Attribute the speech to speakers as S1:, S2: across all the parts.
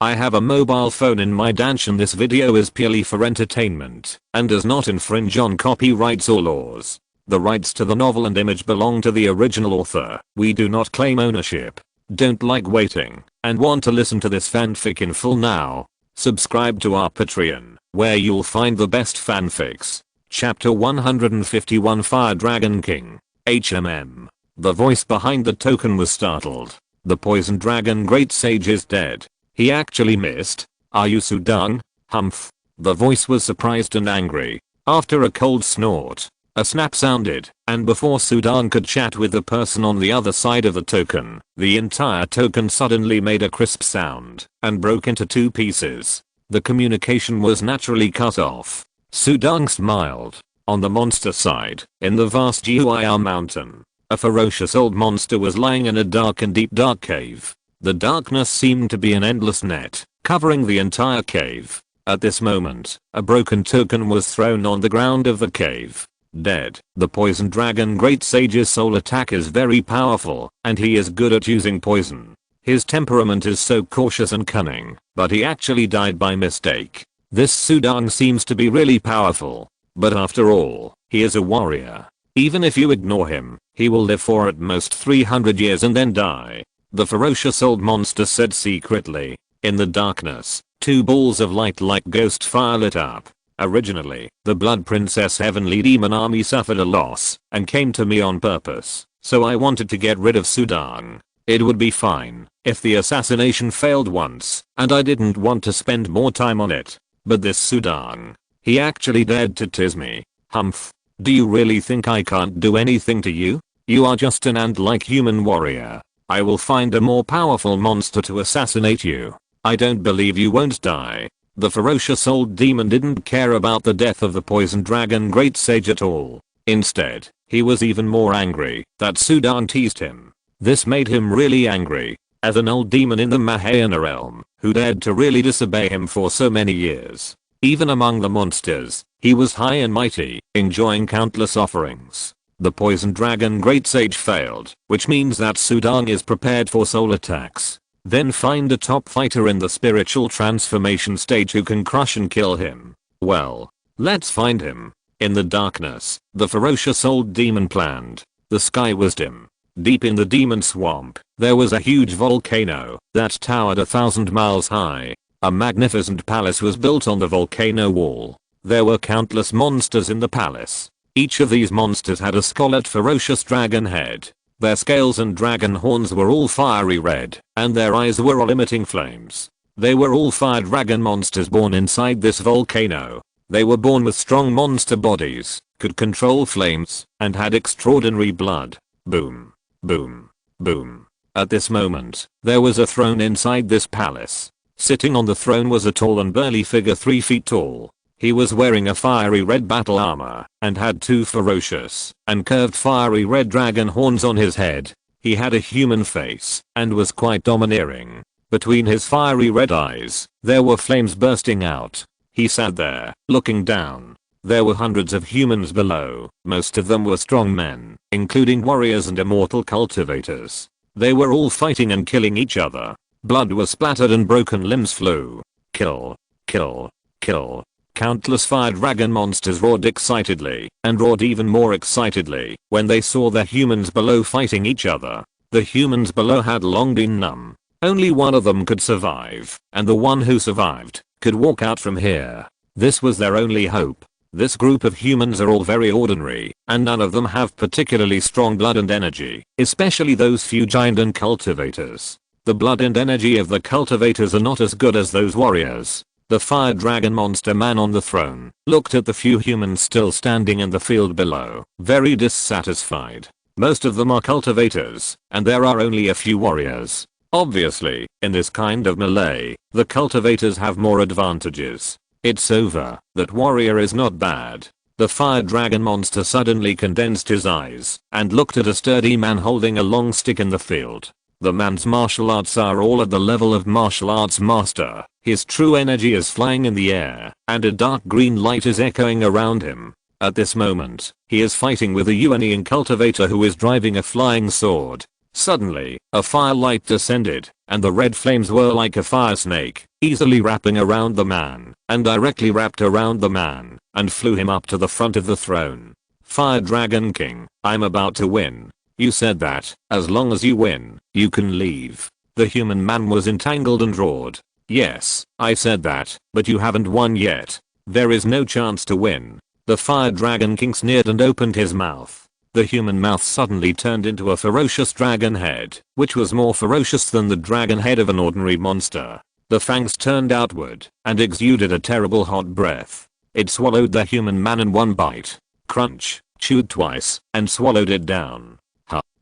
S1: I have a mobile phone in my Dantian. This video is purely for entertainment and does not infringe on copyrights or laws. The rights to the novel and image belong to the original author. We do not claim ownership. Don't like waiting and want to listen to this fanfic in full now? Subscribe to our Patreon, where you'll find the best fanfics. Chapter 151 Fire Dragon King. HMM. The voice behind the token was startled. The poison dragon great sage is dead. He actually missed. Are you Sudang? Humph. The voice was surprised and angry. After a cold snort, a snap sounded, and before Sudang could chat with the person on the other side of the token, the entire token suddenly made a crisp sound and broke into two pieces. The communication was naturally cut off. Sudang smiled. On the monster side, in the vast Guiyar mountain, a ferocious old monster was lying in a dark and deep dark cave. The darkness seemed to be an endless net, covering the entire cave. At this moment, a broken token was thrown on the ground of the cave. Dead. The poison dragon great sage's soul attack is very powerful, and he is good at using poison. His temperament is so cautious and cunning, but he actually died by mistake. This Sudang seems to be really powerful. But after all, he is a warrior. Even if you ignore him, he will live for at most 300 years and then die. The ferocious old monster said secretly. In the darkness, two balls of light like ghost fire lit up. Originally, the Blood Princess Heavenly Demon Army suffered a loss and came to me on purpose, so I wanted to get rid of Sudang. It would be fine if the assassination failed once, and I didn't want to spend more time on it. But this Sudang, he actually dared to tease me. Humph. Do you really think I can't do anything to you? You are just an ant-like human warrior. I will find a more powerful monster to assassinate you. I don't believe you won't die. The ferocious old demon didn't care about the death of the poison dragon great sage at all. Instead, he was even more angry that Sudang teased him. This made him really angry. As an old demon in the Mahayana realm, who dared to really disobey him for so many years. Even among the monsters, he was high and mighty, enjoying countless offerings. The poison dragon great sage failed, which means that Sudang is prepared for soul attacks. Then find a top fighter in the spiritual transformation stage who can crush and kill him. Well, let's find him. In the darkness, the ferocious old demon planned. The sky was dim. Deep in the demon swamp, there was a huge volcano that towered 1,000 miles high. A magnificent palace was built on the volcano wall. There were countless monsters in the palace. Each of these monsters had a scarlet ferocious dragon head. Their scales and dragon horns were all fiery red, and their eyes were all emitting flames. They were all fire dragon monsters born inside this volcano. They were born with strong monster bodies, could control flames, and had extraordinary blood. Boom. Boom. Boom. At this moment, there was a throne inside this palace. Sitting on the throne was a tall and burly figure 3 feet tall. He was wearing a fiery red battle armor and had two ferocious and curved fiery red dragon horns on his head. He had a human face and was quite domineering. Between his fiery red eyes, there were flames bursting out. He sat there, looking down. There were hundreds of humans below. Most of them were strong men, including warriors and immortal cultivators. They were all fighting and killing each other. Blood was splattered and broken limbs flew. Kill. Kill. Kill. Countless fire dragon monsters roared excitedly and roared even more excitedly when they saw the humans below fighting each other. The humans below had long been numb. Only one of them could survive, and the one who survived could walk out from here. This was their only hope. This group of humans are all very ordinary, and none of them have particularly strong blood and energy, especially those few giant and cultivators. The blood and energy of the cultivators are not as good as those warriors. The fire dragon monster man on the throne looked at the few humans still standing in the field below, very dissatisfied. Most of them are cultivators, and there are only a few warriors. Obviously, in this kind of melee, the cultivators have more advantages. It's over. That warrior is not bad. The fire dragon monster suddenly condensed his eyes and looked at a sturdy man holding a long stick in the field. The man's martial arts are all at the level of martial arts master. His true energy is flying in the air, and a dark green light is echoing around him. At this moment, he is fighting with a Yuanian cultivator who is driving a flying sword. Suddenly, a firelight descended, and the red flames were like a fire snake, easily wrapping around the man, and directly wrapped around the man, and flew him up to the front of the throne. Fire Dragon King, I'm about to win. You said that, as long as you win, you can leave. The human man was entangled and roared. Yes, I said that, but you haven't won yet. There is no chance to win. The Fire Dragon King sneered and opened his mouth. The human mouth suddenly turned into a ferocious dragon head, which was more ferocious than the dragon head of an ordinary monster. The fangs turned outward, and exuded a terrible hot breath. It swallowed the human man in one bite. Crunch, chewed twice, and swallowed it down.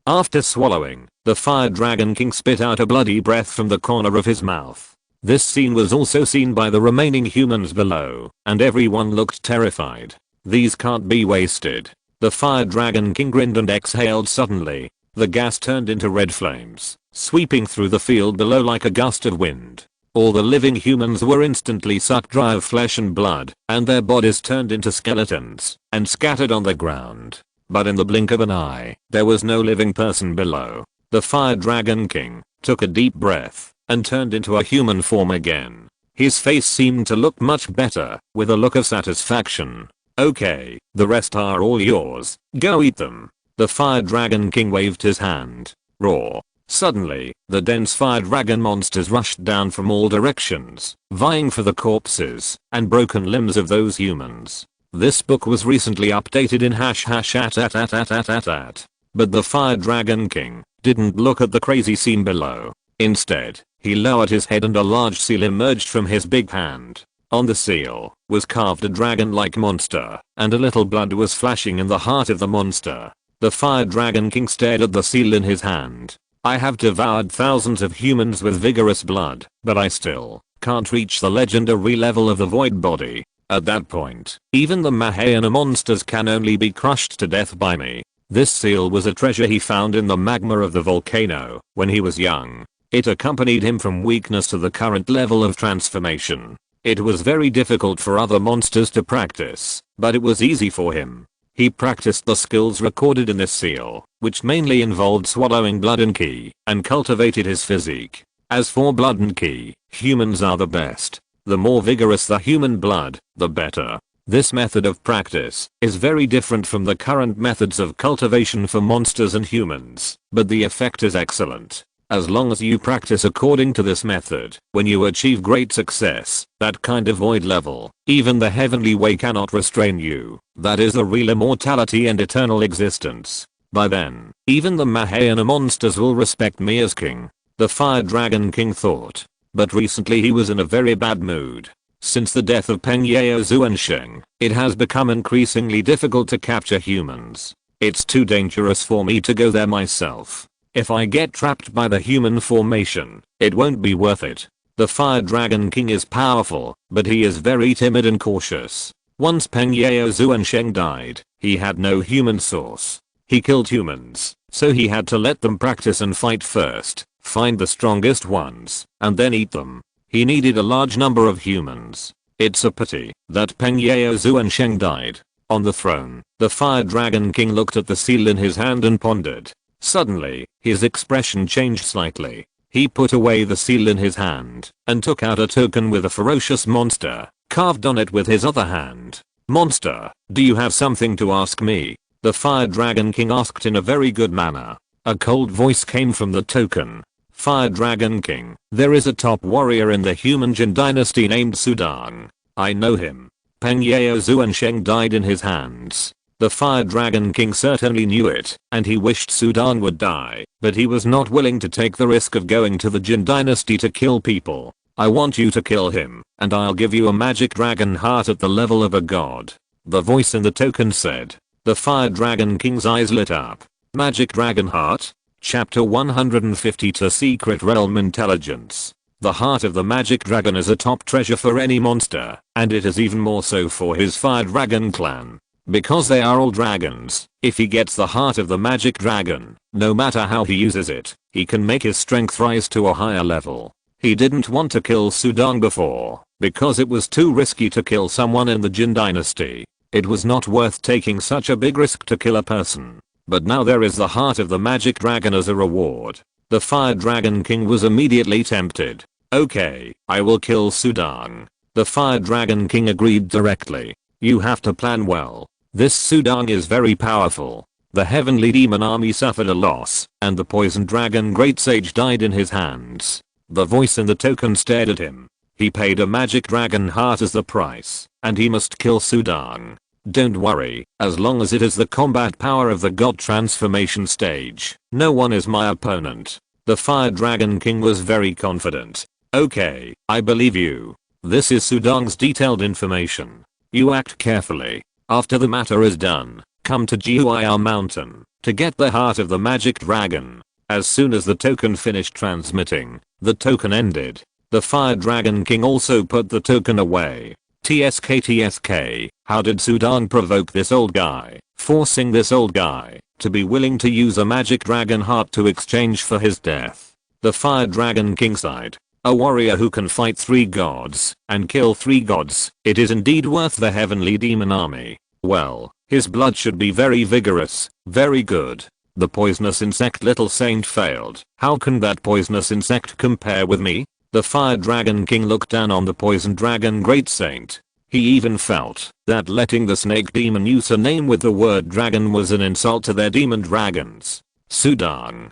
S1: After swallowing, the Fire Dragon King spit out a bloody breath from the corner of his mouth. This scene was also seen by the remaining humans below, and everyone looked terrified. These can't be wasted. The Fire Dragon King grinned and exhaled suddenly. The gas turned into red flames, sweeping through the field below like a gust of wind. All the living humans were instantly sucked dry of flesh and blood, and their bodies turned into skeletons, and scattered on the ground. But in the blink of an eye, there was no living person below. The Fire Dragon King took a deep breath, and turned into a human form again. His face seemed to look much better, with a look of satisfaction. Okay, the rest are all yours, go eat them. The Fire Dragon King waved his hand. Roar. Suddenly, the dense fire dragon monsters rushed down from all directions, vying for the corpses and broken limbs of those humans. This book was recently updated in #@. But the Fire Dragon King didn't look at the crazy scene below. Instead, he lowered his head and a large seal emerged from his big hand. On the seal was carved a dragon-like monster, and a little blood was flashing in the heart of the monster. The Fire Dragon King stared at the seal in his hand. I have devoured thousands of humans with vigorous blood, but I still can't reach the legendary level of the void body. At that point, even the Mahayana monsters can only be crushed to death by me. This seal was a treasure he found in the magma of the volcano when he was young. It accompanied him from weakness to the current level of transformation. It was very difficult for other monsters to practice, but it was easy for him. He practiced the skills recorded in this seal, which mainly involved swallowing blood and ki, and cultivated his physique. As for blood and ki, humans are the best. The more vigorous the human blood, the better. This method of practice is very different from the current methods of cultivation for monsters and humans, but the effect is excellent. As long as you practice according to this method, when you achieve great success, that kind of void level, even the heavenly way cannot restrain you. That is the real immortality and eternal existence. By then, even the Mahayana monsters will respect me as king. The Fire Dragon King thought. But recently he was in a very bad mood. Since the death of Peng Yao Zuansheng, it has become increasingly difficult to capture humans. It's too dangerous for me to go there myself. If I get trapped by the human formation, it won't be worth it. The Fire Dragon King is powerful, but he is very timid and cautious. Once Peng Yao Zuansheng died, he had no human source. He killed humans, so he had to let them practice and fight first. Find the strongest ones, and then eat them. He needed a large number of humans. It's a pity that Peng Yao Zuansheng died. On the throne, the Fire Dragon King looked at the seal in his hand and pondered. Suddenly, his expression changed slightly. He put away the seal in his hand, and took out a token with a ferocious monster, carved on it with his other hand. Monster, do you have something to ask me? The Fire Dragon King asked in a very good manner. A cold voice came from the token. Fire Dragon King, there is a top warrior in the human Jin Dynasty named Sudang. I know him. Peng Yao Zuansheng died in his hands. The Fire Dragon King certainly knew it, and he wished Sudang would die, but he was not willing to take the risk of going to the Jin Dynasty to kill people. I want you to kill him, and I'll give you a magic dragon heart at the level of a god. The voice in the token said. The Fire Dragon King's eyes lit up. Magic dragon heart? Chapter 152 Secret Realm Intelligence. The heart of the magic dragon is a top treasure for any monster, and it is even more so for his Fire Dragon clan. Because they are all dragons, if he gets the heart of the magic dragon, no matter how he uses it, he can make his strength rise to a higher level. He didn't want to kill Sudang before, because it was too risky to kill someone in the Jin Dynasty. It was not worth taking such a big risk to kill a person. But now there is the heart of the magic dragon as a reward. The Fire Dragon King was immediately tempted. Okay, I will kill Sudang. The Fire Dragon King agreed directly. You have to plan well. This Sudang is very powerful. The heavenly demon army suffered a loss, and the poison dragon great sage died in his hands. The voice in the token stared at him. He paid a magic dragon heart as the price, and he must kill Sudang. Don't worry, as long as it is the combat power of the god transformation stage, no one is my opponent. The Fire Dragon King was very confident. Okay, I believe you. This is Sudang's detailed information. You act carefully. After the matter is done, come to Guiyar Mountain to get the heart of the magic dragon. As soon as the token finished transmitting, the token ended. The Fire Dragon King also put the token away. TSK, how did Sudang provoke this old guy, forcing this old guy to be willing to use a magic dragon heart to exchange for his death? The Fire Dragon King sighed. A warrior who can fight 3 gods and kill 3 gods, it is indeed worth the heavenly demon army. Well, his blood should be very vigorous, very good. The poisonous insect little saint failed. How can that poisonous insect compare with me? The Fire Dragon King looked down on the poison dragon great saint. He even felt that letting the snake demon use a name with the word dragon was an insult to their demon dragons. Sudang,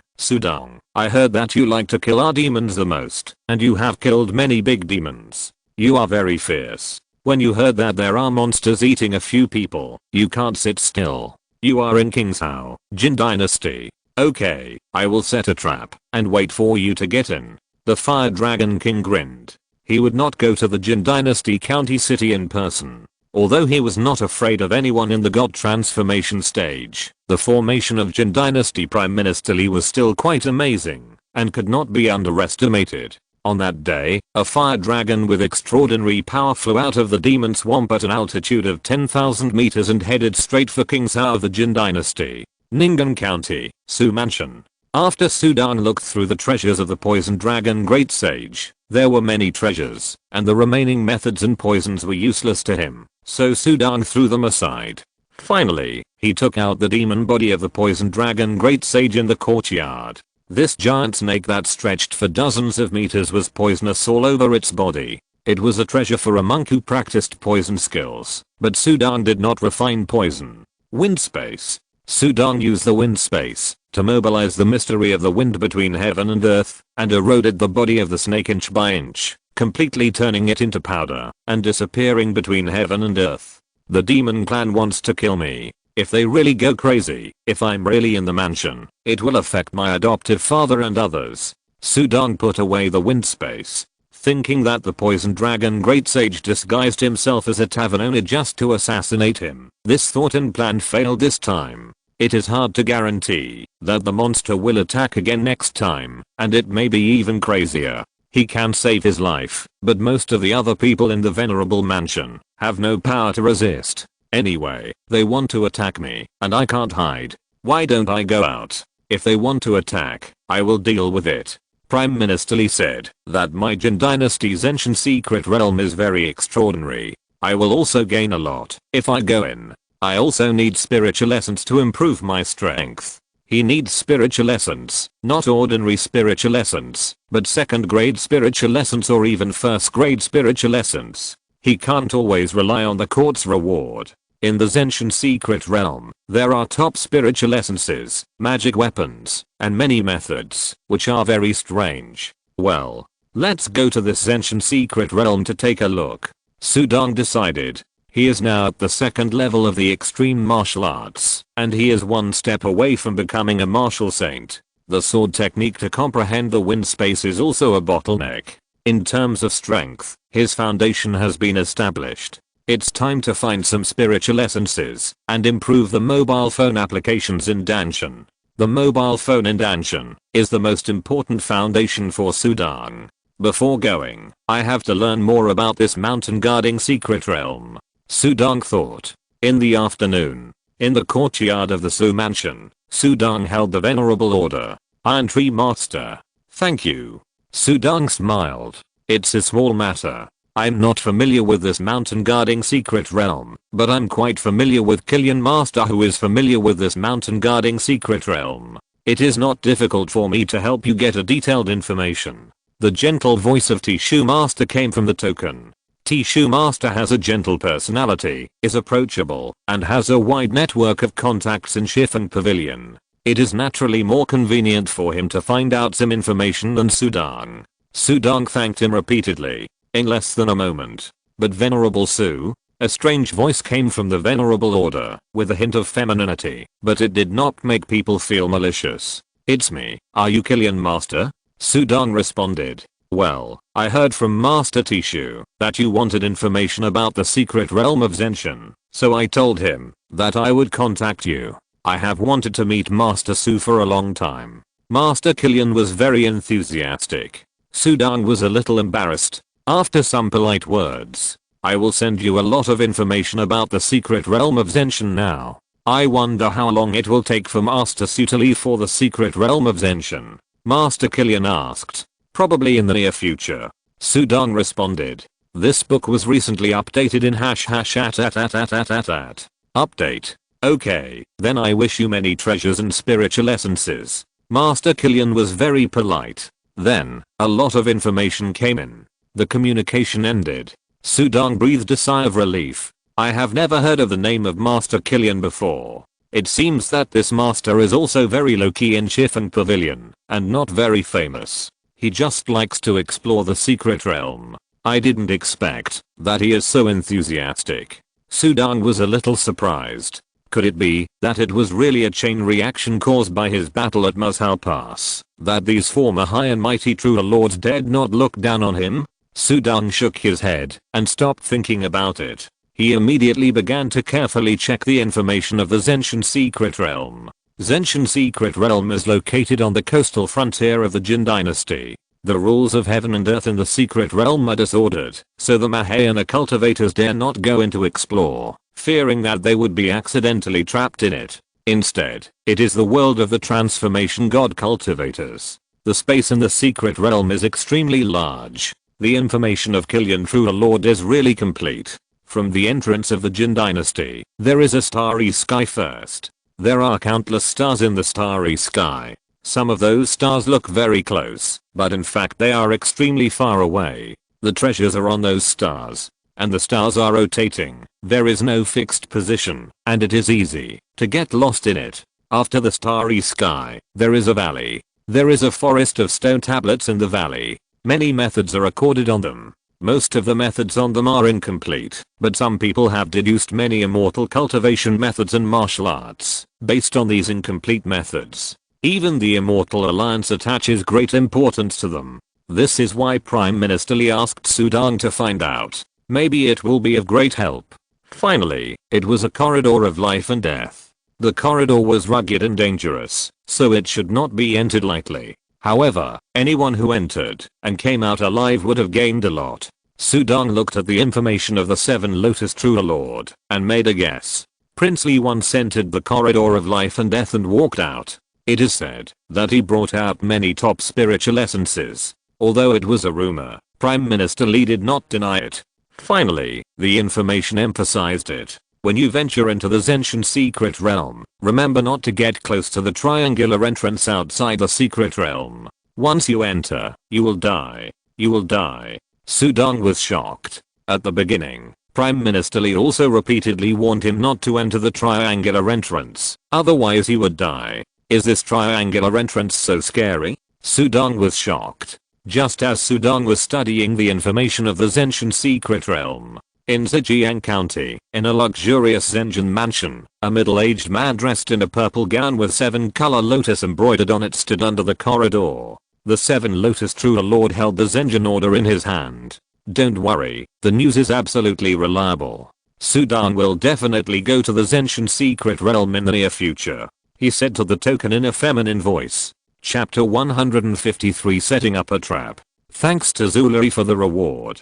S1: I heard that you like to kill our demons the most, and you have killed many big demons. You are very fierce. When you heard that there are monsters eating a few people, you can't sit still. You are in King's Hao, Jin Dynasty. Okay, I will set a trap and wait for you to get in. The Fire Dragon King grinned. He would not go to the Jin Dynasty county city in person. Although he was not afraid of anyone in the god transformation stage, the formation of Jin Dynasty Prime Minister Li was still quite amazing and could not be underestimated. On that day, a fire dragon with extraordinary power flew out of the demon swamp at an altitude of 10,000 meters and headed straight for King's Hao of the Jin Dynasty, Ning'an County, Su Mansion. After Sudang looked through the treasures of the poison dragon great sage, there were many treasures, and the remaining methods and poisons were useless to him, so Sudang threw them aside. Finally, he took out the demon body of the poison dragon great sage in the courtyard. This giant snake that stretched for dozens of meters was poisonous all over its body. It was a treasure for a monk who practiced poison skills, but Sudang did not refine poison. Wind space. Sudang used the wind space to mobilize the mystery of the wind between heaven and earth, and eroded the body of the snake inch by inch, completely turning it into powder and disappearing between heaven and earth. The demon clan wants to kill me. If they really go crazy, if I'm really in the mansion, it will affect my adoptive father and others. Sudang put away the wind space, thinking that the poison dragon great sage disguised himself as a tavern owner just to assassinate him. This thought and plan failed this time. It is hard to guarantee that the monster will attack again next time, and it may be even crazier. He can save his life, but most of the other people in the venerable mansion have no power to resist. Anyway, they want to attack me, and I can't hide. Why don't I go out? If they want to attack, I will deal with it. Prime Minister Li said that my Jin Dynasty's ancient secret realm is very extraordinary. I will also gain a lot if I go in. I also need spiritual essence to improve my strength. He needs spiritual essence, not ordinary spiritual essence, but second grade spiritual essence or even first grade spiritual essence. He can't always rely on the court's reward. In the Zenshin secret realm, there are top spiritual essences, magic weapons, and many methods, which are very strange. Well, let's go to this Zenshin secret realm to take a look. Sudang decided. He is now at the second level of the extreme martial arts, and he is one step away from becoming a martial saint. The sword technique to comprehend the wind space is also a bottleneck. In terms of strength, his foundation has been established. It's time to find some spiritual essences and improve the mobile phone applications in Dantian. The mobile phone in Dantian is the most important foundation for Sudang. Before going, I have to learn more about this mountain guarding secret realm. Sudang thought. In the afternoon, in the courtyard of the Su Mansion, Sudang held the venerable order. Iron Tree Master. Thank you. Sudang smiled. It's a small matter. I'm not familiar with this mountain guarding secret realm, but I'm quite familiar with Killian Master who is familiar with this mountain guarding secret realm. It is not difficult for me to help you get a detailed information. The gentle voice of Tishu Master came from the token. Tishu Master has a gentle personality, is approachable, and has a wide network of contacts in Shifen Pavilion. It is naturally more convenient for him to find out some information than Sudang. Sudang thanked him repeatedly, in less than a moment. But Venerable Su? A strange voice came from the Venerable Order, with a hint of femininity, but it did not make people feel malicious. It's me, are you Killian Master? Sudang responded. Well, I heard from Master Tishu that you wanted information about the secret realm of Zenshin, so I told him that I would contact you. I have wanted to meet Master Su for a long time. Master Killian was very enthusiastic. Sudang was a little embarrassed. After some polite words, I will send you a lot of information about the secret realm of Zenshin now. I wonder how long it will take for Master Su to leave for the secret realm of Zenshin. Master Killian asked. Probably in the near future. Sudang responded. This book was recently updated in #@. Update. Okay, then I wish you many treasures and spiritual essences. Master Killian was very polite. Then, a lot of information came in. The communication ended. Sudang breathed a sigh of relief. I have never heard of the name of Master Killian before. It seems that this master is also very low-key in Shifen Pavilion, and not very famous. He just likes to explore the secret realm. I didn't expect that he is so enthusiastic. Sudang was a little surprised. Could it be that it was really a chain reaction caused by his battle at Muzhao Pass, that these former high and mighty true lords dared not look down on him? Sudang shook his head and stopped thinking about it. He immediately began to carefully check the information of the Zenshin secret realm. Zenshin secret realm is located on the coastal frontier of the Jin Dynasty. The rules of heaven and earth in the secret realm are disordered, so the Mahayana cultivators dare not go in to explore, fearing that they would be accidentally trapped in it. Instead, it is the world of the transformation god cultivators. The space in the secret realm is extremely large. The information of Killian True Lord is really complete. From the entrance of the Jin Dynasty, there is a starry sky first. There are countless stars in the starry sky. Some of those stars look very close, but in fact they are extremely far away. The treasures are on those stars, and the stars are rotating. There is no fixed position, and it is easy to get lost in it. After the starry sky, there is a valley. There is a forest of stone tablets in the valley. Many methods are recorded on them. Most of the methods on them are incomplete, but some people have deduced many immortal cultivation methods and martial arts based on these incomplete methods. Even the Immortal Alliance attaches great importance to them. This is why Prime Minister Lee asked Sudang to find out. Maybe it will be of great help. Finally, it was a corridor of life and death. The corridor was rugged and dangerous, so it should not be entered lightly. However, anyone who entered and came out alive would have gained a lot. Sudang looked at the information of the 7 Lotus True Lord and made a guess. Prince Lee once entered the corridor of life and death and walked out. It is said that he brought out many top spiritual essences. Although it was a rumor, Prime Minister Lee did not deny it. Finally, the information emphasized it. When you venture into the Zenshin secret realm, remember not to get close to the triangular entrance outside the secret realm. Once you enter, you will die. You will die. Sudang was shocked. At the beginning, Prime Minister Lee also repeatedly warned him not to enter the triangular entrance, otherwise he would die. Is this triangular entrance so scary? Sudang was shocked. Just as Sudang was studying the information of the Zenshin secret realm, in Zhejiang County, in a luxurious Zenshin mansion, a middle-aged man dressed in a purple gown with 7-color lotus embroidered on it stood under the corridor. The 7 Lotus True Lord held the Zenshin order in his hand. Don't worry, the news is absolutely reliable. Sudang will definitely go to the Zenshin secret realm in the near future, he said to the token in a feminine voice. Chapter 153 Setting Up a Trap. Thanks to Zulari for the reward.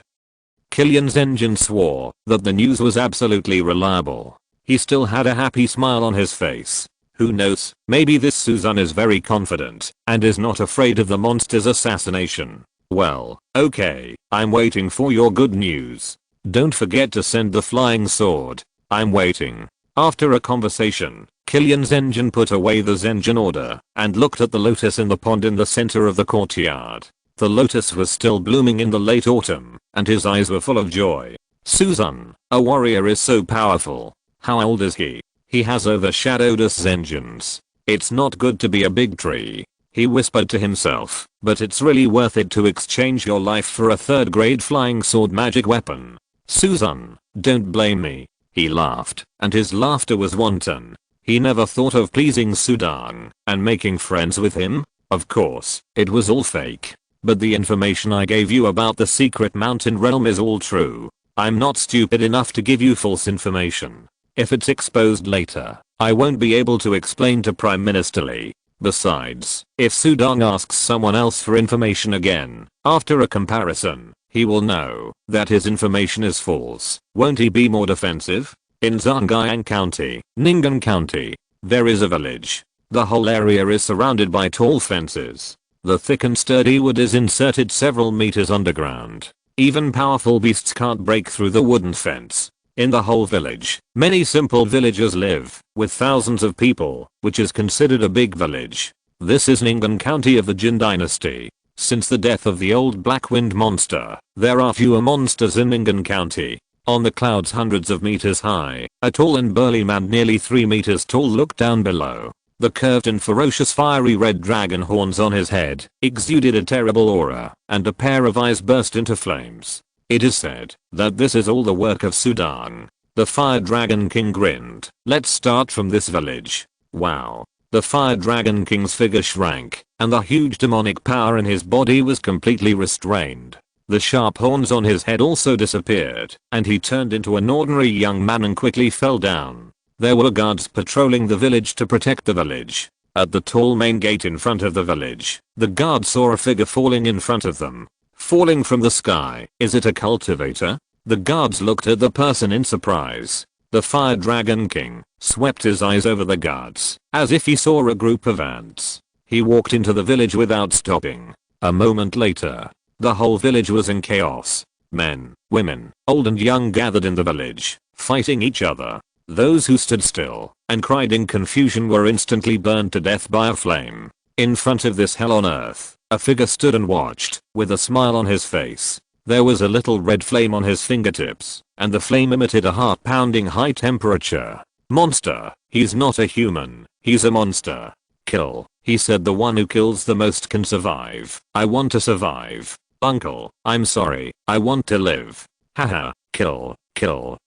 S1: Killian Zenshin swore that the news was absolutely reliable. He still had a happy smile on his face. Who knows, maybe this Suzan is very confident and is not afraid of the monster's assassination. Well, okay, I'm waiting for your good news. Don't forget to send the flying sword. I'm waiting. After a conversation, Killian Zenjin put away the Zenjin order and looked at the lotus in the pond in the center of the courtyard. The lotus was still blooming in the late autumn, and his eyes were full of joy. Suzan, a warrior is so powerful. How old is he? He has overshadowed us Zenjins. It's not good to be a big tree. He whispered to himself, but it's really worth it to exchange your life for a 3rd grade flying sword magic weapon. Suzan, don't blame me. He laughed, and his laughter was wanton. He never thought of pleasing Sudang and making friends with him. Of course, it was all fake. But the information I gave you about the secret mountain realm is all true. I'm not stupid enough to give you false information. If it's exposed later, I won't be able to explain to Prime Minister Lee. Besides, if Sudang asks someone else for information again, after a comparison, he will know that his information is false. Won't he be more defensive? In Zhangjiang County, Ning'an County, there is a village. The whole area is surrounded by tall fences. The thick and sturdy wood is inserted several meters underground. Even powerful beasts can't break through the wooden fence. In the whole village, many simple villagers live, with thousands of people, which is considered a big village. This is Ning'an County of the Jin Dynasty. Since the death of the old Black Wind monster, there are fewer monsters in Ning'an County. On the clouds hundreds of meters high, a tall and burly man nearly 3 meters tall looked down below. The curved and ferocious fiery red dragon horns on his head exuded a terrible aura, and a pair of eyes burst into flames. It is said that this is all the work of Sudang. The Fire Dragon King grinned. Let's start from this village. Wow. The Fire Dragon King's figure shrank, and the huge demonic power in his body was completely restrained. The sharp horns on his head also disappeared, and he turned into an ordinary young man and quickly fell down. There were guards patrolling the village to protect the village. At the tall main gate in front of the village, the guards saw a figure falling in front of them. Falling from the sky. Is it a cultivator? The guards looked at the person in surprise. The Fire Dragon King swept his eyes over the guards, as if he saw a group of ants. He walked into the village without stopping. A moment later, the whole village was in chaos. Men, women, old and young gathered in the village, fighting each other. Those who stood still and cried in confusion were instantly burned to death by a flame. In front of this hell on earth, a figure stood and watched, with a smile on his face. There was a little red flame on his fingertips, and the flame emitted a heart-pounding high temperature. Monster, he's not a human, he's a monster. Kill, he said, the one who kills the most can survive. I want to survive. Uncle, I'm sorry, I want to live. Haha, kill,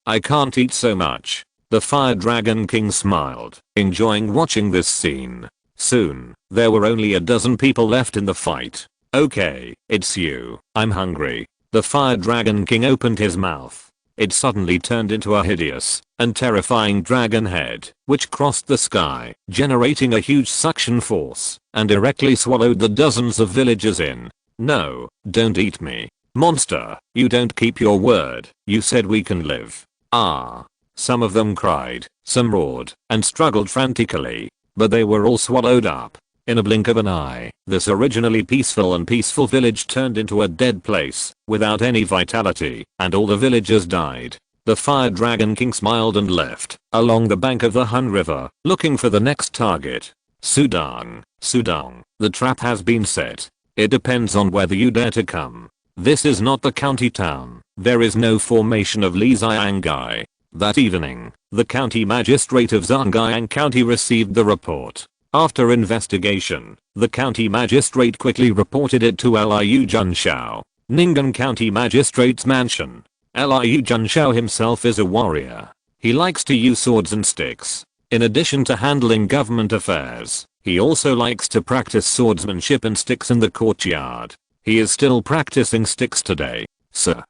S1: I can't eat so much. The Fire Dragon King smiled, enjoying watching this scene. Soon, there were only a dozen people left in the fight. Okay, it's you. I'm hungry. The Fire Dragon King opened his mouth. It suddenly turned into a hideous and terrifying dragon head, which crossed the sky, generating a huge suction force, and directly swallowed the dozens of villagers in. No, don't eat me. Monster, you don't keep your word. You said we can live. Ah. Some of them cried, some roared, and struggled frantically. But they were all swallowed up. In a blink of an eye, this originally peaceful village turned into a dead place, without any vitality, and all the villagers died. The Fire Dragon King smiled and left, along the bank of the Han River, looking for the next target. Sudang, the trap has been set. It depends on whether you dare to come. This is not the county town. There is no formation of Li Xiangai. That evening, the county magistrate of Zhangjiang County received the report. After investigation, the county magistrate quickly reported it to Liu Junshao, Ning'an County Magistrate's mansion. Liu Junshao himself is a warrior. He likes to use swords and sticks. In addition to handling government affairs, he also likes to practice swordsmanship and sticks in the courtyard. He is still practicing sticks today. Sir.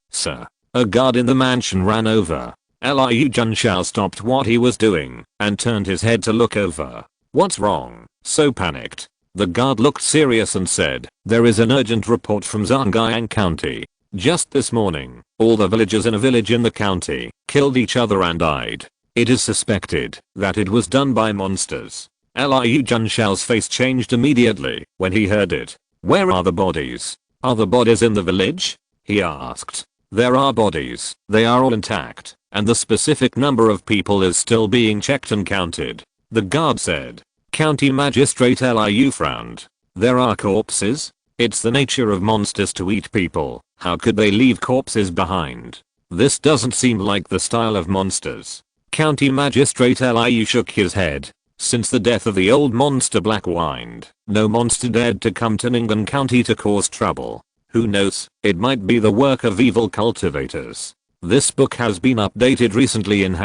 S1: A guard in the mansion ran over. Liu Junshao stopped what he was doing and turned his head to look over. What's wrong? So panicked. The guard looked serious and said, there is an urgent report from Zhangjiang County. Just this morning, all the villagers in a village in the county killed each other and died. It is suspected that it was done by monsters. Liu Junshao's face changed immediately when he heard it. Where are the bodies? "Are the bodies in the village?" he asked. "There are bodies, they are all intact, and the specific number of people is still being checked and counted," the guard said. County Magistrate Liu frowned. "There are corpses? It's the nature of monsters to eat people. How could they leave corpses behind? This doesn't seem like the style of monsters." County Magistrate Liu shook his head. Since the death of the old monster Blackwind, no monster dared to come to Ningen County to cause trouble. Who knows, it might be the work of evil cultivators. This book has been updated recently in @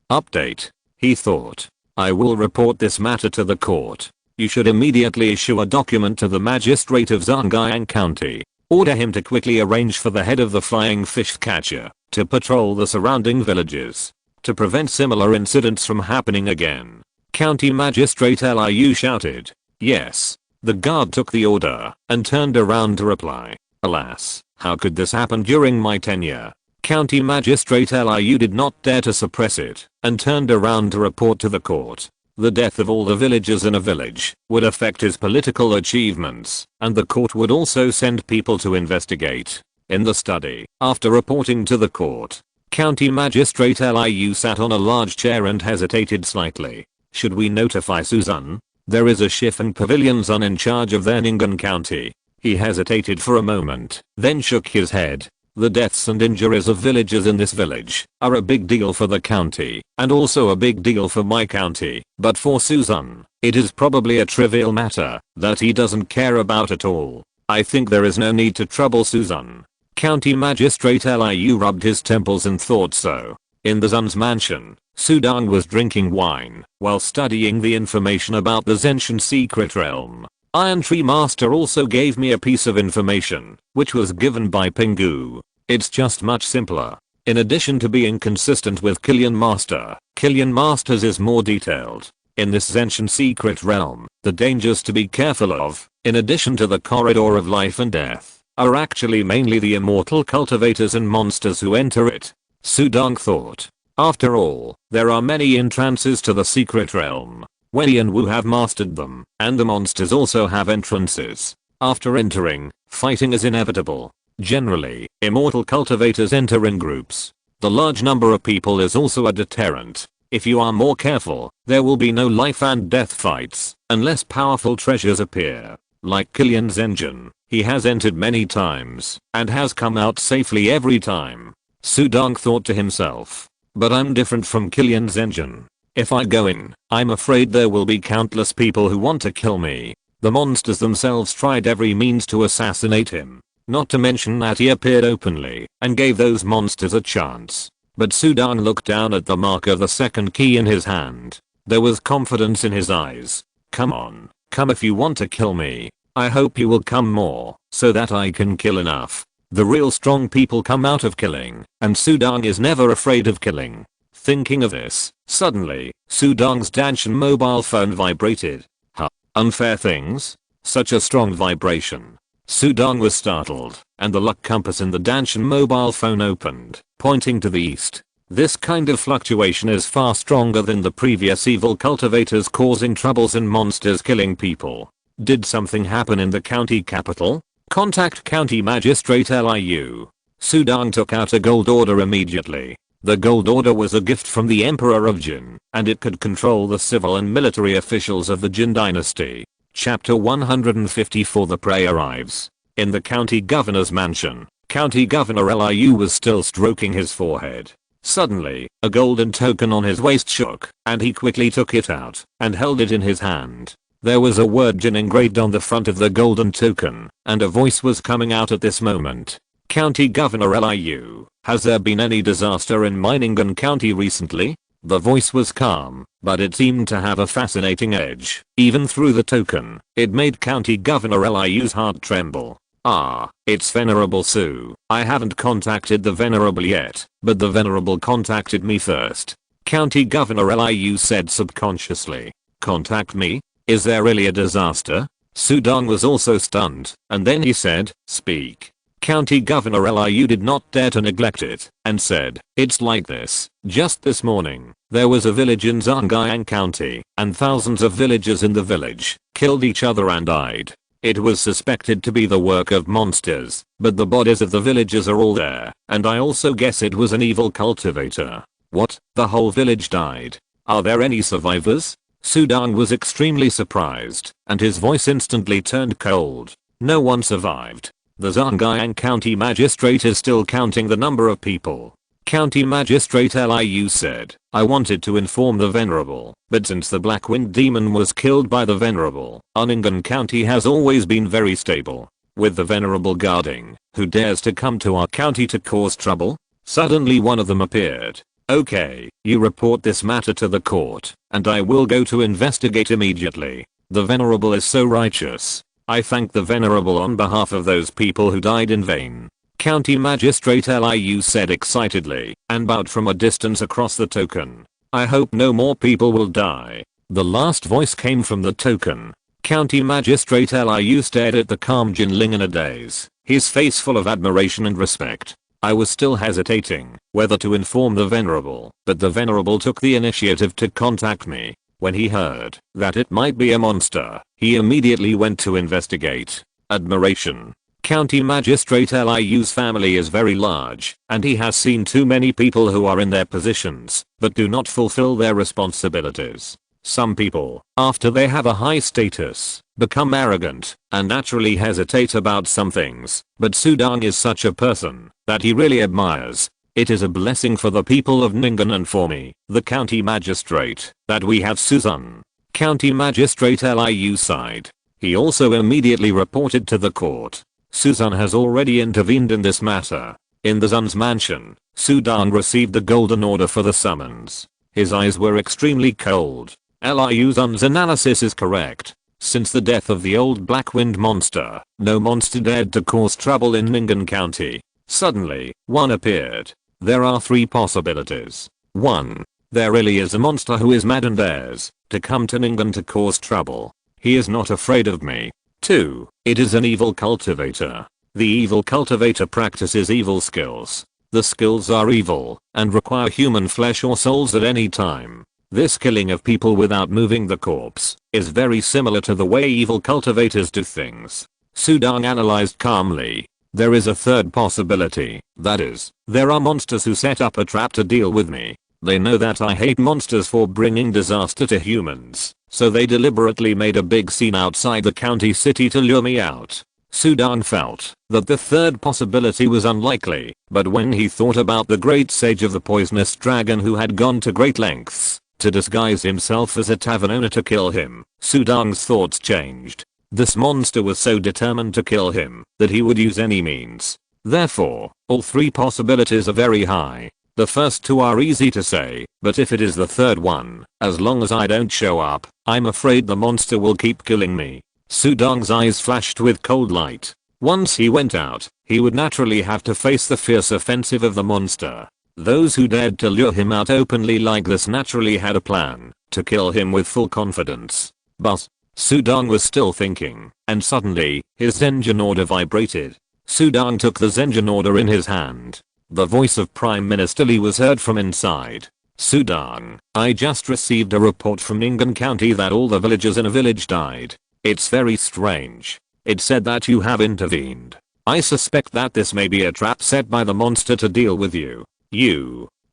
S1: update. He thought. "I will report this matter to the court. You should immediately issue a document to the magistrate of Zhangjiang County. Order him to quickly arrange for the head of the flying fish catcher to patrol the surrounding villages to prevent similar incidents from happening again." County Magistrate Liu shouted. "Yes." The guard took the order and turned around to reply. "Alas, how could this happen during my tenure?" County Magistrate Liu did not dare to suppress it and turned around to report to the court. The death of all the villagers in a village would affect his political achievements, and the court would also send people to investigate. In the study, after reporting to the court, County Magistrate Liu sat on a large chair and hesitated slightly. "Should we notify Suzanne? There is a Shifen Pavilion Zun in charge of their Ningen County." He hesitated for a moment, then shook his head. "The deaths and injuries of villagers in this village are a big deal for the county, and also a big deal for my county, but for Suzanne, it is probably a trivial matter that he doesn't care about at all. I think there is no need to trouble Suzanne." County Magistrate Liu rubbed his temples and thought so. In the Zun's mansion, Sudong was drinking wine while studying the information about the Zenshin secret realm. Iron Tree Master also gave me a piece of information, which was given by Pingu. It's just much simpler. In addition to being consistent with Killian Master's is more detailed. In this Zenshin secret realm, the dangers to be careful of, in addition to the corridor of life and death, are actually mainly the immortal cultivators and monsters who enter it. Sudong thought. After all, there are many entrances to the secret realm. Wei and Wu have mastered them, and the monsters also have entrances. After entering, fighting is inevitable. Generally, immortal cultivators enter in groups. The large number of people is also a deterrent. If you are more careful, there will be no life and death fights, unless powerful treasures appear. Like Killian's engine, he has entered many times, and has come out safely every time. Sudong thought to himself. But I'm different from Killian's engine. If I go in, I'm afraid there will be countless people who want to kill me. The monsters themselves tried every means to assassinate him. Not to mention that he appeared openly and gave those monsters a chance. But Sudong looked down at the mark of the second key in his hand. There was confidence in his eyes. "Come on, come if you want to kill me. I hope you will come more, so that I can kill enough." The real strong people come out of killing, and Sudong is never afraid of killing. Thinking of this, suddenly, Sudong's Dantian mobile phone vibrated. Huh? Unfair things? Such a strong vibration. Sudong was startled, and the luck compass in the Dantian mobile phone opened, pointing to the east. This kind of fluctuation is far stronger than the previous evil cultivators causing troubles and monsters killing people. Did something happen in the county capital? Contact County Magistrate Liu. Sudong took out a gold order immediately. The gold order was a gift from the Emperor of Jin, and it could control the civil and military officials of the Jin Dynasty. Chapter 154. The prey arrives. In the county governor's mansion, County Governor Liu was still stroking his forehead. Suddenly, a golden token on his waist shook, and he quickly took it out and held it in his hand. There was a word Jin engraved on the front of the golden token, and a voice was coming out at this moment. County Governor Liu, has there been any disaster in Ningen County recently? The voice was calm, but it seemed to have a fascinating edge. Even through the token, it made County Governor Liu's heart tremble. "Ah, it's Venerable Su. I haven't contacted the Venerable yet, but the Venerable contacted me first." County Governor Liu said subconsciously. "Contact me? Is there really a disaster?" Sudong was also stunned, and then he said, "Speak." County Governor Liu did not dare to neglect it, and said, "It's like this. Just this morning, there was a village in Zhangjiang County, and thousands of villagers in the village killed each other and died. It was suspected to be the work of monsters, but the bodies of the villagers are all there, and I also guess it was an evil cultivator. What? The whole village died? Are there any survivors? Sudang was extremely surprised, and his voice instantly turned cold. No one survived. The Zhangjiang County Magistrate is still counting the number of people. County Magistrate Liu said, I wanted to inform the Venerable, but since the Black Wind Demon was killed by the Venerable, Ningan County has always been very stable. With the Venerable guarding, who dares to come to our county to cause trouble? Suddenly one of them appeared. Okay, you report this matter to the court, and I will go to investigate immediately. The Venerable is so righteous. I thank the Venerable on behalf of those people who died in vain. County Magistrate Liu said excitedly, and bowed from a distance across the token. I hope no more people will die. The last voice came from the token. County Magistrate Liu stared at the calm Jinling in a daze, his face full of admiration and respect. I was still hesitating whether to inform the Venerable, but the Venerable took the initiative to contact me. When he heard that it might be a monster, he immediately went to investigate. Admiration. County Magistrate Liu's family is very large, and he has seen too many people who are in their positions, but do not fulfill their responsibilities. Some people, after they have a high status, become arrogant, and naturally hesitate about some things, but Sudang is such a person that he really admires. It is a blessing for the people of Ningan and for me, the county magistrate, that we have Suzan. County Magistrate Liu sighed. He also immediately reported to the court. Suzan has already intervened in this matter. In the Zun's mansion, Sudang received the golden order for the summons. His eyes were extremely cold. Liu Zun's analysis is correct. Since the death of the old Black Wind monster, no monster dared to cause trouble in Ningan County. Suddenly, one appeared. There are 3 possibilities. 1. There really is a monster who is mad and dares to come to Ningan to cause trouble. He is not afraid of me. 2. It is an evil cultivator. The evil cultivator practices evil skills. The skills are evil and require human flesh or souls at any time. This killing of people without moving the corpse is very similar to the way evil cultivators do things. Sudang analyzed calmly. There is a 3rd possibility, that is, there are monsters who set up a trap to deal with me. They know that I hate monsters for bringing disaster to humans, so they deliberately made a big scene outside the county city to lure me out. Sudang felt that the 3rd possibility was unlikely, but when he thought about the great sage of the poisonous dragon who had gone to great lengths to disguise himself as a tavern owner to kill him, Sudang's thoughts changed. This monster was so determined to kill him that he would use any means. Therefore, all 3 possibilities are very high. The first 2 are easy to say, but if it is the 3rd one, as long as I don't show up, I'm afraid the monster will keep killing me. Sudang's eyes flashed with cold light. Once he went out, he would naturally have to face the fierce offensive of the monster. Those who dared to lure him out openly like this naturally had a plan to kill him with full confidence. But Sudang was still thinking, and suddenly, his Zenjin order vibrated. Sudang took the Zenjin order in his hand. The voice of Prime Minister Lee was heard from inside. Sudang, I just received a report from Ningan County that all the villagers in a village died. It's very strange. It said that you have intervened. I suspect that this may be a trap set by the monster to deal with you.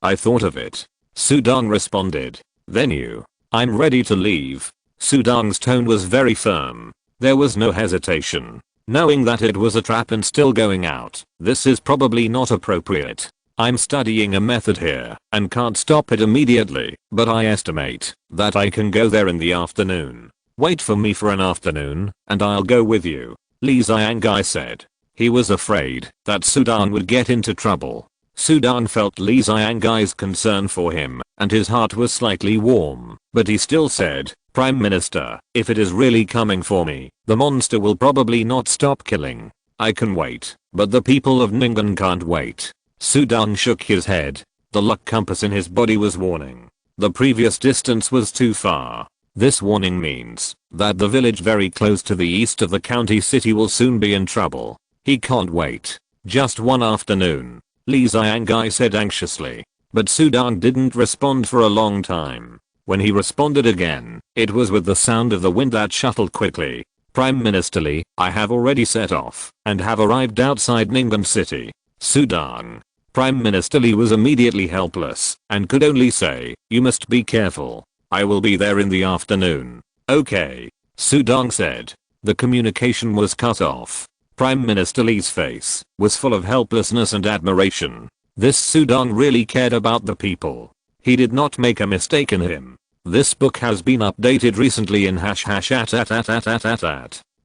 S1: I thought of it. Sudang responded. Then I'm ready to leave. Sudang's tone was very firm. There was no hesitation. Knowing that it was a trap and still going out, this is probably not appropriate. I'm studying a method here and can't stop it immediately, but I estimate that I can go there in the afternoon. Wait for me for an afternoon, and I'll go with you, Li Xiangai said. He was afraid that Sudang would get into trouble. Sudang felt Li Xiangai's concern for him, and his heart was slightly warm, but he still said, Prime Minister, if it is really coming for me, the monster will probably not stop killing. I can wait, but the people of Ningan can't wait. Sudang shook his head. The luck compass in his body was warning. The previous distance was too far. This warning means that the village very close to the east of the county city will soon be in trouble. He can't wait. Just one afternoon, Li Xiangai said anxiously. But Sudang didn't respond for a long time. When he responded again, it was with the sound of the wind that shuffled quickly. Prime Minister Lee, I have already set off and have arrived outside Ningguang City, Sudan. Prime Minister Lee was immediately helpless and could only say, you must be careful. I will be there in the afternoon. Okay, Sudong said. The communication was cut off. Prime Minister Lee's face was full of helplessness and admiration. This Sudong really cared about the people. He did not make a mistake in him. This book has been updated recently in #@.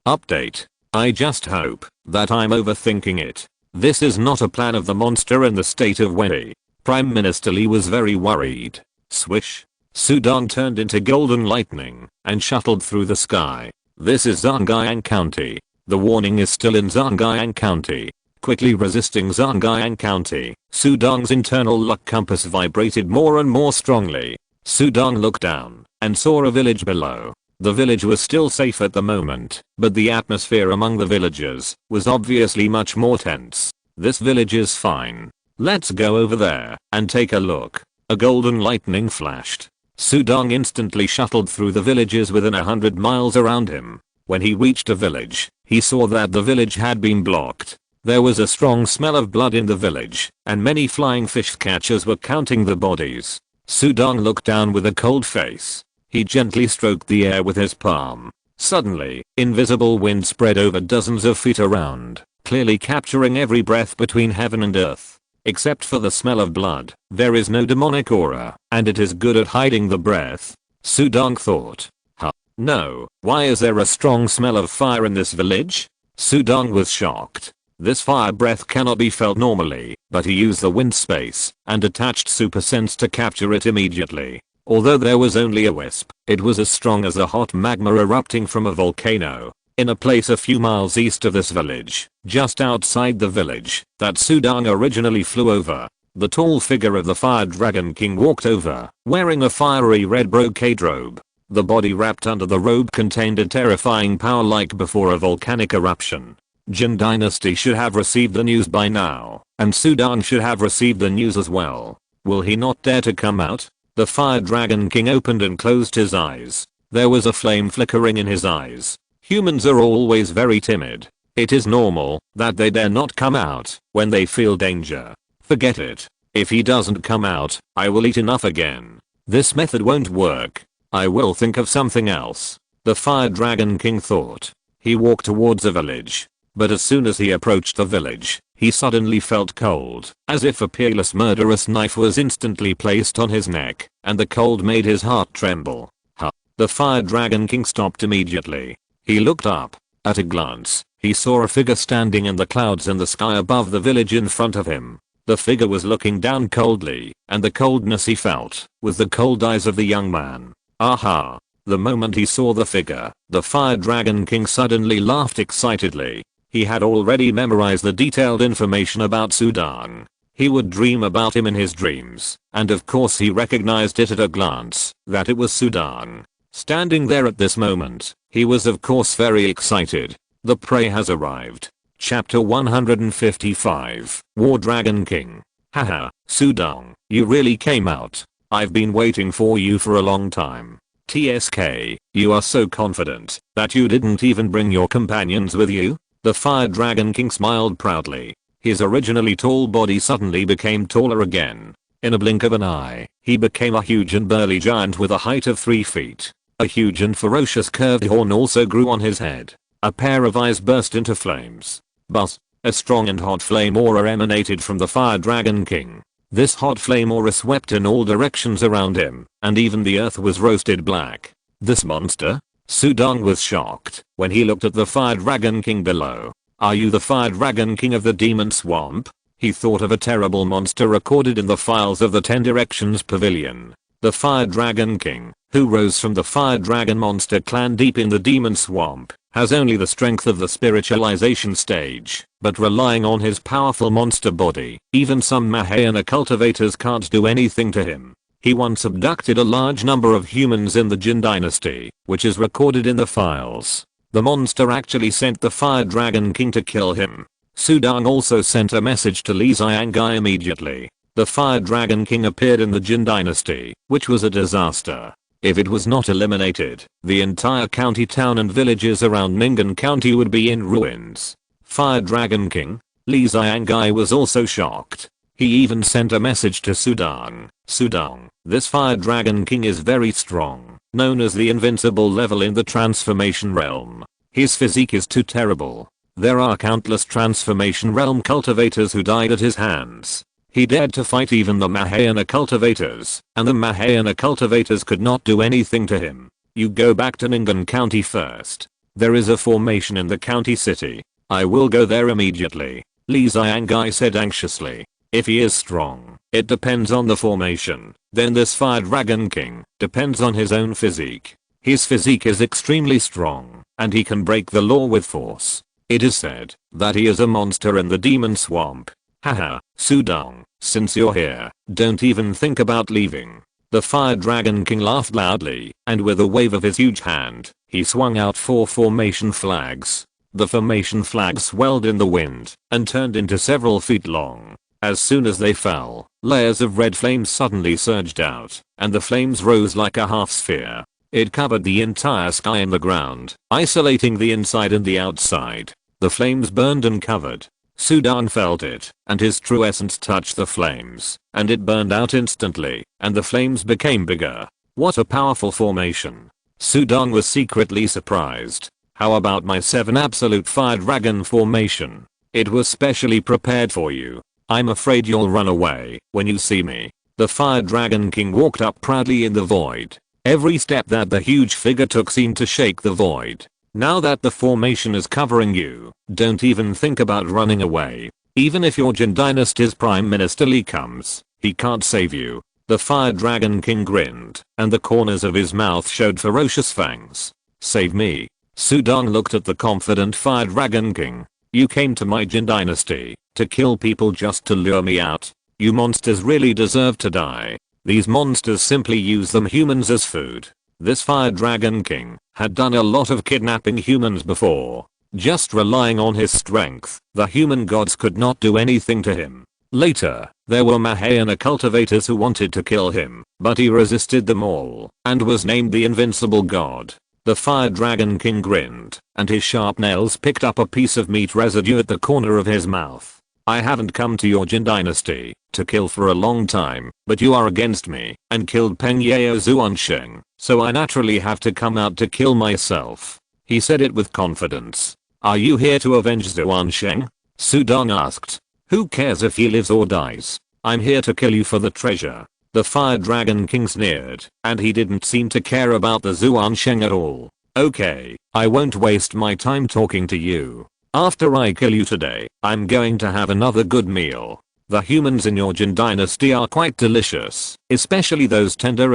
S1: Update. I just hope that I'm overthinking it. This is not a plan of the monster in the state of Wendy. Prime Minister Lee was very worried. Swish. Sudong turned into golden lightning and shuttled through the sky. This is Zhangjiang County. The warning is still in Zhangjiang County. Quickly resisting Zhangjiang County, Sudong's internal luck compass vibrated more and more strongly. Sudong looked down and saw a village below. The village was still safe at the moment, but the atmosphere among the villagers was obviously much more tense. This village is fine. Let's go over there and take a look. A golden lightning flashed. Sudong instantly shuttled through the villages within 100 miles around him. When he reached a village, he saw that the village had been blocked. There was a strong smell of blood in the village, and many flying fish catchers were counting the bodies. Sudong looked down with a cold face. He gently stroked the air with his palm. Suddenly, invisible wind spread over dozens of feet around, clearly capturing every breath between heaven and earth. Except for the smell of blood, there is no demonic aura, and it is good at hiding the breath. Sudong thought. Huh? No, why is there a strong smell of fire in this village? Sudong was shocked. This fire breath cannot be felt normally, but he used the wind space and attached super sense to capture it immediately. Although there was only a wisp, it was as strong as a hot magma erupting from a volcano. In a place a few miles east of this village, just outside the village that Sudong originally flew over, the tall figure of the Fire Dragon King walked over, wearing a fiery red brocade robe. The body wrapped under the robe contained a terrifying power like before a volcanic eruption. Jin Dynasty should have received the news by now, and Sudong should have received the news as well. Will he not dare to come out? The Fire Dragon King opened and closed his eyes. There was a flame flickering in his eyes. Humans are always very timid. It is normal that they dare not come out when they feel danger. Forget it. If he doesn't come out, I will eat enough again. This method won't work. I will think of something else. The Fire Dragon King thought. He walked towards the village. But as soon as he approached the village, he suddenly felt cold, as if a peerless murderous knife was instantly placed on his neck, and the cold made his heart tremble. Huh. The Fire Dragon King stopped immediately. He looked up. At a glance, he saw a figure standing in the clouds in the sky above the village in front of him. The figure was looking down coldly, and the coldness he felt was the cold eyes of the young man. Aha! The moment he saw the figure, the Fire Dragon King suddenly laughed excitedly. He had already memorized the detailed information about Sudong. He would dream about him in his dreams, and of course he recognized it at a glance, that it was Sudong. Standing there at this moment, he was of course very excited. The prey has arrived. Chapter 155, War Dragon King. Haha, Sudong, you really came out. I've been waiting for you for a long time. TSK, you are so confident that you didn't even bring your companions with you? The Fire Dragon King smiled proudly. His originally tall body suddenly became taller again. In a blink of an eye, he became a huge and burly giant with a height of 3 feet. A huge and ferocious curved horn also grew on his head. A pair of eyes burst into flames. Buzz! A strong and hot flame aura emanated from the Fire Dragon King. This hot flame aura swept in all directions around him, and even the earth was roasted black. This monster? Sudong was shocked when he looked at the Fire Dragon King below. Are you the Fire Dragon King of the Demon Swamp? He thought of a terrible monster recorded in the files of the 10 Directions Pavilion. The Fire Dragon King, who rose from the Fire Dragon monster clan deep in the Demon Swamp, has only the strength of the spiritualization stage, but relying on his powerful monster body, even some Mahayana cultivators can't do anything to him. He once abducted a large number of humans in the Jin Dynasty, which is recorded in the files. The monster actually sent the Fire Dragon King to kill him. Sudong also sent a message to Li Xiangai immediately. The Fire Dragon King appeared in the Jin Dynasty, which was a disaster. If it was not eliminated, the entire county town and villages around Ningen County would be in ruins. Fire Dragon King? Li Xiangai was also shocked. He even sent a message to Sudong. Sudong, this Fire Dragon King is very strong, known as the invincible level in the transformation realm. His physique is too terrible. There are countless transformation realm cultivators who died at his hands. He dared to fight even the Mahayana cultivators, and the Mahayana cultivators could not do anything to him. You go back to Ningen County first. There is a formation in the county city. I will go there immediately, Li Xiangai said anxiously. If he is strong, it depends on the formation. Then this Fire Dragon King depends on his own physique. His physique is extremely strong, and he can break the law with force. It is said that he is a monster in the demon swamp. Haha, Sudong, since you're here, don't even think about leaving. The Fire Dragon King laughed loudly, and with a wave of his huge hand, he swung out 4 formation flags. The formation flags swelled in the wind and turned into several feet long. As soon as they fell, layers of red flames suddenly surged out, and the flames rose like a half sphere. It covered the entire sky and the ground, isolating the inside and the outside. The flames burned and covered. Sudong felt it, and his true essence touched the flames, and it burned out instantly, and the flames became bigger. What a powerful formation. Sudong was secretly surprised. How about my 7 absolute fire dragon formation? It was specially prepared for you. I'm afraid you'll run away when you see me. The Fire Dragon King walked up proudly in the void. Every step that the huge figure took seemed to shake the void. Now that the formation is covering you, don't even think about running away. Even if your Jin Dynasty's Prime Minister Li comes, he can't save you. The Fire Dragon King grinned, and the corners of his mouth showed ferocious fangs. Save me. Sudong looked at the confident Fire Dragon King. You came to my Jin Dynasty to kill people just to lure me out. You monsters really deserve to die. These monsters simply use them humans as food. This Fire Dragon King had done a lot of kidnapping humans before. Just relying on his strength, the human gods could not do anything to him. Later, there were Mahayana cultivators who wanted to kill him, but he resisted them all, and was named the Invincible God. The Fire Dragon King grinned, and his sharp nails picked up a piece of meat residue at the corner of his mouth. I haven't come to your Jin Dynasty to kill for a long time, but you are against me and killed Peng Yao Zuansheng, so I naturally have to come out to kill myself. He said it with confidence. Are you here to avenge Zuansheng? Sudong asked. Who cares if he lives or dies? I'm here to kill you for the treasure. The Fire Dragon King sneered, and he didn't seem to care about the Zuansheng at all. Okay, I won't waste my time talking to you. After I kill you today, I'm going to have another good meal. The humans in your Jin Dynasty are quite delicious, especially those tender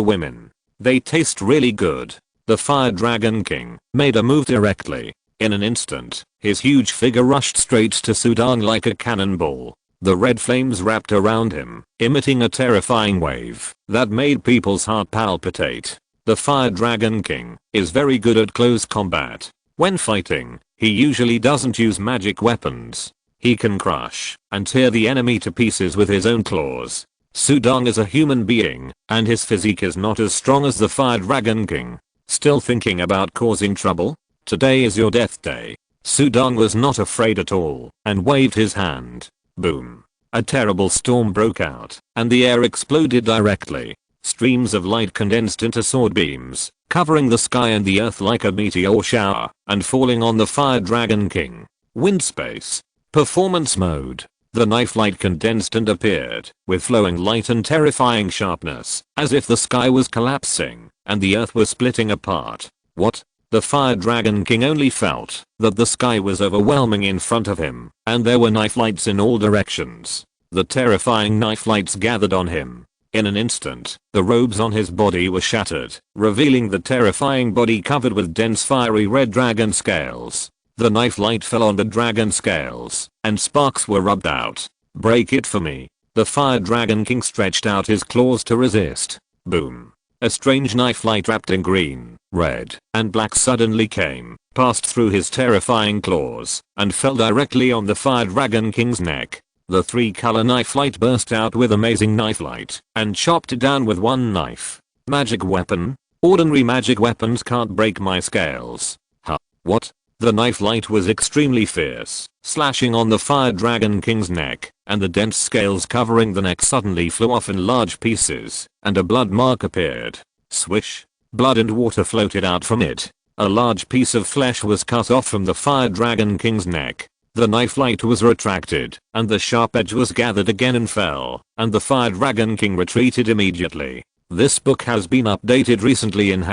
S1: women. They taste really good. The Fire Dragon King made a move directly. In an instant, his huge figure rushed straight to Sudong like a cannonball. The red flames wrapped around him, emitting a terrifying wave that made people's heart palpitate. The Fire Dragon King is very good at close combat. When fighting, he usually doesn't use magic weapons. He can crush and tear the enemy to pieces with his own claws. Sudong is a human being, and his physique is not as strong as the Fire Dragon King. Still thinking about causing trouble? Today is your death day. Sudong was not afraid at all, and waved his hand. Boom. A terrible storm broke out, and the air exploded directly. Streams of light condensed into sword beams, covering the sky and the earth like a meteor shower, and falling on the Fire Dragon King. Wind space. Performance mode. The knife light condensed and appeared, with flowing light and terrifying sharpness, as if the sky was collapsing, and the earth was splitting apart. What? The Fire Dragon King only felt that the sky was overwhelming in front of him, and there were knife lights in all directions. The terrifying knife lights gathered on him. In an instant, the robes on his body were shattered, revealing the terrifying body covered with dense fiery red dragon scales. The knife light fell on the dragon scales, and sparks were rubbed out. Break it for me. The Fire Dragon King stretched out his claws to resist. Boom. A strange knife light wrapped in green, red, and black suddenly came, passed through his terrifying claws, and fell directly on the Fire Dragon King's neck. The 3-color knife light burst out with amazing knife light, and chopped it down with one knife. Magic weapon? Ordinary magic weapons can't break my scales. Huh? What? The knife light was extremely fierce, slashing on the Fire Dragon King's neck, and the dense scales covering the neck suddenly flew off in large pieces, and a blood mark appeared. Swish. Blood and water floated out from it. A large piece of flesh was cut off from the Fire Dragon King's neck. The knife light was retracted, and the sharp edge was gathered again and fell, and the Fire Dragon King retreated immediately. This book has been updated recently in ..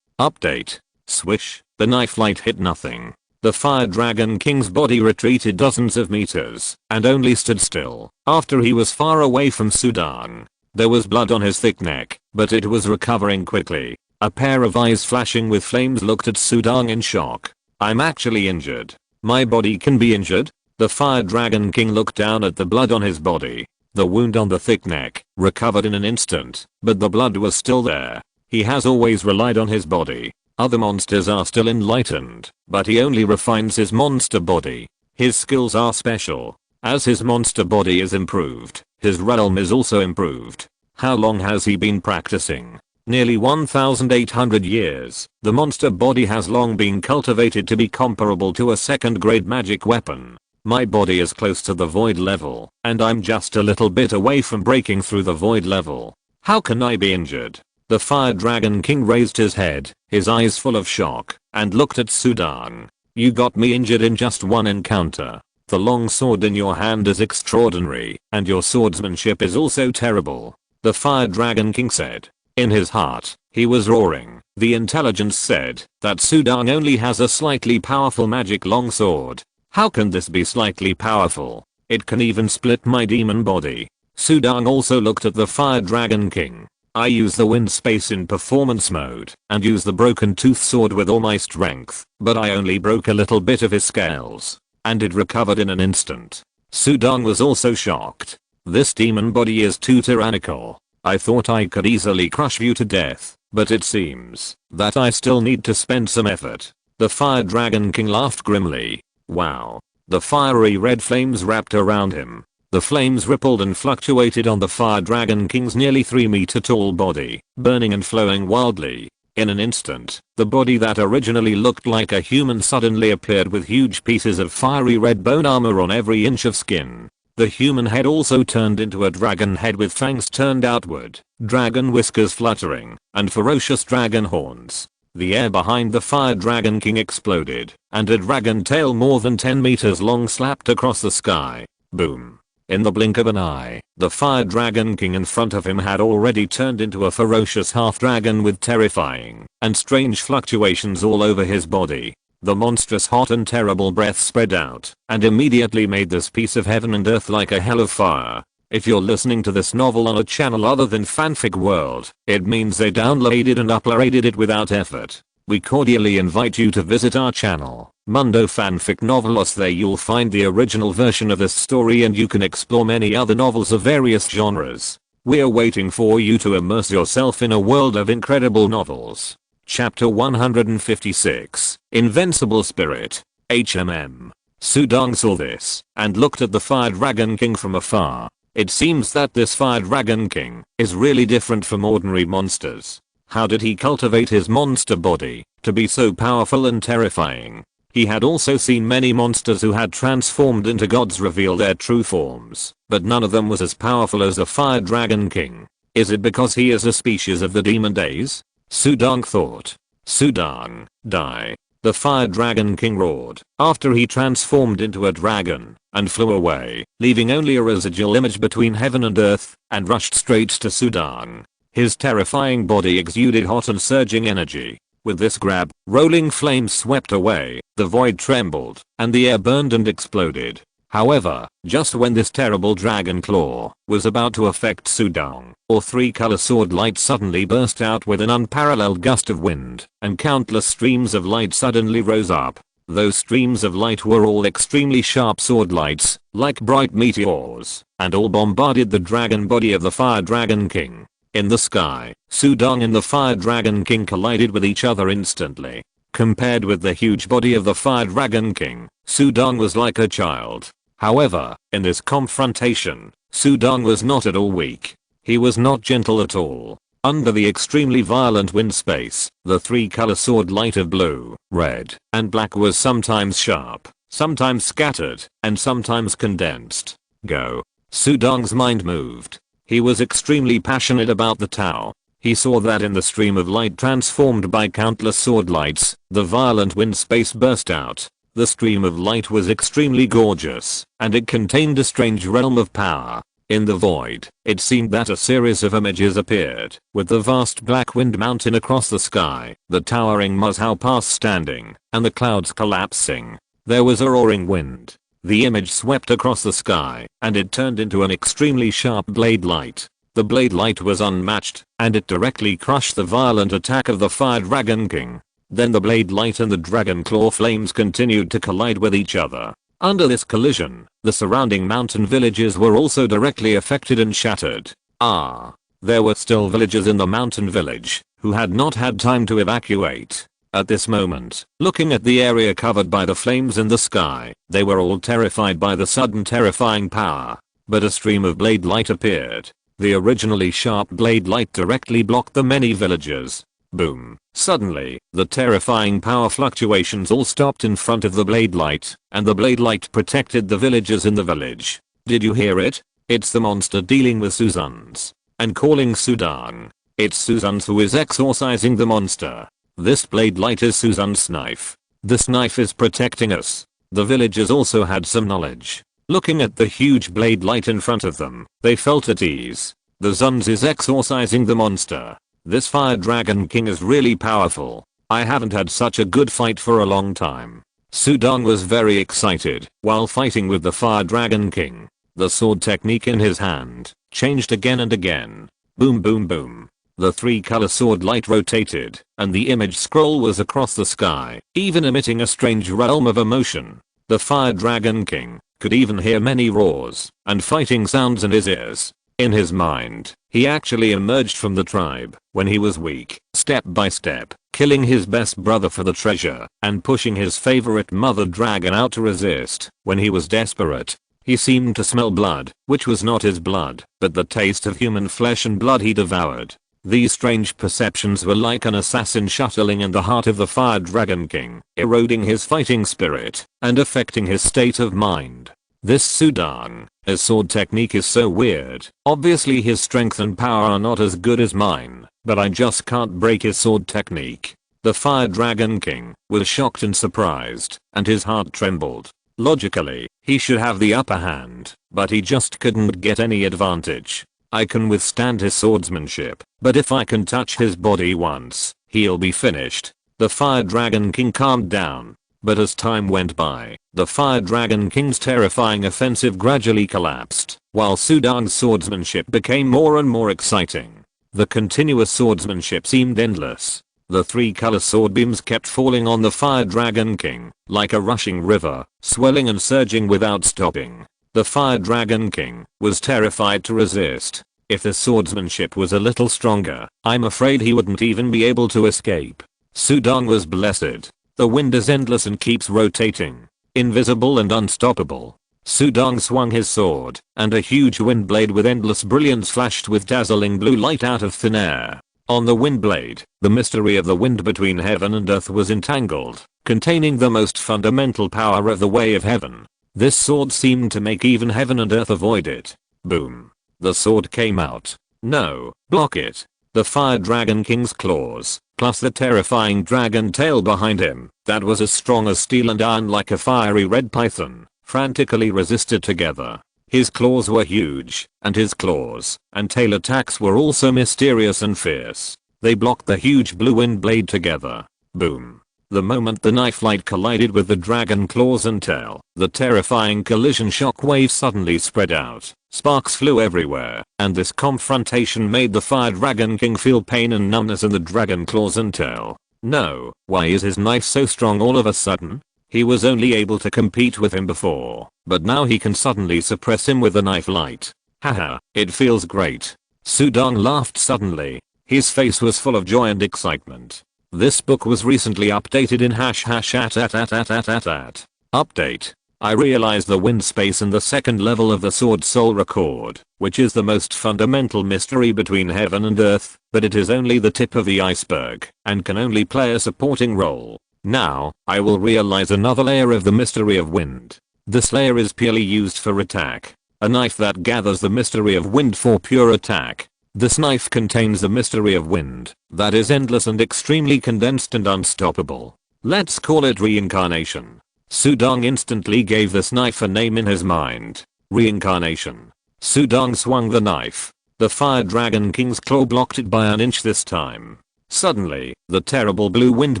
S1: Update. Swish. The knife light hit nothing. The Fire Dragon King's body retreated dozens of meters, and only stood still, after he was far away from Sudan. There was blood on his thick neck, but it was recovering quickly. A pair of eyes flashing with flames looked at Sudan in shock. I'm actually injured. My body can be injured? The Fire Dragon King looked down at the blood on his body. The wound on the thick neck recovered in an instant, but the blood was still there. He has always relied on his body. Other monsters are still enlightened, but he only refines his monster body. His skills are special. As his monster body is improved, his realm is also improved. How long has he been practicing? Nearly 1,800 years. The monster body has long been cultivated to be comparable to a second-grade magic weapon. My body is close to the void level, and I'm just a little bit away from breaking through the void level. How can I be injured? The Fire Dragon King raised his head, his eyes full of shock, and looked at Sudan. You got me injured in just one encounter. The long sword in your hand is extraordinary, and your swordsmanship is also terrible. The Fire Dragon King said. In his heart, he was roaring. The intelligence said that Sudan only has a slightly powerful magic longsword. How can this be slightly powerful? It can even split my demon body. Sudan also looked at the Fire Dragon King. I use the wind space in performance mode and use the broken tooth sword with all my strength, but I only broke a little bit of his scales, and it recovered in an instant. Sudan was also shocked. This demon body is too tyrannical. I thought I could easily crush you to death, but it seems that I still need to spend some effort. The Fire Dragon King laughed grimly. Wow. The fiery red flames wrapped around him. The flames rippled and fluctuated on the Fire Dragon King's nearly 3-meter tall body, burning and flowing wildly. In an instant, the body that originally looked like a human suddenly appeared with huge pieces of fiery red bone armor on every inch of skin. The human head also turned into a dragon head with fangs turned outward, dragon whiskers fluttering, and ferocious dragon horns. The air behind the Fire Dragon King exploded, and a dragon tail more than 10 meters long slapped across the sky. Boom. In the blink of an eye, the Fire Dragon King in front of him had already turned into a ferocious half-dragon with terrifying and strange fluctuations all over his body. The monstrous hot and terrible breath spread out and immediately made this piece of heaven and earth like a hell of fire. If you're listening to this novel on a channel other than Fanfic World, it means they downloaded and uploaded it without effort. We cordially invite you to visit our channel, Mundo Fanfic Novelos. There you'll find the original version of this story and you can explore many other novels of various genres. We're waiting for you to immerse yourself in a world of incredible novels. Chapter 156, Invincible Spirit. HMM. Sudan saw this and looked at the Fire Dragon King from afar. It seems that this Fire Dragon King is really different from ordinary monsters. How did he cultivate his monster body to be so powerful and terrifying? He had also seen many monsters who had transformed into gods reveal their true forms, but none of them was as powerful as the Fire Dragon King. Is it because he is a species of the demon days? Sudan thought. Sudan, die. The Fire Dragon King roared after he transformed into a dragon and flew away, leaving only a residual image between heaven and earth, and rushed straight to Sudan. His terrifying body exuded hot and surging energy. With this grab, rolling flames swept away, the void trembled, and the air burned and exploded. However, just when this terrible dragon claw was about to affect Sudan, all 3-color sword light suddenly burst out with an unparalleled gust of wind, and countless streams of light suddenly rose up. Those streams of light were all extremely sharp sword lights, like bright meteors, and all bombarded the dragon body of the Fire Dragon King. In the sky, Sudan and the Fire Dragon King collided with each other instantly. Compared with the huge body of the Fire Dragon King, Sudan was like a child. However, in this confrontation, Sudan was not at all weak. He was not gentle at all. Under the extremely violent wind space, the three-color sword light of blue, red, and black was sometimes sharp, sometimes scattered, and sometimes condensed. Go. Sudong's mind moved. He was extremely passionate about the Tao. He saw that in the stream of light transformed by countless sword lights, the violent wind space burst out. The stream of light was extremely gorgeous, and it contained a strange realm of power. In the void, it seemed that a series of images appeared, with the vast black wind mountain across the sky, the towering Muzhou Pass standing, and the clouds collapsing. There was a roaring wind. The image swept across the sky, and it turned into an extremely sharp blade light. The blade light was unmatched, and it directly crushed the violent attack of the Fire Dragon King. Then the blade light and the dragon claw flames continued to collide with each other. Under this collision, the surrounding mountain villages were also directly affected and shattered. There were still villagers in the mountain village, who had not had time to evacuate. At this moment, looking at the area covered by the flames in the sky, they were all terrified by the sudden terrifying power. But a stream of blade light appeared. The originally sharp blade light directly blocked the many villagers. Boom. Suddenly, the terrifying power fluctuations all stopped in front of the blade light, and the blade light protected the villagers in the village. Did you hear it? It's the monster dealing with Suzans. And calling Sudong. It's Suzans who is exorcising the monster. This blade light is Suzan's knife. This knife is protecting us. The villagers also had some knowledge. Looking at the huge blade light in front of them, they felt at ease. The Zunz is exorcising the monster. This Fire Dragon King is really powerful. I haven't had such a good fight for a long time. Sudong was very excited while fighting with the Fire Dragon King. The sword technique in his hand changed again and again. Boom boom boom. The three-color sword light rotated, and the image scroll was across the sky, even emitting a strange realm of emotion. The Fire Dragon King could even hear many roars and fighting sounds in his ears. In his mind, he actually emerged from the tribe when he was weak, step by step, killing his best brother for the treasure, and pushing his favorite mother dragon out to resist when he was desperate. He seemed to smell blood, which was not his blood, but the taste of human flesh and blood he devoured. These strange perceptions were like an assassin shuttling in the heart of the Fire Dragon King, eroding his fighting spirit and affecting his state of mind. This Sudong, his sword technique is so weird. Obviously his strength and power are not as good as mine, but I just can't break his sword technique. The Fire Dragon King was shocked and surprised, and his heart trembled. Logically, he should have the upper hand, but he just couldn't get any advantage. I can withstand his swordsmanship, but if I can touch his body once, he'll be finished. The Fire Dragon King calmed down. But as time went by, the Fire Dragon King's terrifying offensive gradually collapsed, while Sudong's swordsmanship became more and more exciting. The continuous swordsmanship seemed endless. The three-color sword beams kept falling on the Fire Dragon King, like a rushing river, swelling and surging without stopping. The Fire Dragon King was terrified to resist. If the swordsmanship was a little stronger, I'm afraid he wouldn't even be able to escape. Sudong was blessed. The wind is endless and keeps rotating. Invisible and unstoppable. Sudong swung his sword, and a huge wind blade with endless brilliance flashed with dazzling blue light out of thin air. On the wind blade, the mystery of the wind between heaven and earth was entangled, containing the most fundamental power of the way of heaven. This sword seemed to make even heaven and earth avoid it. Boom. The sword came out. No, block it. The Fire Dragon King's claws, plus the terrifying dragon tail behind him, that was as strong as steel and iron like a fiery red python, frantically resisted together. His claws were huge, and his claws and tail attacks were also mysterious and fierce. They blocked the huge blue wind blade together. Boom. The moment the knife light collided with the dragon claws and tail, the terrifying collision shockwave suddenly spread out. Sparks flew everywhere, and this confrontation made the Fire Dragon King feel pain and numbness in the dragon claws and tail. No, why is his knife so strong all of a sudden? He was only able to compete with him before, but now he can suddenly suppress him with the knife light. Haha, it feels great. Sudong laughed suddenly. His face was full of joy and excitement. This book was recently updated in #@@@@. Update. I realized the wind space in the second level of the Sword Soul record, which is the most fundamental mystery between heaven and earth, but it is only the tip of the iceberg and can only play a supporting role. Now, I will realize another layer of the mystery of wind. This layer is purely used for attack. A knife that gathers the mystery of wind for pure attack. This knife contains the mystery of wind that is endless and extremely condensed and unstoppable. Let's call it reincarnation. Sudong instantly gave this knife a name in his mind. Reincarnation. Sudong swung the knife. The Fire Dragon King's claw blocked it by an inch this time. Suddenly, the terrible blue wind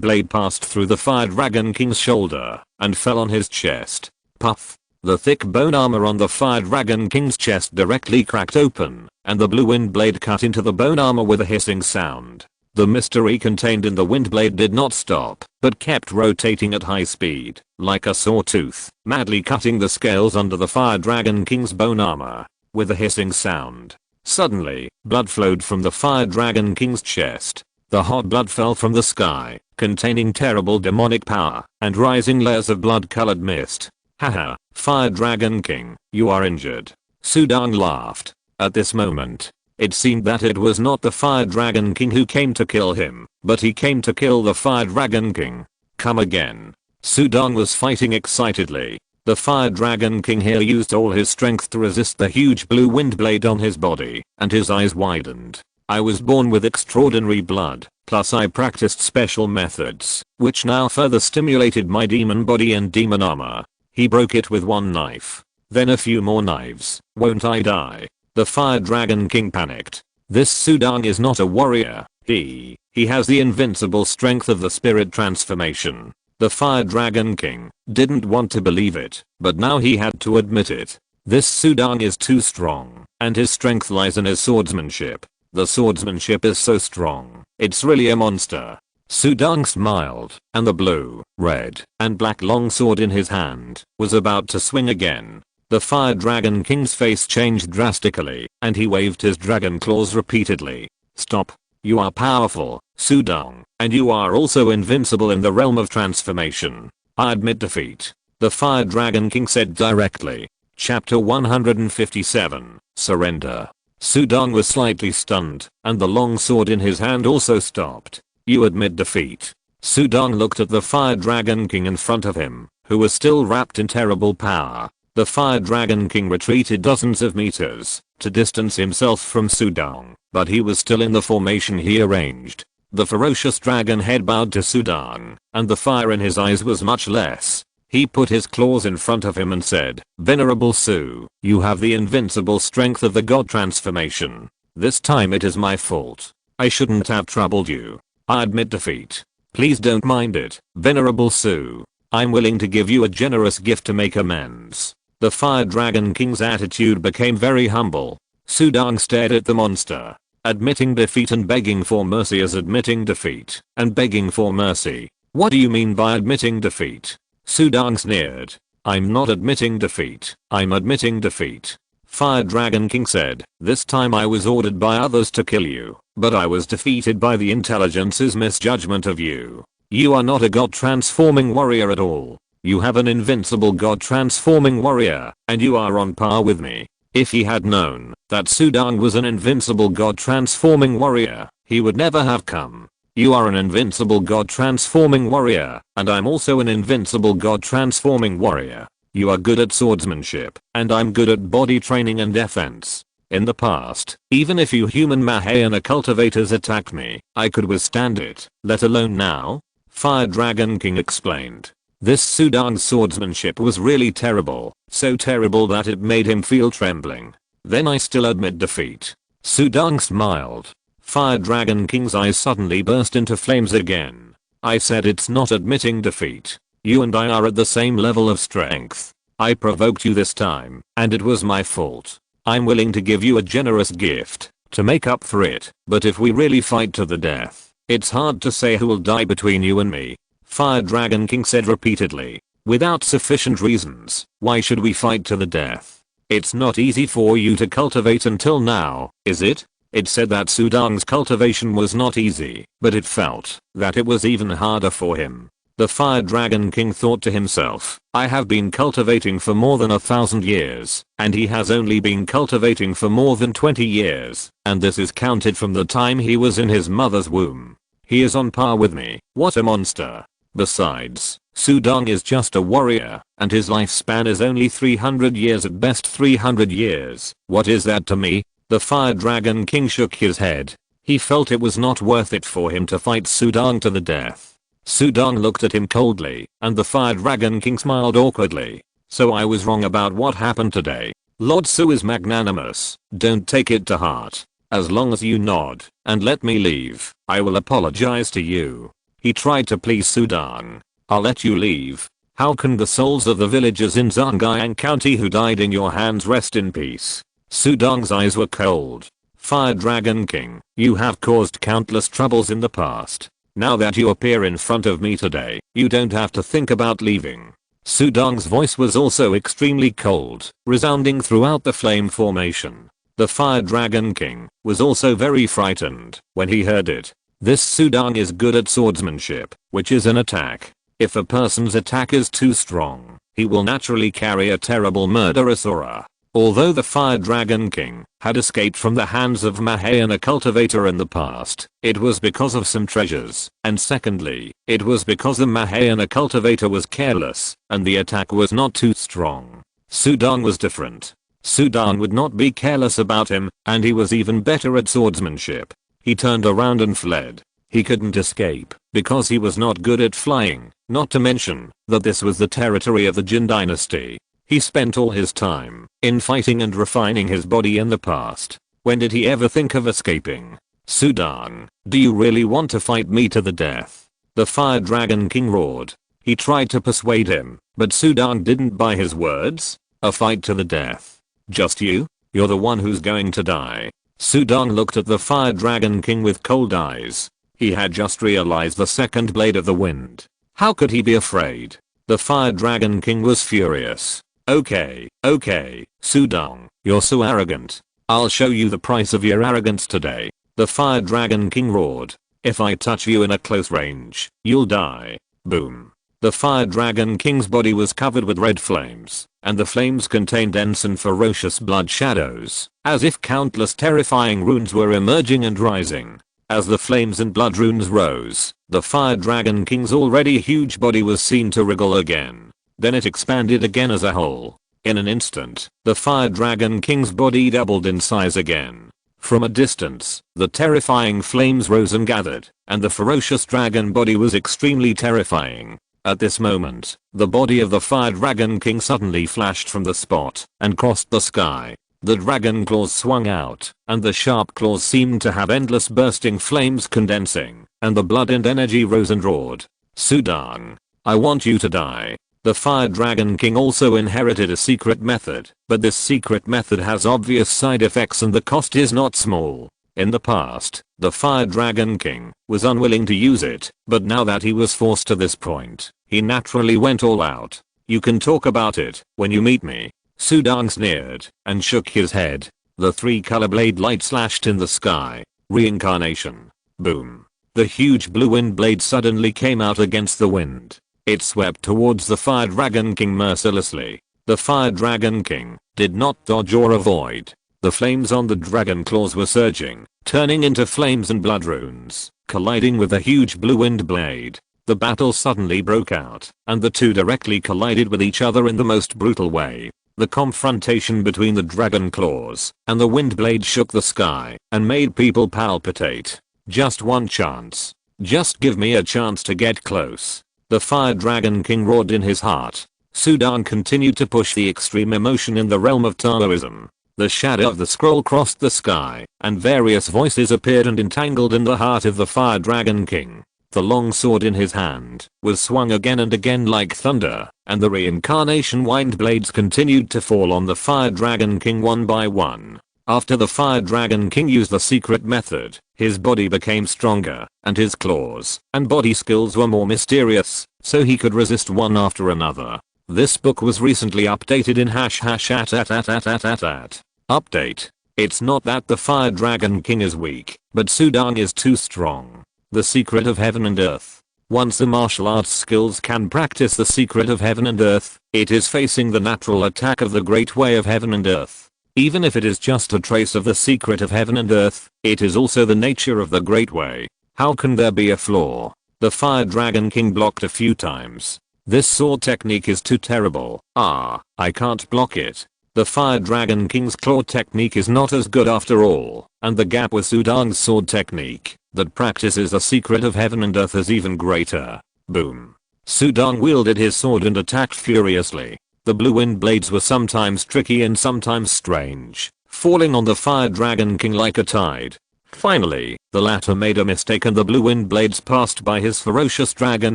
S1: blade passed through the Fire Dragon King's shoulder and fell on his chest. Puff. The thick bone armor on the Fire Dragon King's chest directly cracked open, and the blue wind blade cut into the bone armor with a hissing sound. The mystery contained in the wind blade did not stop, but kept rotating at high speed, like a sawtooth, madly cutting the scales under the Fire Dragon King's bone armor. With a hissing sound. Suddenly, blood flowed from the Fire Dragon King's chest. The hot blood fell from the sky, containing terrible demonic power and rising layers of blood-colored mist. Haha, Fire Dragon King, you are injured. Sudong laughed. At this moment, it seemed that it was not the Fire Dragon King who came to kill him, but he came to kill the Fire Dragon King. Come again. Sudong was fighting excitedly. The Fire Dragon King here used all his strength to resist the huge blue wind blade on his body, and his eyes widened. I was born with extraordinary blood, plus I practiced special methods, which now further stimulated my demon body and demon armor. He broke it with one knife. Then a few more knives. Won't I die? The Fire Dragon King panicked. This Sudong is not a warrior. He has the invincible strength of the spirit transformation. The Fire Dragon King didn't want to believe it, but now he had to admit it. This Sudong is too strong, and his strength lies in his swordsmanship. The swordsmanship is so strong, it's really a monster. Sudong smiled, and the blue, red, and black longsword in his hand was about to swing again. The Fire Dragon King's face changed drastically, and he waved his dragon claws repeatedly. Stop. You are powerful, Sudong, and you are also invincible in the realm of transformation. I admit defeat. The Fire Dragon King said directly. Chapter 157, Surrender. Sudong was slightly stunned, and the long sword in his hand also stopped. You admit defeat. Sudong looked at the Fire Dragon King in front of him, who was still wrapped in terrible power. The Fire Dragon King retreated dozens of meters to distance himself from Sudong, but he was still in the formation he arranged. The ferocious dragon head bowed to Sudong, and the fire in his eyes was much less. He put his claws in front of him and said, Venerable Su, you have the invincible strength of the god transformation. This time it is my fault. I shouldn't have troubled you. I admit defeat. Please don't mind it, Venerable Su. I'm willing to give you a generous gift to make amends. The Fire Dragon King's attitude became very humble. Sudong stared at the monster. Admitting defeat and begging for mercy is admitting defeat and begging for mercy. What do you mean by admitting defeat? Sudong sneered. I'm not admitting defeat. I'm admitting defeat. Fire Dragon King said, this time I was ordered by others to kill you, but I was defeated by the intelligence's misjudgment of you. You are not a god transforming warrior at all. You have an invincible god transforming warrior, and you are on par with me. If he had known that Sudong was an invincible god transforming warrior, he would never have come. You are an invincible god transforming warrior, and I'm also an invincible god transforming warrior. You are good at swordsmanship, and I'm good at body training and defense. In the past, even if you human Mahayana cultivators attacked me, I could withstand it, let alone now? Fire Dragon King explained. This Sudong's swordsmanship was really terrible, so terrible that it made him feel trembling. Then I still admit defeat. Sudong smiled. Fire Dragon King's eyes suddenly burst into flames again. I said it's not admitting defeat. You and I are at the same level of strength. I provoked you this time, and it was my fault. I'm willing to give you a generous gift to make up for it, but if we really fight to the death, it's hard to say who will die between you and me. Fire Dragon King said repeatedly. Without sufficient reasons, why should we fight to the death? It's not easy for you to cultivate until now, is it? It said that Sudong's cultivation was not easy, but it felt that it was even harder for him. The Fire Dragon King thought to himself, I have been cultivating for more than 1,000 years, and he has only been cultivating for more than 20 years, and this is counted from the time he was in his mother's womb. He is on par with me. What a monster. Besides, Sudong is just a warrior, and his lifespan is only 300 years at best. 300 years. What is that to me? The Fire Dragon King shook his head. He felt it was not worth it for him to fight Sudong to the death. Sudong looked at him coldly, and the Fire Dragon King smiled awkwardly. So I was wrong about what happened today. Lord Su is magnanimous. Don't take it to heart. As long as you nod and let me leave, I will apologize to you. He tried to please Sudong. I'll let you leave. How can the souls of the villagers in Zhangjiang County who died in your hands rest in peace? Sudong's eyes were cold. Fire Dragon King, you have caused countless troubles in the past. Now that you appear in front of me today, you don't have to think about leaving. Sudong's voice was also extremely cold, resounding throughout the flame formation. The Fire Dragon King was also very frightened when he heard it. This Sudong is good at swordsmanship, which is an attack. If a person's attack is too strong, he will naturally carry a terrible murderous aura. Although the Fire Dragon King had escaped from the hands of Mahayana cultivator in the past, it was because of some treasures, and secondly, it was because the Mahayana cultivator was careless, and the attack was not too strong. Sudong was different. Sudong would not be careless about him, and he was even better at swordsmanship. He turned around and fled. He couldn't escape, because he was not good at flying, not to mention that this was the territory of the Jin Dynasty. He spent all his time in fighting and refining his body in the past. When did he ever think of escaping? Sudong, do you really want to fight me to the death? The Fire Dragon King roared. He tried to persuade him, but Sudong didn't buy his words. A fight to the death. Just you? You're the one who's going to die. Sudong looked at the Fire Dragon King with cold eyes. He had just realized the second blade of the wind. How could he be afraid? The Fire Dragon King was furious. Okay, Sudong, you're so arrogant. I'll show you the price of your arrogance today. The Fire Dragon King roared. If I touch you in a close range, you'll die. Boom. The Fire Dragon King's body was covered with red flames, and the flames contained dense and ferocious blood shadows, as if countless terrifying runes were emerging and rising. As the flames and blood runes rose, the Fire Dragon King's already huge body was seen to wriggle again. Then it expanded again as a whole. In an instant, the Fire Dragon King's body doubled in size again. From a distance, the terrifying flames rose and gathered, and the ferocious dragon body was extremely terrifying. At this moment, the body of the Fire Dragon King suddenly flashed from the spot and crossed the sky. The dragon claws swung out, and the sharp claws seemed to have endless bursting flames condensing, and the blood and energy rose and roared. Sudong, I want you to die. The Fire Dragon King also inherited a secret method, but this secret method has obvious side effects and the cost is not small. In the past, the Fire Dragon King was unwilling to use it, but now that he was forced to this point, he naturally went all out. You can talk about it when you meet me. Sudong sneered and shook his head. The three-color blade light slashed in the sky. Reincarnation. Boom. The huge blue wind blade suddenly came out against the wind. It swept towards the Fire Dragon King mercilessly. The Fire Dragon King did not dodge or avoid. The flames on the dragon claws were surging, turning into flames and blood runes, colliding with the huge blue wind blade. The battle suddenly broke out, and the two directly collided with each other in the most brutal way. The confrontation between the dragon claws and the wind blade shook the sky and made people palpitate. Just one chance. Just give me a chance to get close. The Fire Dragon King roared in his heart. Sudong continued to push the extreme emotion in the realm of Taoism. The shadow of the scroll crossed the sky, and various voices appeared and entangled in the heart of the Fire Dragon King. The long sword in his hand was swung again and again like thunder, and the reincarnation wind blades continued to fall on the Fire Dragon King one by one. After the Fire Dragon King used the secret method, his body became stronger, and his claws and body skills were more mysterious, so he could resist one after another. This book was recently updated in #@. Update. It's not that the Fire Dragon King is weak, but Sudong is too strong. The secret of heaven and earth. Once a martial arts skills can practice the secret of heaven and earth, it is facing the natural attack of the great way of heaven and earth. Even if it is just a trace of the secret of heaven and earth, it is also the nature of the great way. How can there be a flaw? The Fire Dragon King blocked a few times. This sword technique is too terrible. I can't block it. The Fire Dragon King's claw technique is not as good after all, and the gap with Sudang's sword technique that practices the secret of heaven and earth is even greater. Boom. Sudang wielded his sword and attacked furiously. The blue wind blades were sometimes tricky and sometimes strange, falling on the Fire Dragon King like a tide. Finally, the latter made a mistake and the blue wind blades passed by his ferocious dragon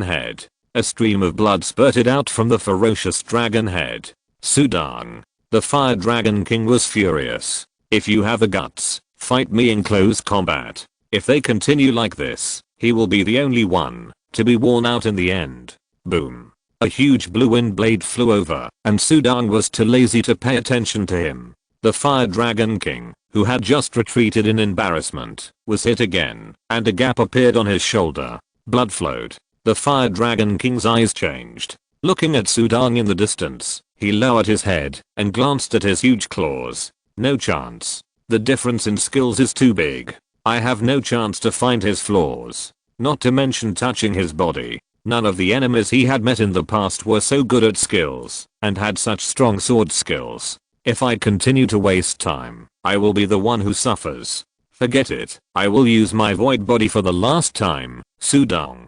S1: head. A stream of blood spurted out from the ferocious dragon head. Sudang, the Fire Dragon King, was furious. If you have the guts, fight me in close combat. If they continue like this, he will be the only one to be worn out in the end. Boom. A huge blue wind blade flew over, and Sudang was too lazy to pay attention to him. The Fire Dragon King, who had just retreated in embarrassment, was hit again, and a gap appeared on his shoulder. Blood flowed. The Fire Dragon King's eyes changed. Looking at Sudang in the distance, he lowered his head and glanced at his huge claws. No chance. The difference in skills is too big. I have no chance to find his flaws. Not to mention touching his body. None of the enemies he had met in the past were so good at skills and had such strong sword skills. If I continue to waste time, I will be the one who suffers. Forget it. I will use my void body for the last time. Sudang.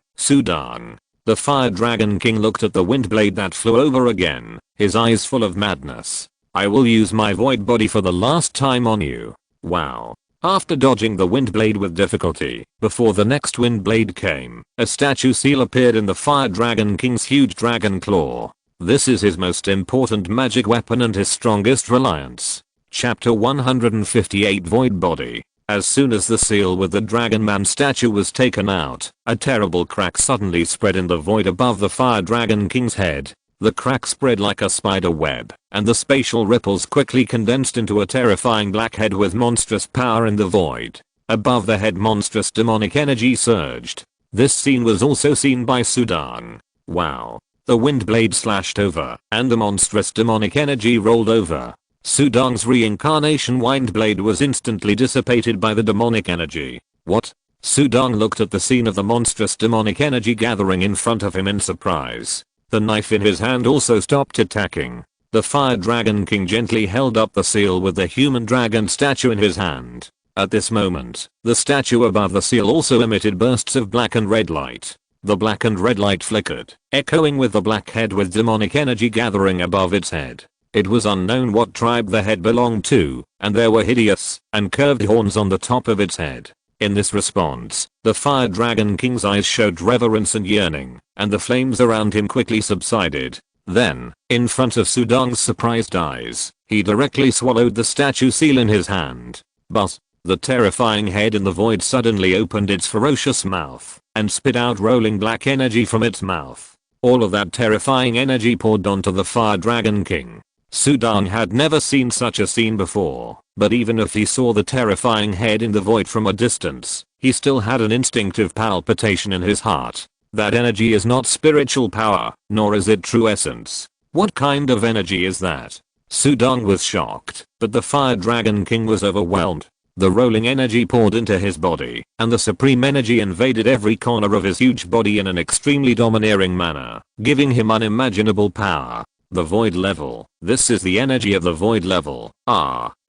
S1: The Fire Dragon King looked at the wind blade that flew over again, his eyes full of madness. I will use my void body for the last time on you. Wow. After dodging the wind blade with difficulty, before the next wind blade came, a statue seal appeared in the Fire Dragon King's huge dragon claw. This is his most important magic weapon and his strongest reliance. Chapter 158 Void Body. As soon as the seal with the Dragon Man statue was taken out, a terrible crack suddenly spread in the void above the Fire Dragon King's head. The crack spread like a spider web, and the spatial ripples quickly condensed into a terrifying black head with monstrous power in the void. Above the head, monstrous demonic energy surged. This scene was also seen by Sudang. Wow. The wind blade slashed over, and the monstrous demonic energy rolled over. Sudang's reincarnation wind blade was instantly dissipated by the demonic energy. What? Sudang looked at the scene of the monstrous demonic energy gathering in front of him in surprise. The knife in his hand also stopped attacking. The Fire Dragon King gently held up the seal with the human dragon statue in his hand. At this moment, the statue above the seal also emitted bursts of black and red light. The black and red light flickered, echoing with the black head with demonic energy gathering above its head. It was unknown what tribe the head belonged to, and there were hideous and curved horns on the top of its head. In this response, the Fire Dragon King's eyes showed reverence and yearning, and the flames around him quickly subsided. Then, in front of Sudang's surprised eyes, he directly swallowed the statue seal in his hand. But, the terrifying head in the void suddenly opened its ferocious mouth, and spit out rolling black energy from its mouth. All of that terrifying energy poured onto the Fire Dragon King. Sudang had never seen such a scene before, but even if he saw the terrifying head in the void from a distance, he still had an instinctive palpitation in his heart. That energy is not spiritual power, nor is it true essence. What kind of energy is that? Sudang was shocked, but the Fire Dragon King was overwhelmed. The rolling energy poured into his body, and the supreme energy invaded every corner of his huge body in an extremely domineering manner, giving him unimaginable power. The void level. This is the energy of the void level.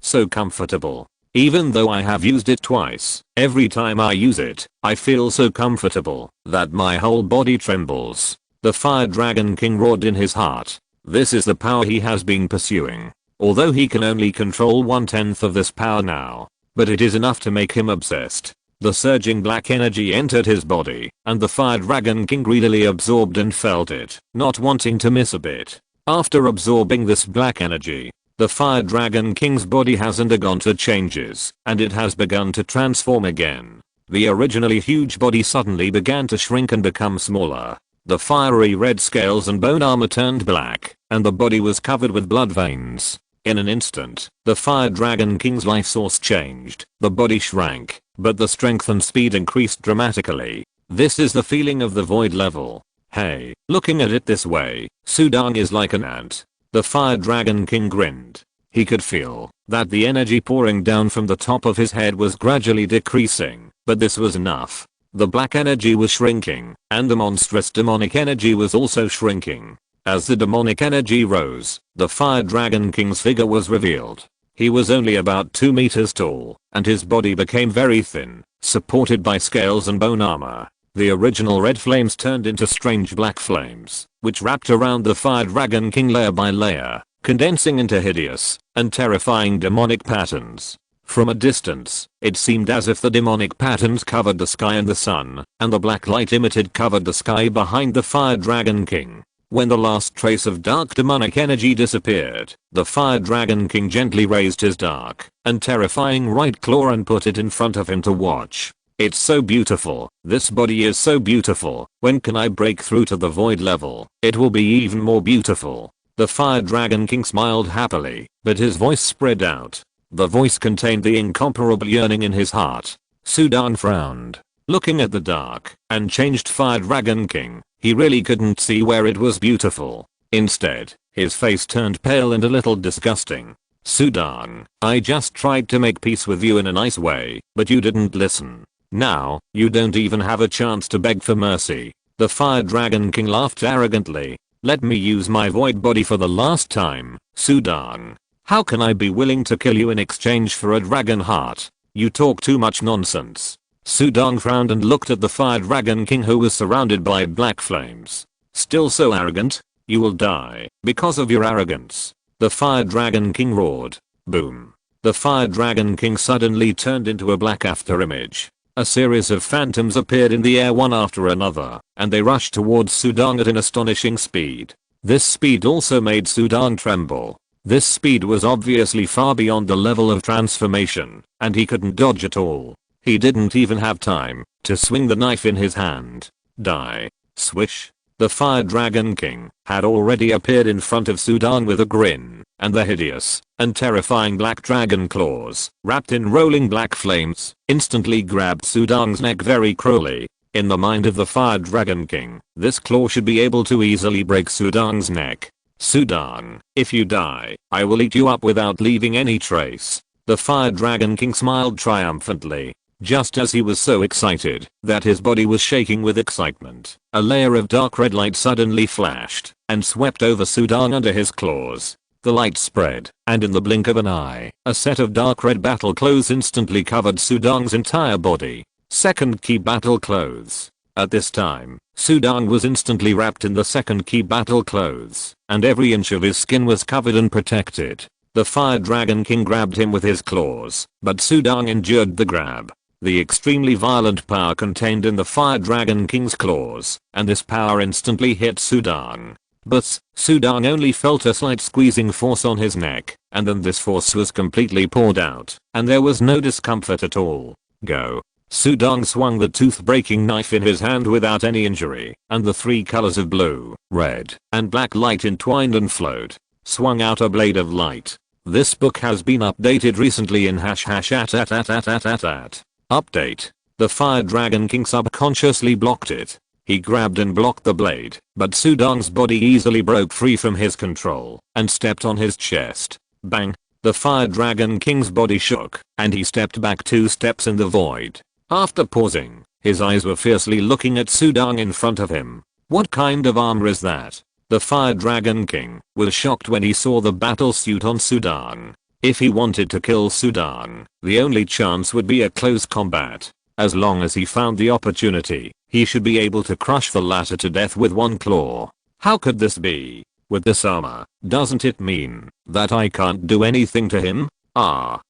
S1: So comfortable. Even though I have used it twice, every time I use it, I feel so comfortable that my whole body trembles. The Fire Dragon King roared in his heart. This is the power he has been pursuing. Although he can only control 1/10 of this power now, but it is enough to make him obsessed. The surging black energy entered his body, and the Fire Dragon King greedily absorbed and felt it, not wanting to miss a bit. After absorbing this black energy, the Fire Dragon King's body has undergone changes, and it has begun to transform again. The originally huge body suddenly began to shrink and become smaller. The fiery red scales and bone armor turned black, and the body was covered with blood veins. In an instant, the Fire Dragon King's life source changed. The body shrank, but the strength and speed increased dramatically. This is the feeling of the void level. Hey, looking at it this way, Sudang is like an ant. The Fire Dragon King grinned. He could feel that the energy pouring down from the top of his head was gradually decreasing, but this was enough. The black energy was shrinking, and the monstrous demonic energy was also shrinking. As the demonic energy rose, the Fire Dragon King's figure was revealed. He was only about 2 meters tall, and his body became very thin, supported by scales and bone armor. The original red flames turned into strange black flames, which wrapped around the Fire Dragon King layer by layer, condensing into hideous and terrifying demonic patterns. From a distance, it seemed as if the demonic patterns covered the sky and the sun, and the black light emitted covered the sky behind the Fire Dragon King. When the last trace of dark demonic energy disappeared, the Fire Dragon King gently raised his dark and terrifying right claw and put it in front of him to watch. It's so beautiful. This body is so beautiful. When can I break through to the void level? It will be even more beautiful. The Fire Dragon King smiled happily, but his voice spread out. The voice contained the incomparable yearning in his heart. Sudang frowned, looking at the dark and changed Fire Dragon King. He really couldn't see where it was beautiful. Instead, his face turned pale and a little disgusting. Sudang, I just tried to make peace with you in a nice way, but you didn't listen. Now, you don't even have a chance to beg for mercy. The Fire Dragon King laughed arrogantly. Let me use my void body for the last time, Sudang. How can I be willing to kill you in exchange for a dragon heart? You talk too much nonsense. Sudang frowned and looked at the Fire Dragon King, who was surrounded by black flames. Still so arrogant? You will die because of your arrogance. The Fire Dragon King roared. Boom. The Fire Dragon King suddenly turned into a black afterimage. A series of phantoms appeared in the air one after another, and they rushed towards Sudang at an astonishing speed. This speed also made Sudang tremble. This speed was obviously far beyond the level of transformation, and he couldn't dodge at all. He didn't even have time to swing the knife in his hand. Die. Swish. The Fire Dragon King had already appeared in front of Sudang with a grin, and the hideous and terrifying black dragon claws, wrapped in rolling black flames, instantly grabbed Sudang's neck very cruelly. In the mind of the Fire Dragon King, this claw should be able to easily break Sudang's neck. Sudang, if you die, I will eat you up without leaving any trace. The Fire Dragon King smiled triumphantly. Just as he was so excited that his body was shaking with excitement, a layer of dark red light suddenly flashed and swept over Sudang under his claws. The light spread, and in the blink of an eye, a set of dark red battle clothes instantly covered Sudang's entire body. Second key battle clothes. At this time, Sudang was instantly wrapped in the second key battle clothes, and every inch of his skin was covered and protected. The Fire Dragon King grabbed him with his claws, but Sudang endured the grab. The extremely violent power contained in the Fire Dragon King's claws, and this power instantly hit Sudang. But Sudang only felt a slight squeezing force on his neck, and then this force was completely poured out, and there was no discomfort at all. Go. Sudang swung the tooth-breaking knife in his hand without any injury, and the 3 colors of blue, red, and black light entwined and flowed. Swung out a blade of light. This book has been updated recently in #@. Update. The Fire Dragon King subconsciously blocked it. He grabbed and blocked the blade, but Sudang's body easily broke free from his control and stepped on his chest. Bang. The Fire Dragon King's body shook, and he stepped back 2 steps in the void. After pausing, his eyes were fiercely looking at Sudang in front of him. What kind of armor is that? The Fire Dragon King was shocked when he saw the battle suit on Sudang. If he wanted to kill Sudang, the only chance would be a close combat. As long as he found the opportunity, he should be able to crush the latter to death with one claw. How could this be? With this armor, doesn't it mean that I can't do anything to him?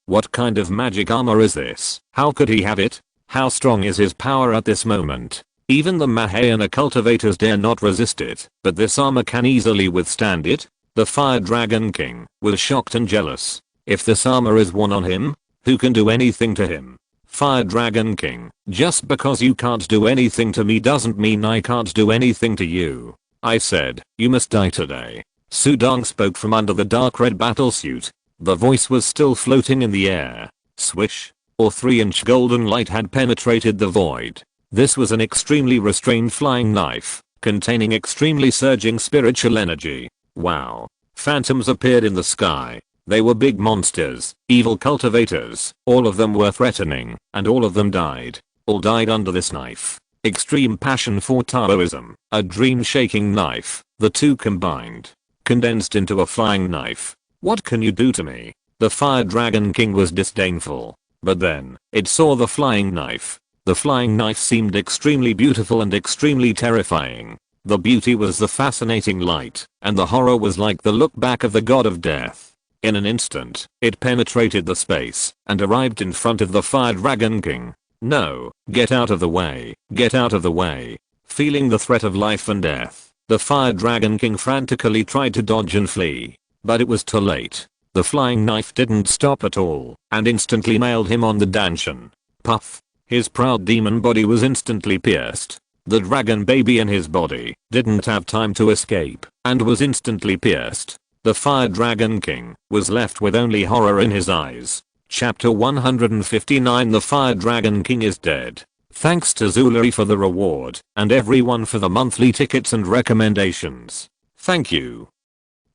S1: What kind of magic armor is this? How could he have it? How strong is his power at this moment? Even the Mahayana cultivators dare not resist it, but this armor can easily withstand it? The Fire Dragon King was shocked and jealous. If this armor is one on him, who can do anything to him? Fire Dragon King, just because you can't do anything to me doesn't mean I can't do anything to you. I said, you must die today. Sudang spoke from under the dark red battlesuit. The voice was still floating in the air. Swish. Or 3-inch golden light had penetrated the void. This was an extremely restrained flying knife, containing extremely surging spiritual energy. Wow. Phantoms appeared in the sky. They were big monsters, evil cultivators, all of them were threatening, and all of them died. All died under this knife. Extreme passion for Taoism, a dream-shaking knife, the two combined. Condensed into a flying knife. What can you do to me? The Fire Dragon King was disdainful. But then, it saw the flying knife. The flying knife seemed extremely beautiful and extremely terrifying. The beauty was the fascinating light, and the horror was like the look back of the god of death. In an instant, it penetrated the space, and arrived in front of the Fire Dragon King. No, get out of the way, get out of the way. Feeling the threat of life and death, the Fire Dragon King frantically tried to dodge and flee. But it was too late. The flying knife didn't stop at all, and instantly nailed him on the Dantian. Puff. His proud demon body was instantly pierced. The dragon baby in his body didn't have time to escape, and was instantly pierced. The Fire Dragon King was left with only horror in his eyes. Chapter 159. The Fire Dragon King is dead. Thanks to Zulari for the reward, and everyone for the monthly tickets and recommendations. Thank you.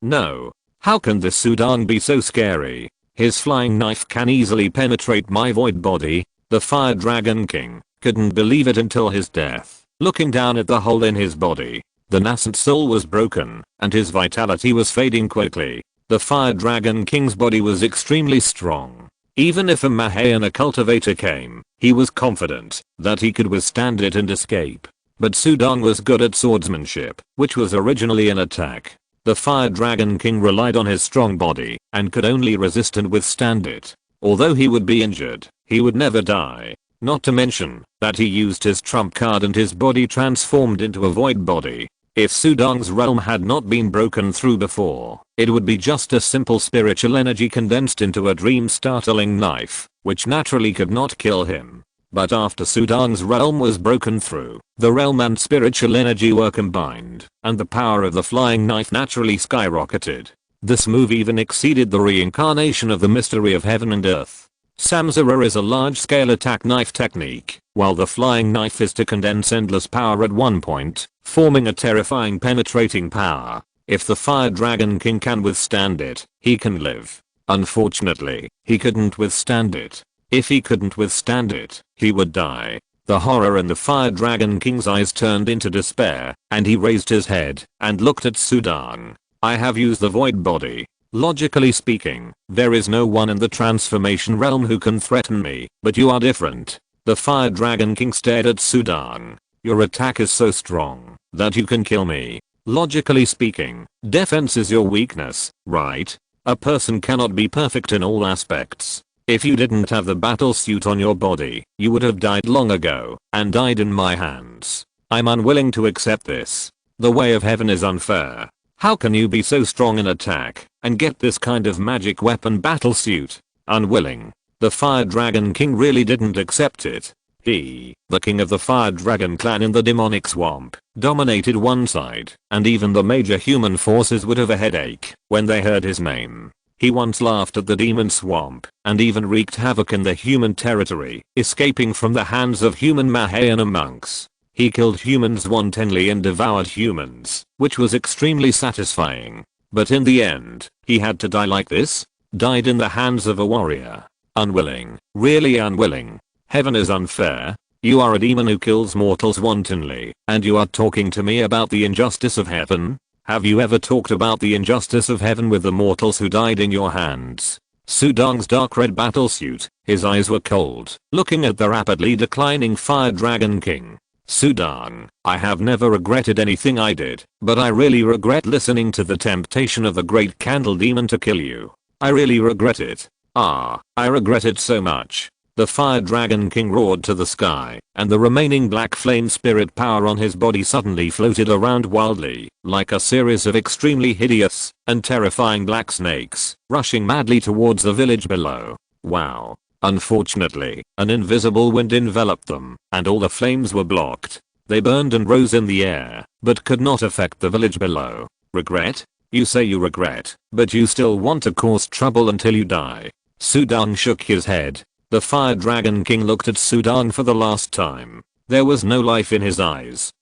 S1: No. How can this Sudan be so scary? His flying knife can easily penetrate my void body. The Fire Dragon King couldn't believe it until his death. Looking down at the hole in his body, the nascent soul was broken, and his vitality was fading quickly. The Fire Dragon King's body was extremely strong. Even if a Mahayana cultivator came, he was confident that he could withstand it and escape. But Sudan was good at swordsmanship, which was originally an attack. The Fire Dragon King relied on his strong body, and could only resist and withstand it. Although he would be injured, he would never die. Not to mention that he used his trump card and his body transformed into a void body. If Sudan's realm had not been broken through before, it would be just a simple spiritual energy condensed into a dream-startling knife, which naturally could not kill him. But after Sudan's realm was broken through, the realm and spiritual energy were combined, and the power of the flying knife naturally skyrocketed. This move even exceeded the reincarnation of the mystery of heaven and earth. Samsara is a large-scale attack knife technique, while the flying knife is to condense endless power at one point, forming a terrifying penetrating power. If the Fire Dragon King can withstand it, he can live. Unfortunately, he couldn't withstand it. If he couldn't withstand it, he would die. The horror in the Fire Dragon King's eyes turned into despair, and he raised his head and looked at Sudan. I have used the void body. Logically speaking, there is no one in the transformation realm who can threaten me, but you are different. The Fire Dragon King stared at Sudan. Your attack is so strong that you can kill me. Logically speaking, defense is your weakness, right? A person cannot be perfect in all aspects. If you didn't have the battle suit on your body, you would have died long ago, and died in my hands. I'm unwilling to accept this. The way of heaven is unfair. How can you be so strong in attack, and get this kind of magic weapon battle suit? Unwilling. The Fire Dragon King really didn't accept it. He, the king of the Fire Dragon clan in the demonic swamp, dominated one side, and even the major human forces would have a headache when they heard his name. He once laughed at the demon swamp, and even wreaked havoc in the human territory, escaping from the hands of human Mahayana monks. He killed humans wantonly and devoured humans, which was extremely satisfying. But in the end, he had to die like this? Died in the hands of a warrior. Unwilling, really unwilling. Heaven is unfair. You are a demon who kills mortals wantonly, and you are talking to me about the injustice of heaven? Have you ever talked about the injustice of heaven with the mortals who died in your hands? Sudan's dark red battlesuit, his eyes were cold, looking at the rapidly declining Fire Dragon King. Sudan, I have never regretted anything I did, but I really regret listening to the temptation of the great candle demon to kill you. I really regret it. I regret it so much. The Fire Dragon King roared to the sky, and the remaining black flame spirit power on his body suddenly floated around wildly, like a series of extremely hideous and terrifying black snakes, rushing madly towards the village below. Wow. Unfortunately, an invisible wind enveloped them, and all the flames were blocked. They burned and rose in the air, but could not affect the village below. Regret? You say you regret, but you still want to cause trouble until you die. Sudan shook his head. The Fire Dragon King looked at Sudan for the last time. There was no life in his eyes.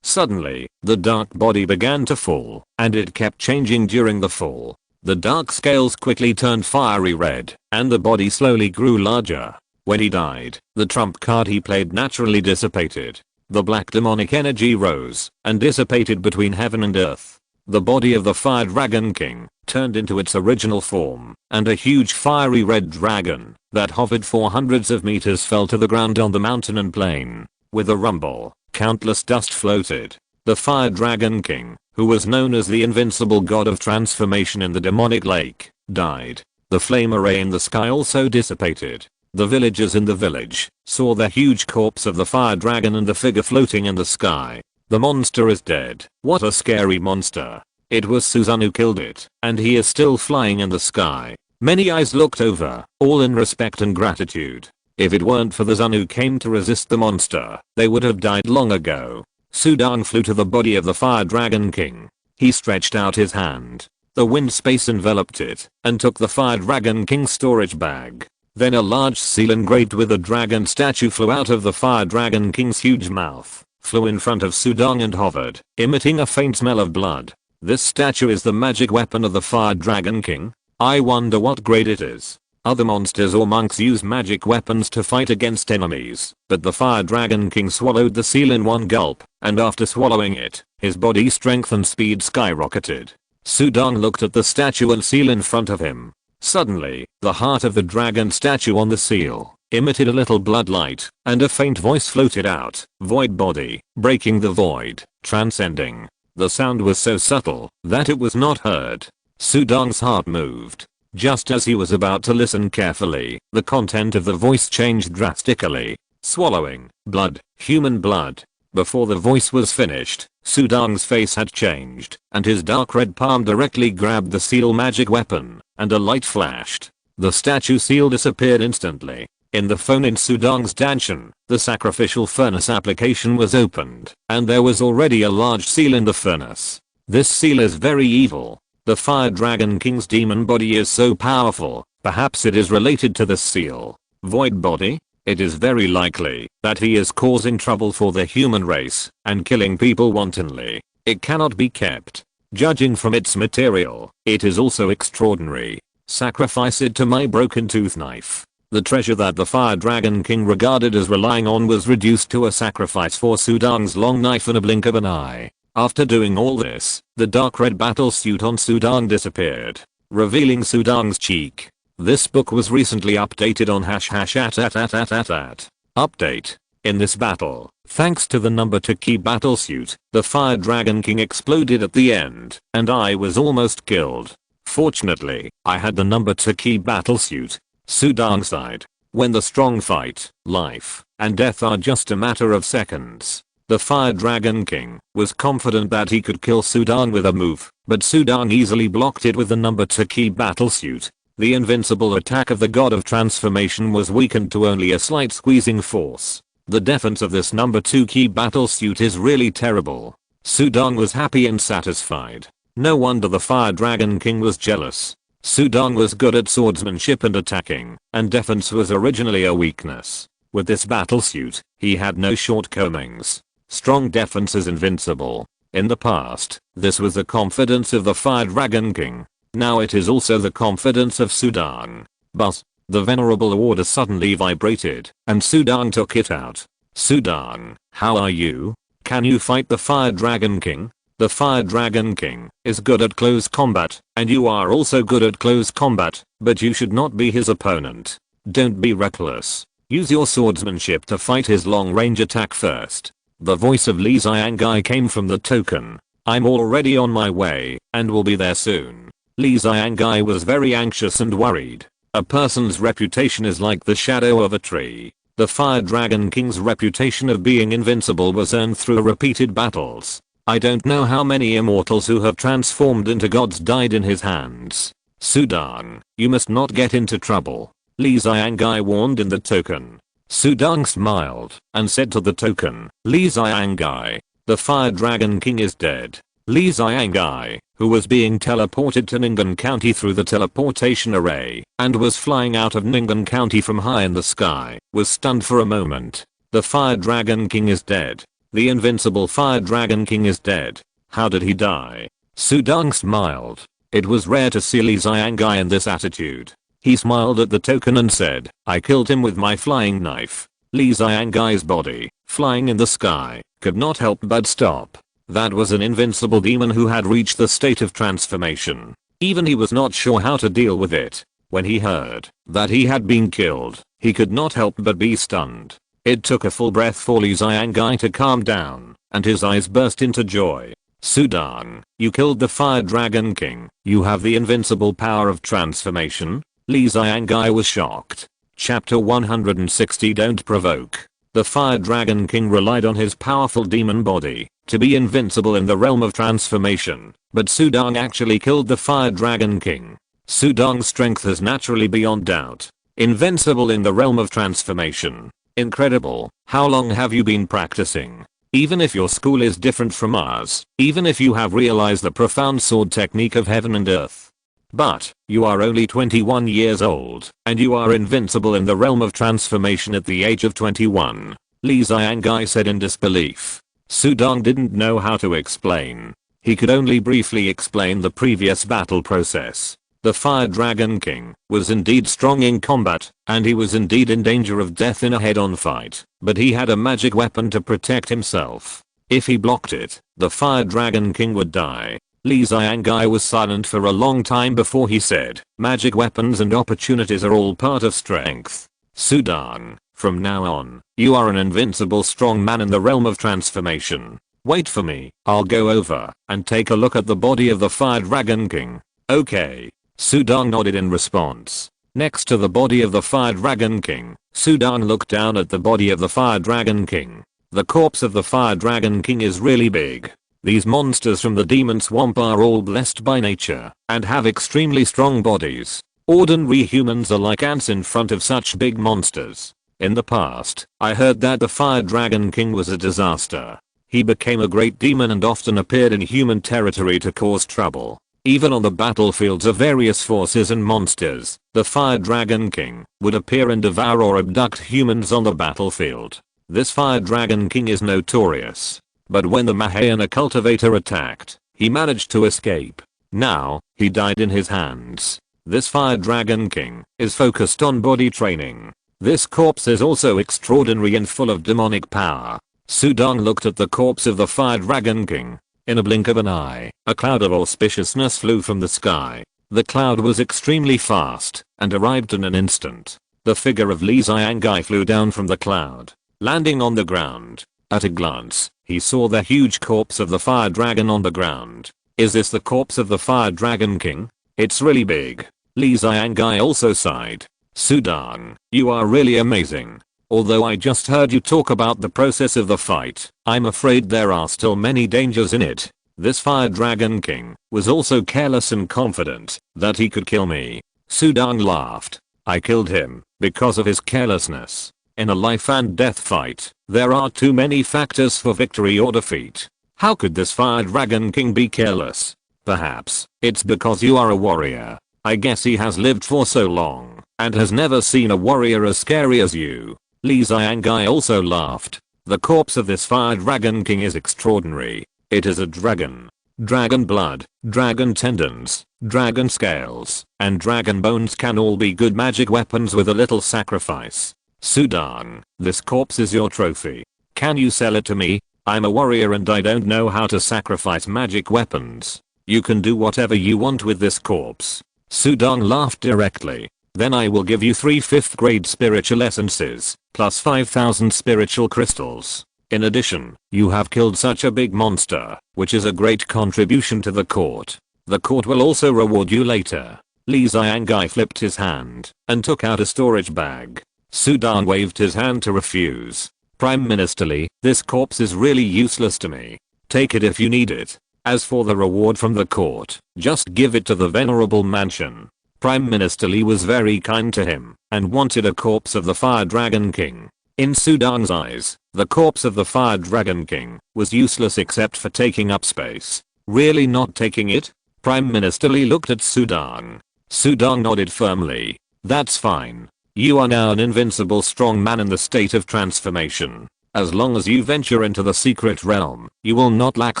S1: Suddenly, the dark body began to fall, and it kept changing during the fall. The dark scales quickly turned fiery red, and the body slowly grew larger. When he died, the trump card he played naturally dissipated. The black demonic energy rose and dissipated between heaven and earth. The body of the Fire Dragon King turned into its original form, and a huge fiery red dragon that hovered for hundreds of meters fell to the ground on the mountain and plain. With a rumble, countless dust floated. The Fire Dragon King, who was known as the invincible god of transformation in the demonic lake, died. The flame array in the sky also dissipated. The villagers in the village saw the huge corpse of the fire dragon and the figure floating in the sky. The monster is dead. What a scary monster. It was Susan who killed it, and he is still flying in the sky. Many eyes looked over, all in respect and gratitude. If it weren't for the Sun who came to resist the monster, they would have died long ago. Sudang flew to the body of the Fire Dragon King. He stretched out his hand. The wind space enveloped it, and took the Fire Dragon King's storage bag. Then a large seal engraved with a dragon statue flew out of the Fire Dragon King's huge mouth, flew in front of Sudang and hovered, emitting a faint smell of blood. This statue is the magic weapon of the Fire Dragon King. I wonder what grade it is. Other monsters or monks use magic weapons to fight against enemies, but the Fire Dragon King swallowed the seal in one gulp, and after swallowing it, his body strength and speed skyrocketed. Sudang looked at the statue and seal in front of him. Suddenly, the heart of the dragon statue on the seal emitted a little blood light, and a faint voice floated out, void body, breaking the void, transcending. The sound was so subtle that it was not heard. Sudang's heart moved. Just as he was about to listen carefully, the content of the voice changed drastically. Swallowing, blood, human blood. Before the voice was finished, Sudang's face had changed, and his dark red palm directly grabbed the seal magic weapon, and a light flashed. The statue seal disappeared instantly. In the phone in Sudang's Dantian, the sacrificial furnace application was opened, and there was already a large seal in the furnace. This seal is very evil. The Fire Dragon King's demon body is so powerful, perhaps it is related to the seal. Void body? It is very likely that he is causing trouble for the human race and killing people wantonly. It cannot be kept. Judging from its material, it is also extraordinary. Sacrifice it to my broken tooth knife. The treasure that the Fire Dragon King regarded as relying on was reduced to a sacrifice for Sudang's long knife in a blink of an eye. After doing all this, the dark red battle suit on Sudang disappeared, revealing Sudang's cheek. This book was recently updated on #@. Update. In this battle, thanks to the number 2 key battle suit, the Fire Dragon King exploded at the end, and I was almost killed. Fortunately, I had the number 2 key battle suit. Sudang sighed. When the strong fight, life and death are just a matter of seconds. The Fire Dragon King was confident that he could kill Sudang with a move, but Sudang easily blocked it with the number 2 key battle suit. The invincible attack of the god of transformation was weakened to only a slight squeezing force. The defense of this number 2 key battle suit is really terrible. Sudang was happy and satisfied. No wonder the Fire Dragon King was jealous. Sudang was good at swordsmanship and attacking, and defense was originally a weakness. With this battle suit, he had no shortcomings. Strong defense is invincible. In the past, this was the confidence of the Fire Dragon King. Now it is also the confidence of Sudang. But the venerable order suddenly vibrated, and Sudang took it out. Sudang, how are you? Can you fight the Fire Dragon King? The Fire Dragon King is good at close combat, and you are also good at close combat, but you should not be his opponent. Don't be reckless. Use your swordsmanship to fight his long-range attack first. The voice of Li Xiangai came from the token. I'm already on my way, and will be there soon. Li Xiangai was very anxious and worried. A person's reputation is like the shadow of a tree. The Fire Dragon King's reputation of being invincible was earned through repeated battles. I don't know how many immortals who have transformed into gods died in his hands. Sudang, you must not get into trouble. Li Xiangai warned in the token. Sudang smiled and said to the token, Li Xiangai, the Fire Dragon King is dead. Li Xiangai, who was being teleported to Ning'an County through the teleportation array and was flying out of Ning'an County from high in the sky, was stunned for a moment. The Fire Dragon King is dead. The invincible Fire Dragon King is dead. How did he die? Sudong smiled. It was rare to see Li Xiangai in this attitude. He smiled at the token and said, I killed him with my flying knife. Li Xiangai's body, flying in the sky, could not help but stop. That was an invincible demon who had reached the state of transformation. Even he was not sure how to deal with it. When he heard that he had been killed, he could not help but be stunned. It took a full breath for Li Xiangai to calm down, and his eyes burst into joy. Sudong, you killed the Fire Dragon King. You have the invincible power of transformation? Li Xiangai was shocked. Chapter 160 Don't Provoke. The Fire Dragon King relied on his powerful demon body to be invincible in the realm of transformation, but Sudong actually killed the Fire Dragon King. Sudong's strength is naturally beyond doubt. Invincible in the realm of transformation. Incredible. How long have you been practicing? Even if your school is different from ours, even if you have realized the profound sword technique of heaven and earth. But, you are only 21 years old, and you are invincible in the realm of transformation at the age of 21. Li Xiangai said in disbelief. Sudong didn't know how to explain. He could only briefly explain the previous battle process. The Fire Dragon King was indeed strong in combat, and he was indeed in danger of death in a head-on fight, but he had a magic weapon to protect himself. If he blocked it, the Fire Dragon King would die. Li Xiangai was silent for a long time before he said, magic weapons and opportunities are all part of strength. Sudong, from now on, you are an invincible strong man in the realm of transformation. Wait for me, I'll go over and take a look at the body of the Fire Dragon King. Okay. Sudong nodded in response. Next to the body of the Fire Dragon King, Sudong looked down at the body of the Fire Dragon King. The corpse of the Fire Dragon King is really big. These monsters from the Demon Swamp are all blessed by nature and have extremely strong bodies. Ordinary humans are like ants in front of such big monsters. In the past, I heard that the Fire Dragon King was a disaster. He became a great demon and often appeared in human territory to cause trouble. Even on the battlefields of various forces and monsters, the Fire Dragon King would appear and devour or abduct humans on the battlefield. This Fire Dragon King is notorious. But when the Mahayana cultivator attacked, he managed to escape. Now, he died in his hands. This Fire Dragon King is focused on body training. This corpse is also extraordinary and full of demonic power. Sudong looked at the corpse of the Fire Dragon King. In a blink of an eye, a cloud of auspiciousness flew from the sky. The cloud was extremely fast and arrived in an instant. The figure of Li Xiangai flew down from the cloud, landing on the ground. At a glance, he saw the huge corpse of the Fire Dragon on the ground. Is this the corpse of the Fire Dragon King? It's really big. Li Xiangai also sighed. Sudong, you are really amazing. Although I just heard you talk about the process of the fight, I'm afraid there are still many dangers in it. This Fire Dragon King was also careless and confident that he could kill me. Sudong laughed. I killed him because of his carelessness. In a life and death fight, there are too many factors for victory or defeat. How could this Fire Dragon King be careless? Perhaps it's because you are a warrior. I guess he has lived for so long and has never seen a warrior as scary as you. Li Xiangai also laughed. The corpse of this Fire Dragon King is extraordinary. It is a dragon. Dragon blood, dragon tendons, dragon scales, and dragon bones can all be good magic weapons with a little sacrifice. Sudong, this corpse is your trophy. Can you sell it to me? I'm a warrior and I don't know how to sacrifice magic weapons. You can do whatever you want with this corpse. Sudong laughed directly. Then I will give you 3 5th grade spiritual essences, plus 5,000 spiritual crystals. In addition, you have killed such a big monster, which is a great contribution to the court. The court will also reward you later. Li Xiangai flipped his hand and took out a storage bag. Sudong waved his hand to refuse. Prime Minister Li, this corpse is really useless to me. Take it if you need it. As for the reward from the court, just give it to the venerable mansion. Prime Minister Li was very kind to him and wanted a corpse of the Fire Dragon King. In Sudong's eyes, the corpse of the Fire Dragon King was useless except for taking up space. Really not taking it? Prime Minister Li looked at Sudong. Sudong nodded firmly. That's fine. You are now an invincible strong man in the state of transformation. As long as you venture into the secret realm, you will not lack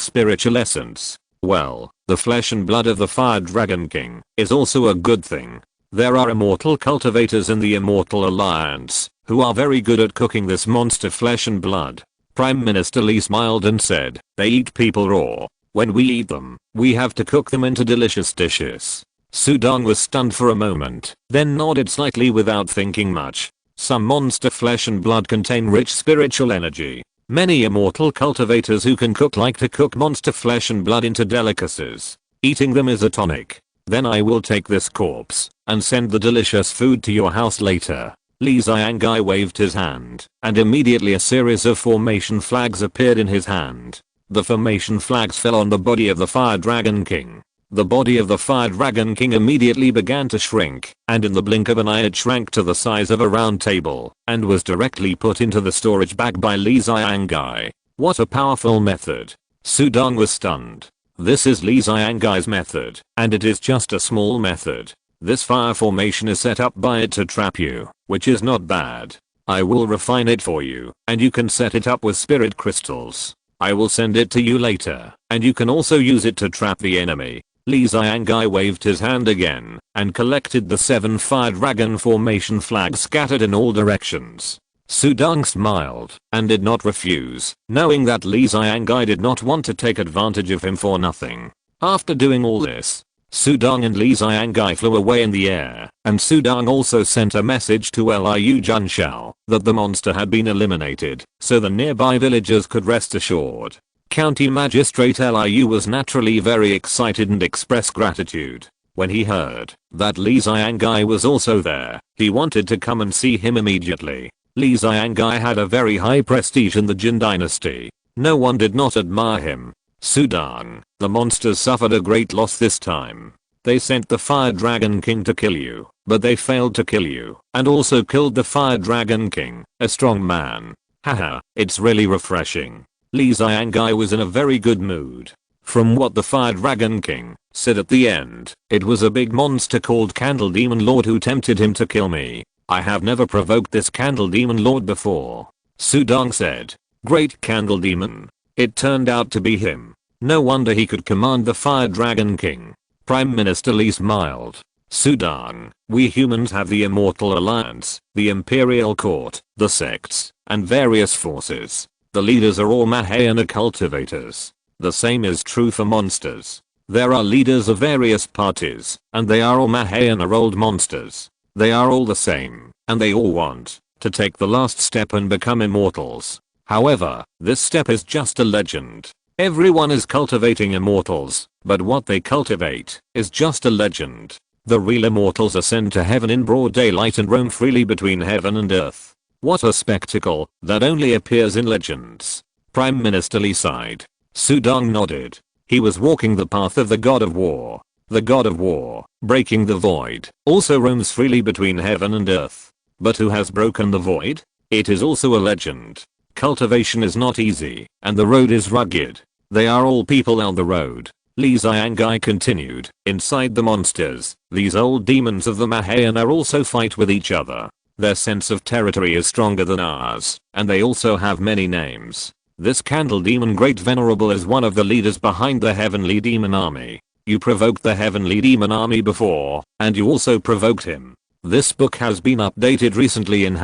S1: spiritual essence. Well, the flesh and blood of the Fire Dragon King is also a good thing. There are immortal cultivators in the Immortal Alliance who are very good at cooking this monster flesh and blood. Prime Minister Lee smiled and said, they eat people raw. When we eat them, we have to cook them into delicious dishes. Sudong was stunned for a moment, then nodded slightly without thinking much. Some monster flesh and blood contain rich spiritual energy. Many immortal cultivators who can cook like to cook monster flesh and blood into delicacies. Eating them is a tonic. Then I will take this corpse and send the delicious food to your house later. Li Xiangai waved his hand, and immediately a series of formation flags appeared in his hand. The formation flags fell on the body of the Fire Dragon King. The body of the Fire Dragon King immediately began to shrink, and in the blink of an eye it shrank to the size of a round table, and was directly put into the storage bag by Li Xiangai. What a powerful method. Sudong was stunned. This is Li Xiangai's method, and it is just a small method. This fire formation is set up by it to trap you, which is not bad. I will refine it for you, and you can set it up with spirit crystals. I will send it to you later, and you can also use it to trap the enemy. Li Xiangai waved his hand again and collected the 7 Fire Dragon formation flags scattered in all directions. Sudong smiled and did not refuse, knowing that Li Xiangai did not want to take advantage of him for nothing. After doing all this, Sudong and Li Xiangai flew away in the air, and Sudong also sent a message to Liu Junshao that the monster had been eliminated, so the nearby villagers could rest assured. County Magistrate Liu was naturally very excited and expressed gratitude. When he heard that Li Xiangai was also there, he wanted to come and see him immediately. Li Xiangai had a very high prestige in the Jin Dynasty. No one did not admire him. Sudong, the monsters suffered a great loss this time. They sent the Fire Dragon King to kill you, but they failed to kill you, and also killed the Fire Dragon King, a strong man. Haha, it's really refreshing. Li Xiangai was in a very good mood. From what the Fire Dragon King said at the end, it was a big monster called Candle Demon Lord who tempted him to kill me. I have never provoked this Candle Demon Lord before. Sudong said. Great Candle Demon. It turned out to be him. No wonder he could command the Fire Dragon King. Prime Minister Lee smiled. Sudong, we humans have the Immortal Alliance, the Imperial Court, the sects, and various forces. The leaders are all Mahayana cultivators. The same is true for monsters. There are leaders of various parties, and they are all Mahayana old monsters. They are all the same, and they all want to take the last step and become immortals. However, this step is just a legend. Everyone is cultivating immortals, but what they cultivate is just a legend. The real immortals ascend to heaven in broad daylight and roam freely between heaven and earth. What a spectacle that only appears in legends. Prime Minister Lee sighed. Sudong nodded. He was walking the path of the God of War. The God of War, breaking the void, also roams freely between heaven and earth. But who has broken the void? It is also a legend. Cultivation is not easy, and the road is rugged. They are all people on the road. Li Xiangai continued. Inside the monsters, these old demons of the Mahayana also fight with each other. Their sense of territory is stronger than ours, and they also have many names. This Candle Demon Great Venerable is one of the leaders behind the Heavenly Demon Army. You provoked the Heavenly Demon Army before, and you also provoked him. This book has been updated recently in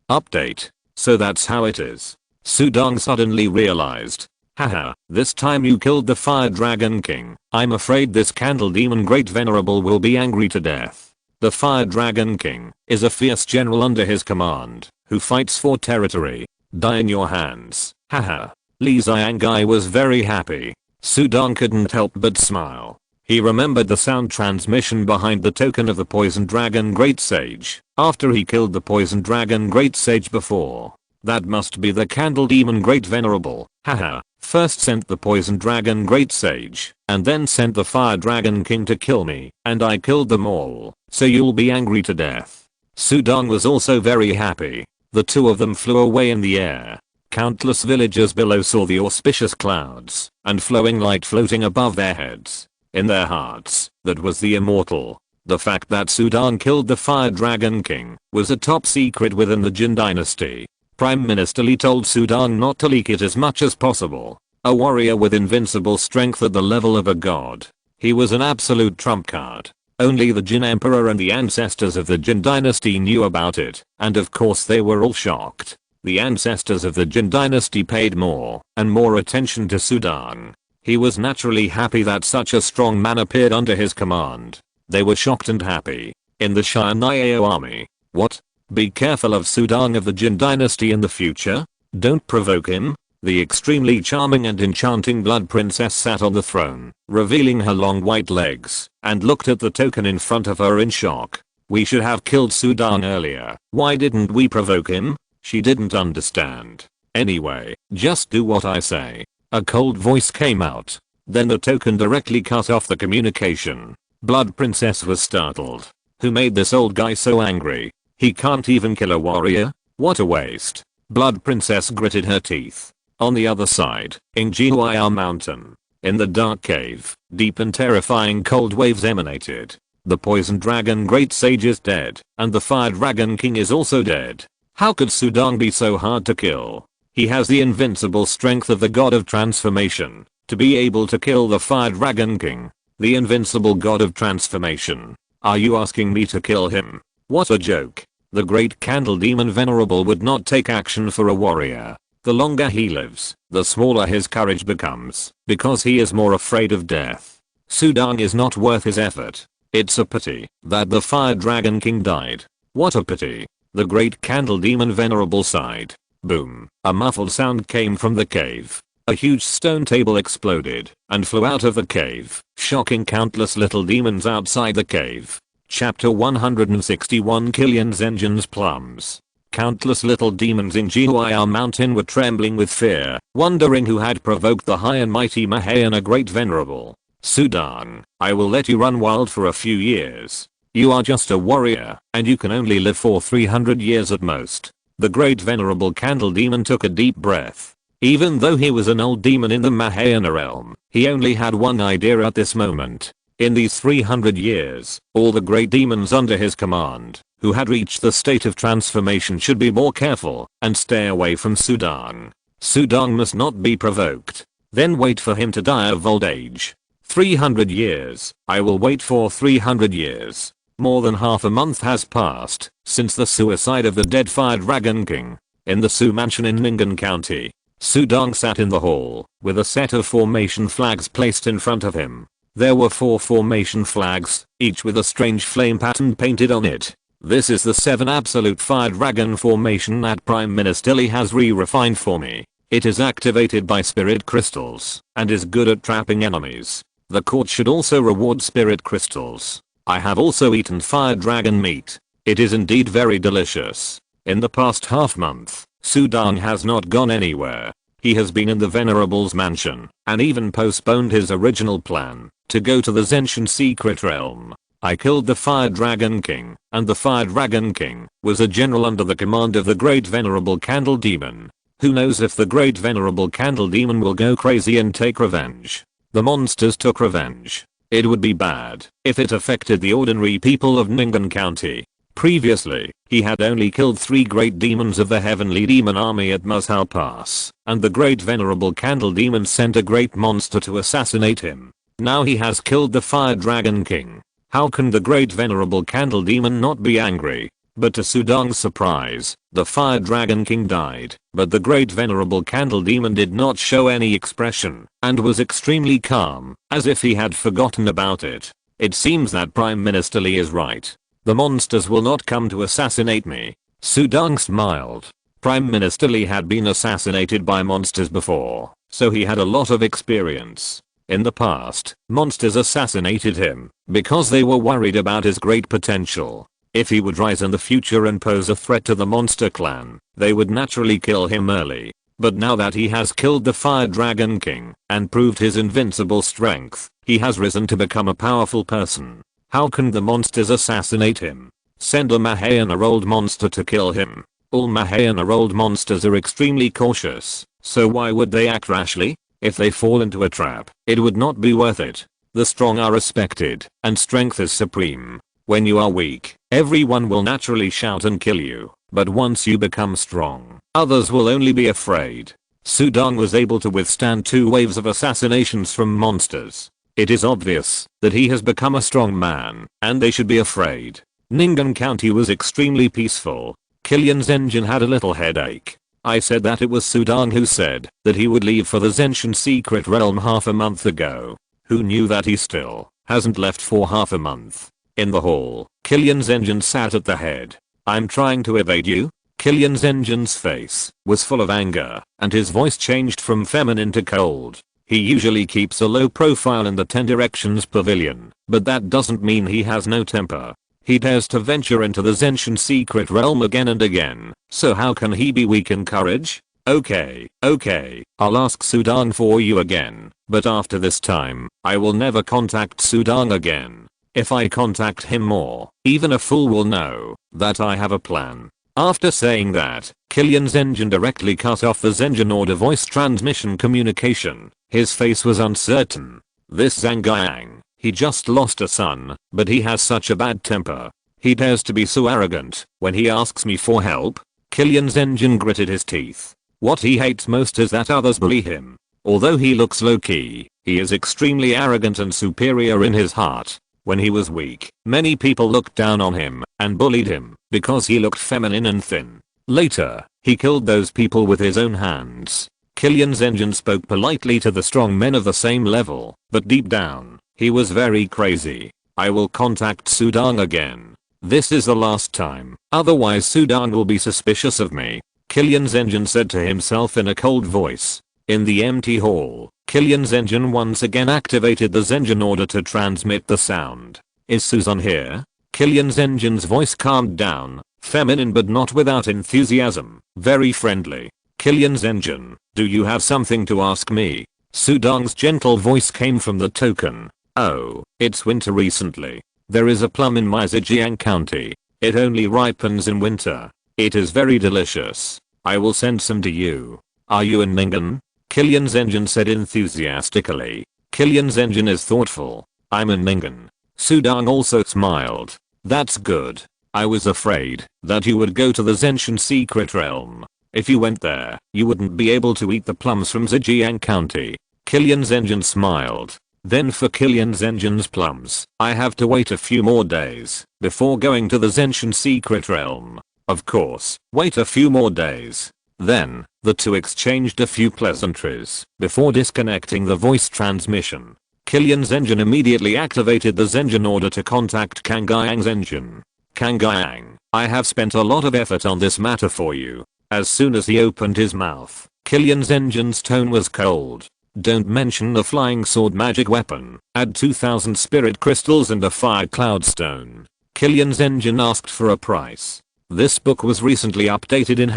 S1: update. So that's how it is. Sudong suddenly realized. Haha, this time you killed the Fire Dragon King. I'm afraid this Candle Demon Great Venerable will be angry to death. The Fire Dragon King is a fierce general under his command, who fights for territory. Die in your hands. Haha. Li Xiangai was very happy. Sudong couldn't help but smile. He remembered the sound transmission behind the token of the Poison Dragon Great Sage, after he killed the Poison Dragon Great Sage before. That must be the Candle Demon Great Venerable. Haha. First sent the Poison Dragon Great Sage, and then sent the Fire Dragon King to kill me, and I killed them all, so you'll be angry to death. Sudong was also very happy. The two of them flew away in the air. Countless villagers below saw the auspicious clouds and flowing light floating above their heads. In their hearts, that was the immortal. The fact that Sudan killed the Fire Dragon King was a top secret within the Jin Dynasty. Prime Minister Lee told Sudan not to leak it as much as possible. A warrior with invincible strength at the level of a god. He was an absolute trump card. Only the Jin Emperor and the ancestors of the Jin Dynasty knew about it, and of course they were all shocked. The ancestors of the Jin Dynasty paid more and more attention to Sudan. He was naturally happy that such a strong man appeared under his command. They were shocked and happy. In the Shire Nio army. What? Be careful of Sudan of the Jin Dynasty in the future? Don't provoke him. The extremely charming and enchanting Blood Princess sat on the throne, revealing her long white legs, and looked at the token in front of her in shock. We should have killed Sudan earlier. Why didn't we provoke him? She didn't understand. Anyway, just do what I say. A cold voice came out. Then the token directly cut off the communication. Blood Princess was startled. Who made this old guy so angry? He can't even kill a warrior? What a waste. Blood Princess gritted her teeth. On the other side, in Jihuaya Mountain, in the dark cave, deep and terrifying cold waves emanated. The poison dragon great sage is dead, and the fire dragon king is also dead. How could Sudan be so hard to kill? He has the invincible strength of the god of transformation, to be able to kill the fire dragon king. The invincible god of transformation. Are you asking me to kill him? What a joke. The great candle demon venerable would not take action for a warrior. The longer he lives, the smaller his courage becomes, because he is more afraid of death. Sudan is not worth his effort. It's a pity that the fire dragon king died. What a pity. The great candle demon venerable sighed. Boom. A muffled sound came from the cave. A huge stone table exploded and flew out of the cave, shocking countless little demons outside the cave. Chapter 161 Killian's Engines Plums. Countless little demons in Jihuaya Mountain were trembling with fear, wondering who had provoked the high and mighty Mahayana Great Venerable. Sudan, I will let you run wild for a few years. You are just a warrior, and you can only live for 300 years at most. The Great Venerable Candle Demon took a deep breath. Even though he was an old demon in the Mahayana realm, he only had one idea at this moment. In these 300 years, all the great demons under his command, who had reached the state of transformation, should be more careful and stay away from Sudan. Sudan must not be provoked. Then wait for him to die of old age. 300 years. I will wait for 300 years. More than half a month has passed since the suicide of the dead Fire Dragon King. In the Su Mansion in Ningen County, Sudan sat in the hall, with a set of formation flags placed in front of him. There were 4 formation flags, each with a strange flame pattern painted on it. This is the 7 absolute fire dragon formation that Prime Minister Lee has re-refined for me. It is activated by spirit crystals, and is good at trapping enemies. The court should also reward spirit crystals. I have also eaten fire dragon meat. It is indeed very delicious. In the past half month, Sudan has not gone anywhere. He has been in the Venerable's mansion, and even postponed his original plan to go to the Zenshin secret realm. I killed the Fire Dragon King, and the Fire Dragon King was a general under the command of the Great Venerable Candle Demon. Who knows if the Great Venerable Candle Demon will go crazy and take revenge. The monsters took revenge. It would be bad if it affected the ordinary people of Ningen County. Previously, he had only killed 3 great demons of the Heavenly Demon Army at Mushal Pass, and the Great Venerable Candle Demon sent a great monster to assassinate him. Now he has killed the Fire Dragon King. How can the Great Venerable Candle Demon not be angry? But to Sudan's surprise, the Fire Dragon King died, but the Great Venerable Candle Demon did not show any expression, and was extremely calm, as if he had forgotten about it. It seems that Prime Minister Lee is right. The monsters will not come to assassinate me. Sudan smiled. Prime Minister Lee had been assassinated by monsters before, so he had a lot of experience. In the past, monsters assassinated him because they were worried about his great potential. If he would rise in the future and pose a threat to the monster clan, they would naturally kill him early. But now that he has killed the Fire Dragon King and proved his invincible strength, he has risen to become a powerful person. How can the monsters assassinate him? Send a Mahayana old monster to kill him. All Mahayana old monsters are extremely cautious, so why would they act rashly? If they fall into a trap, it would not be worth it. The strong are respected, and strength is supreme. When you are weak, everyone will naturally shout and kill you. But once you become strong, others will only be afraid. Sudong was able to withstand 2 waves of assassinations from monsters. It is obvious that he has become a strong man, and they should be afraid. Ningen County was extremely peaceful. Killian's engine had a little headache. I said that it was Sudong who said that he would leave for the Zenshin secret realm half a month ago. Who knew that he still hasn't left for half a month? In the hall, Killian's engine sat at the head. I'm trying to evade you? Killian's engine's face was full of anger, and his voice changed from feminine to cold. He usually keeps a low profile in the 10 Directions pavilion, but that doesn't mean he has no temper. He dares to venture into the Zenshin secret realm again and again, so how can he be weak in courage? Okay, I'll ask Sudong for you again, but after this time, I will never contact Sudong again. If I contact him more, even a fool will know that I have a plan. After saying that, Killian's engine directly cut off the Zenshin order voice transmission communication. His face was uncertain. This Zhang, he just lost a son, but he has such a bad temper. He dares to be so arrogant when he asks me for help. Killian's engine gritted his teeth. What he hates most is that others bully him. Although he looks low-key, he is extremely arrogant and superior in his heart. When he was weak, many people looked down on him and bullied him because he looked feminine and thin. Later, he killed those people with his own hands. Killian's engine spoke politely to the strong men of the same level, but deep down, he was very crazy. I will contact Sudong again. This is the last time, otherwise Sudong will be suspicious of me. Killian's engine said to himself in a cold voice. In the empty hall, Killian's engine once again activated the Zenshin order to transmit the sound. Is Susan here? Killian's engine's voice calmed down, feminine but not without enthusiasm, very friendly. Killian's engine, do you have something to ask me? Sudong's gentle voice came from the token. Oh, it's winter recently. There is a plum in my Zhejiang County. It only ripens in winter. It is very delicious. I will send some to you. Are you in Ningen? Killian's engine said enthusiastically. Killian's engine is thoughtful. I'm in Ningen. Sudong also smiled. That's good. I was afraid that you would go to the Zenshin secret realm. If you went there, you wouldn't be able to eat the plums from Zhejiang County. Killian's engine smiled. Then for Killian's engine's plums, I have to wait a few more days before going to the Zenshin secret realm. Of course, wait a few more days. Then, the two exchanged a few pleasantries before disconnecting the voice transmission. Killian's engine immediately activated the Zenshin order to contact Kangayang's engine. Kangayang, I have spent a lot of effort on this matter for you. As soon as he opened his mouth, Killian's engine's tone was cold. Don't mention the flying sword magic weapon. Add 2000 spirit crystals and a fire cloud stone. Killian's engine asked for a price. This book was recently updated in ..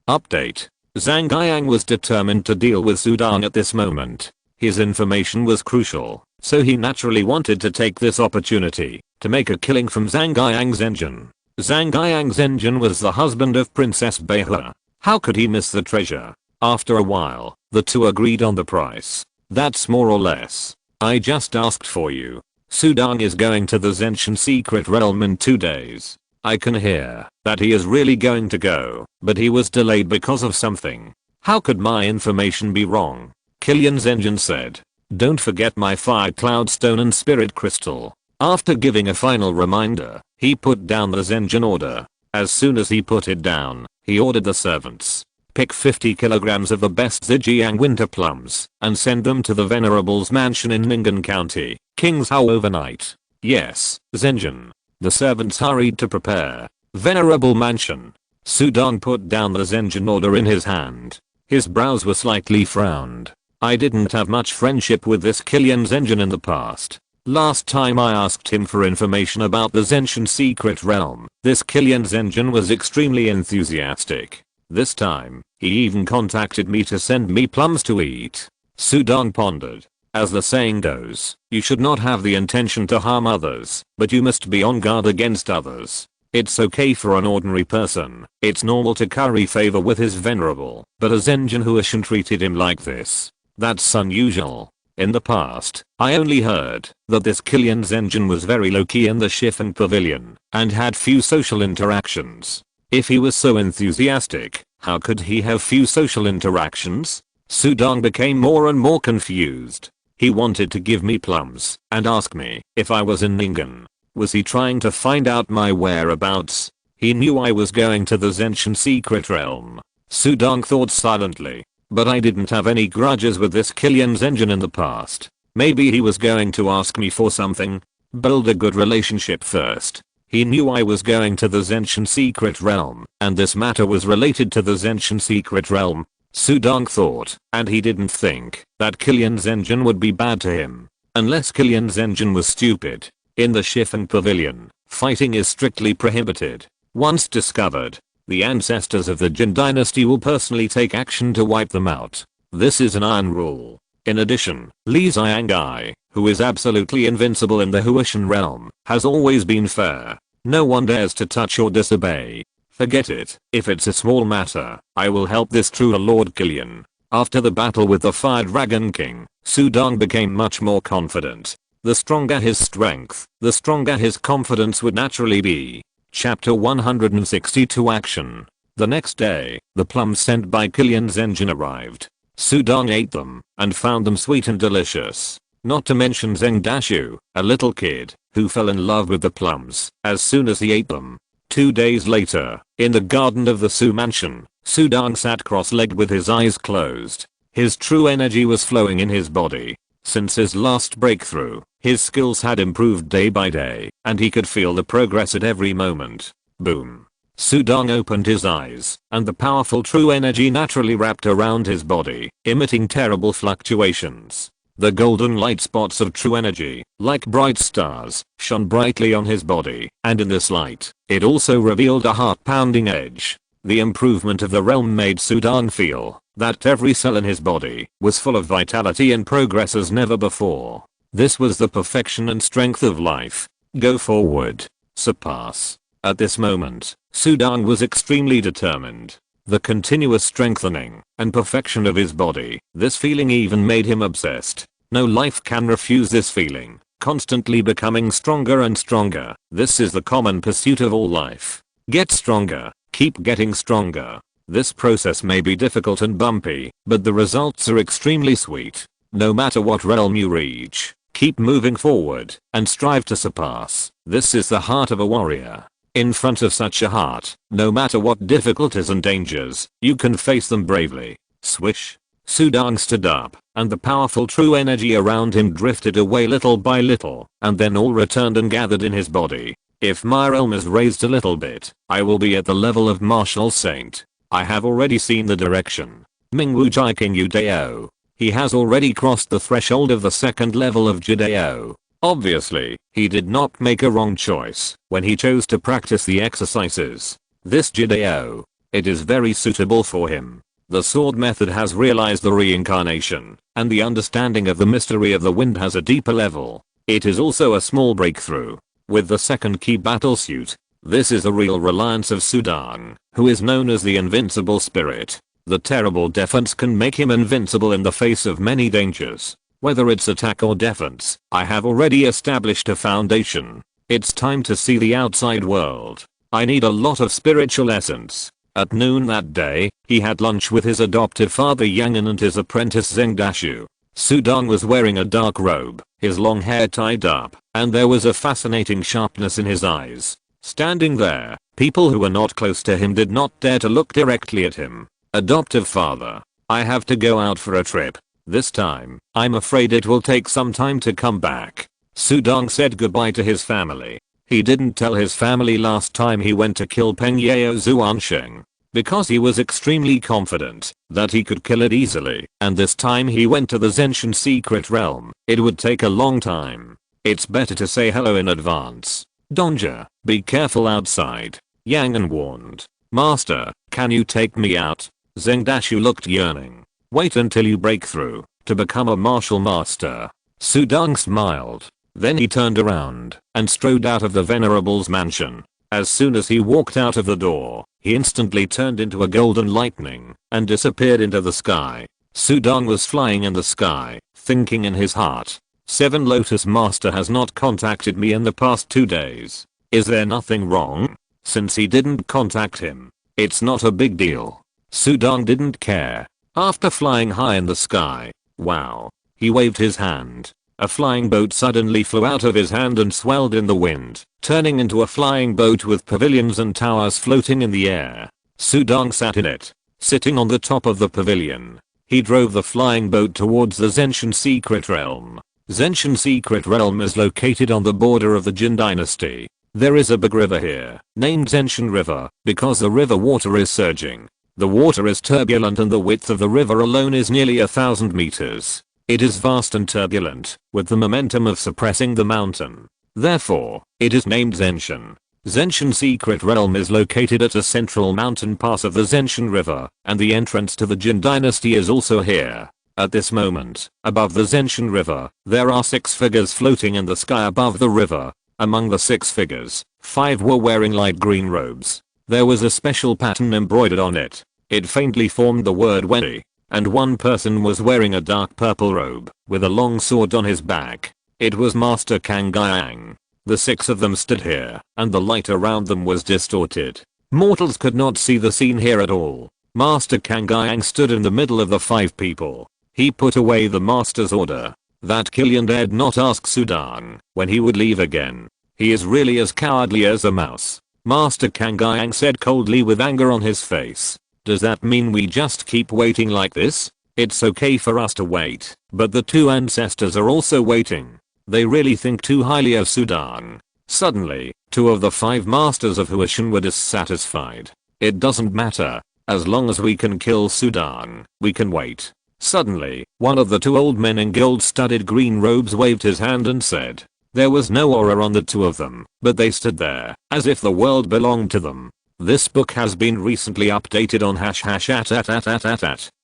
S1: Update. Zhang Guiyang was determined to deal with Sudong at this moment. His information was crucial, so he naturally wanted to take this opportunity to make a killing from Zhang Guiyang's engine. Zhang Guiyang's engine was the husband of Princess Beihua. How could he miss the treasure? After a while, the two agreed on the price. That's more or less. I just asked for you. Sudong is going to the Zenshin secret realm in 2 days. I can hear that he is really going to go, but he was delayed because of something. How could my information be wrong? Killian's engine said. Don't forget my fire cloud stone and spirit crystal. After giving a final reminder, he put down the Zenshin order. As soon as he put it down, he ordered the servants. Pick 50 kilograms of the best Zhejiang winter plums and send them to the Venerable's mansion in Ningen County, King's Hao overnight. Yes, Zenshin. The servants hurried to prepare. Venerable mansion. Sudong put down the Zenshin order in his hand. His brows were slightly frowned. I didn't have much friendship with this Killian's engine in the past. Last time I asked him for information about the Zenshin secret realm, this Killian's engine was extremely enthusiastic. This time, he even contacted me to send me plums to eat. Sudong pondered. As the saying goes, you should not have the intention to harm others, but you must be on guard against others. It's okay for an ordinary person. It's normal to curry favor with his venerable, but a Zenshin who shouldn't treated him like this. That's unusual. In the past, I only heard that this Killian Zenjin was very low-key in the Shifen Pavilion and had few social interactions. If he was so enthusiastic, how could he have few social interactions? Sudong became more and more confused. He wanted to give me plums and ask me if I was in Ningen. Was he trying to find out my whereabouts? He knew I was going to the Zenshin secret realm. Sudong thought silently. But I didn't have any grudges with this Killian Zenjin in the past. Maybe he was going to ask me for something. Build a good relationship first. He knew I was going to the Zenshin secret realm, and this matter was related to the Zenshin secret realm. Sudong thought, and he didn't think that Killian Zenjin would be bad to him. Unless Killian Zenjin was stupid. In the Shifen Pavilion, fighting is strictly prohibited. Once discovered, the ancestors of the Jin Dynasty will personally take action to wipe them out. This is an iron rule. In addition, Li Xiangai, who is absolutely invincible in the Huishan realm, has always been fair. No one dares to touch or disobey. Forget it. If it's a small matter, I will help this true Lord Killian. After the battle with the Fire Dragon King, Sudong became much more confident. The stronger his strength, the stronger his confidence would naturally be. Chapter 162 Action. The next day, the plums sent by Killian Zenjin arrived. Sudong ate them and found them sweet and delicious. Not to mention Zeng Dashu, a little kid, who fell in love with the plums as soon as he ate them. 2 days later, in the garden of the Su mansion, Sudong sat cross-legged with his eyes closed. His true energy was flowing in his body. Since his last breakthrough, his skills had improved day by day, and he could feel the progress at every moment. Boom. Sudong opened his eyes, and the powerful true energy naturally wrapped around his body, emitting terrible fluctuations. The golden light spots of true energy, like bright stars, shone brightly on his body, and in this light, it also revealed a heart-pounding edge. The improvement of the realm made Sudong feel that every cell in his body was full of vitality and progress as never before. This was the perfection and strength of life. Go forward. Surpass. At this moment, Sudong was extremely determined. The continuous strengthening and perfection of his body, this feeling even made him obsessed. No life can refuse this feeling, constantly becoming stronger and stronger. This is the common pursuit of all life. Get stronger, keep getting stronger. This process may be difficult and bumpy, but the results are extremely sweet. No matter what realm you reach, keep moving forward and strive to surpass. This is the heart of a warrior. In front of such a heart, no matter what difficulties and dangers, you can face them bravely. Swish. Sudong stood up, and the powerful true energy around him drifted away little by little, and then all returned and gathered in his body. If my realm is raised a little bit, I will be at the level of Martial Saint. I have already seen the direction. Mingwu Jai King Udao. He has already crossed the threshold of the second level of Judeo. Obviously, he did not make a wrong choice when he chose to practice the exercises. This Judeo, it is very suitable for him. The sword method has realized the reincarnation, and the understanding of the mystery of the wind has a deeper level. It is also a small breakthrough. With the second key battle suit, this is a real reliance of Sudong, who is known as the invincible spirit. The terrible defense can make him invincible in the face of many dangers. Whether it's attack or defense, I have already established a foundation. It's time to see the outside world. I need a lot of spiritual essence. At noon that day, he had lunch with his adoptive father Yangan and his apprentice Zeng Dashu. Sudong was wearing a dark robe, his long hair tied up, and there was a fascinating sharpness in his eyes. Standing there, people who were not close to him did not dare to look directly at him. Adoptive father, I have to go out for a trip. This time, I'm afraid it will take some time to come back. Sudong said goodbye to his family. He didn't tell his family last time he went to kill Peng Yao Zuansheng, because he was extremely confident that he could kill it easily, and this time he went to the Zenshin secret realm. It would take a long time. It's better to say hello in advance. Donja, be careful outside. Yangan warned. Master, can you take me out? Zeng Dashu looked yearning. Wait until you break through to become a martial master. Sudong smiled. Then he turned around and strode out of the venerable's mansion. As soon as he walked out of the door, he instantly turned into a golden lightning and disappeared into the sky. Sudong was flying in the sky, thinking in his heart. Seven Lotus Master has not contacted me in the past 2 days. Is there nothing wrong? Since he didn't contact him, it's not a big deal. Sudong didn't care. After flying high in the sky, wow, he waved his hand. A flying boat suddenly flew out of his hand and swelled in the wind, turning into a flying boat with pavilions and towers floating in the air. Sudong sat in it, sitting on the top of the pavilion. He drove the flying boat towards the Zenshin Secret Realm. Zenshin Secret Realm is located on the border of the Jin Dynasty. There is a big river here, named Zenshin River, because the river water is surging. The water is turbulent and the width of the river alone is nearly 1,000 meters. It is vast and turbulent, with the momentum of suppressing the mountain. Therefore, it is named Zenshin. Zenshin Secret Realm is located at a central mountain pass of the Zenshin River, and the entrance to the Jin Dynasty is also here. At this moment, above the Zenshin River, there are 6 figures floating in the sky above the river. Among the 6 figures, 5 were wearing light green robes. There was a special pattern embroidered on it. It faintly formed the word Wendy. And one person was wearing a dark purple robe, with a long sword on his back. It was Master Kangayang. The 6 of them stood here, and the light around them was distorted. Mortals could not see the scene here at all. Master Kangayang stood in the middle of the 5 people. He put away the master's order, that Killian dared not ask Sudong when he would leave again. He is really as cowardly as a mouse. Master Kangayang said coldly with anger on his face. Does that mean we just keep waiting like this? It's okay for us to wait, but the 2 ancestors are also waiting. They really think too highly of Sudong. Suddenly, 2 of the 5 masters of Huashan were dissatisfied. It doesn't matter. As long as we can kill Sudong, we can wait. Suddenly, one of the 2 old men in gold-studded green robes waved his hand and said. There was no aura on the 2 of them, but they stood there, as if the world belonged to them. This book has been recently updated on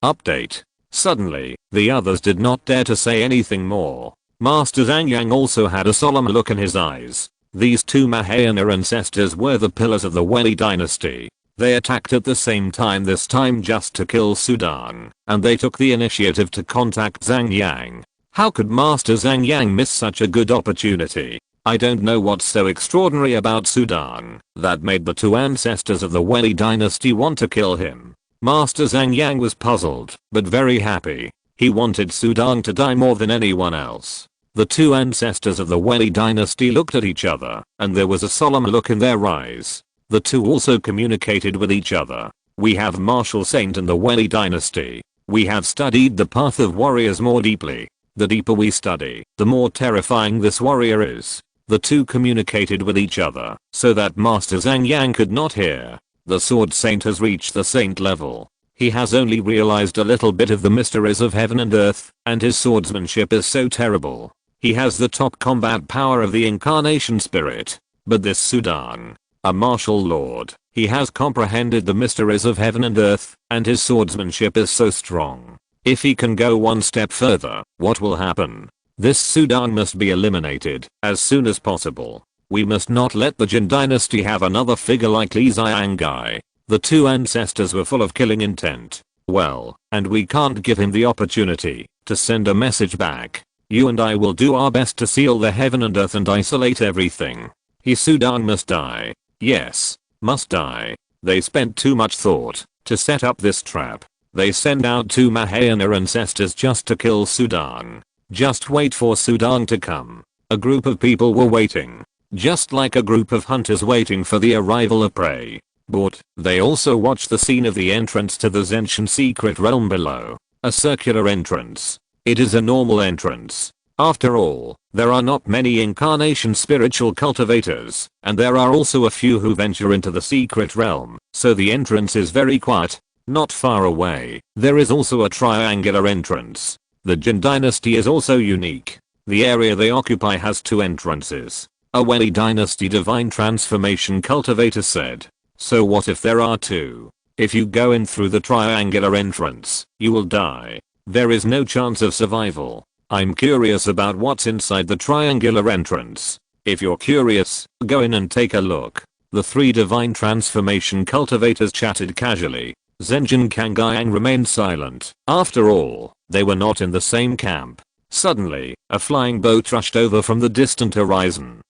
S1: update. Suddenly, the others did not dare to say anything more. Master Zhang Yang also had a solemn look in his eyes. These 2 Mahayana ancestors were the pillars of the Wei dynasty. They attacked at the same time, this time just to kill Sudong, and they took the initiative to contact Zhang Yang. How could Master Zhang Yang miss such a good opportunity? I don't know what's so extraordinary about Sudong that made the 2 ancestors of the Wei dynasty want to kill him. Master Zhang Yang was puzzled, but very happy. He wanted Sudong to die more than anyone else. The 2 ancestors of the Wei dynasty looked at each other, and there was a solemn look in their eyes. The 2 also communicated with each other. We have martial saint in the Wei dynasty. We have studied the path of warriors more deeply. The deeper we study, the more terrifying this warrior is. The 2 communicated with each other, so that Master Zhang Yang could not hear. The sword saint has reached the saint level. He has only realized a little bit of the mysteries of heaven and earth, and his swordsmanship is so terrible. He has the top combat power of the incarnation spirit. But this Sudong, a martial lord, he has comprehended the mysteries of heaven and earth, and his swordsmanship is so strong. If he can go one step further, what will happen? This Sudong must be eliminated as soon as possible. We must not let the Jin Dynasty have another figure like Li Xiangai. The 2 ancestors were full of killing intent. Well, and we can't give him the opportunity to send a message back. You and I will do our best to seal the heaven and earth and isolate everything. Sudong must die. Yes, must die. They spent too much thought to set up this trap. They send out 2 Mahayana ancestors just to kill Sudong. Just wait for Sudong to come. A group of people were waiting. Just like a group of hunters waiting for the arrival of prey. But they also watched the scene of the entrance to the Zenshin Secret Realm below. A circular entrance. It is a normal entrance. After all, there are not many incarnation spiritual cultivators, and there are also a few who venture into the secret realm, so the entrance is very quiet. Not far away, there is also a triangular entrance. The Jin Dynasty is also unique. The area they occupy has 2 entrances. A Wei Dynasty divine transformation cultivator said. So what if there are 2? If you go in through the triangular entrance, you will die. There is no chance of survival. I'm curious about what's inside the triangular entrance. If you're curious, go in and take a look. The 3 divine transformation cultivators chatted casually. Zhenjin Kangayang remained silent. After all, they were not in the same camp. Suddenly, a flying boat rushed over from the distant horizon.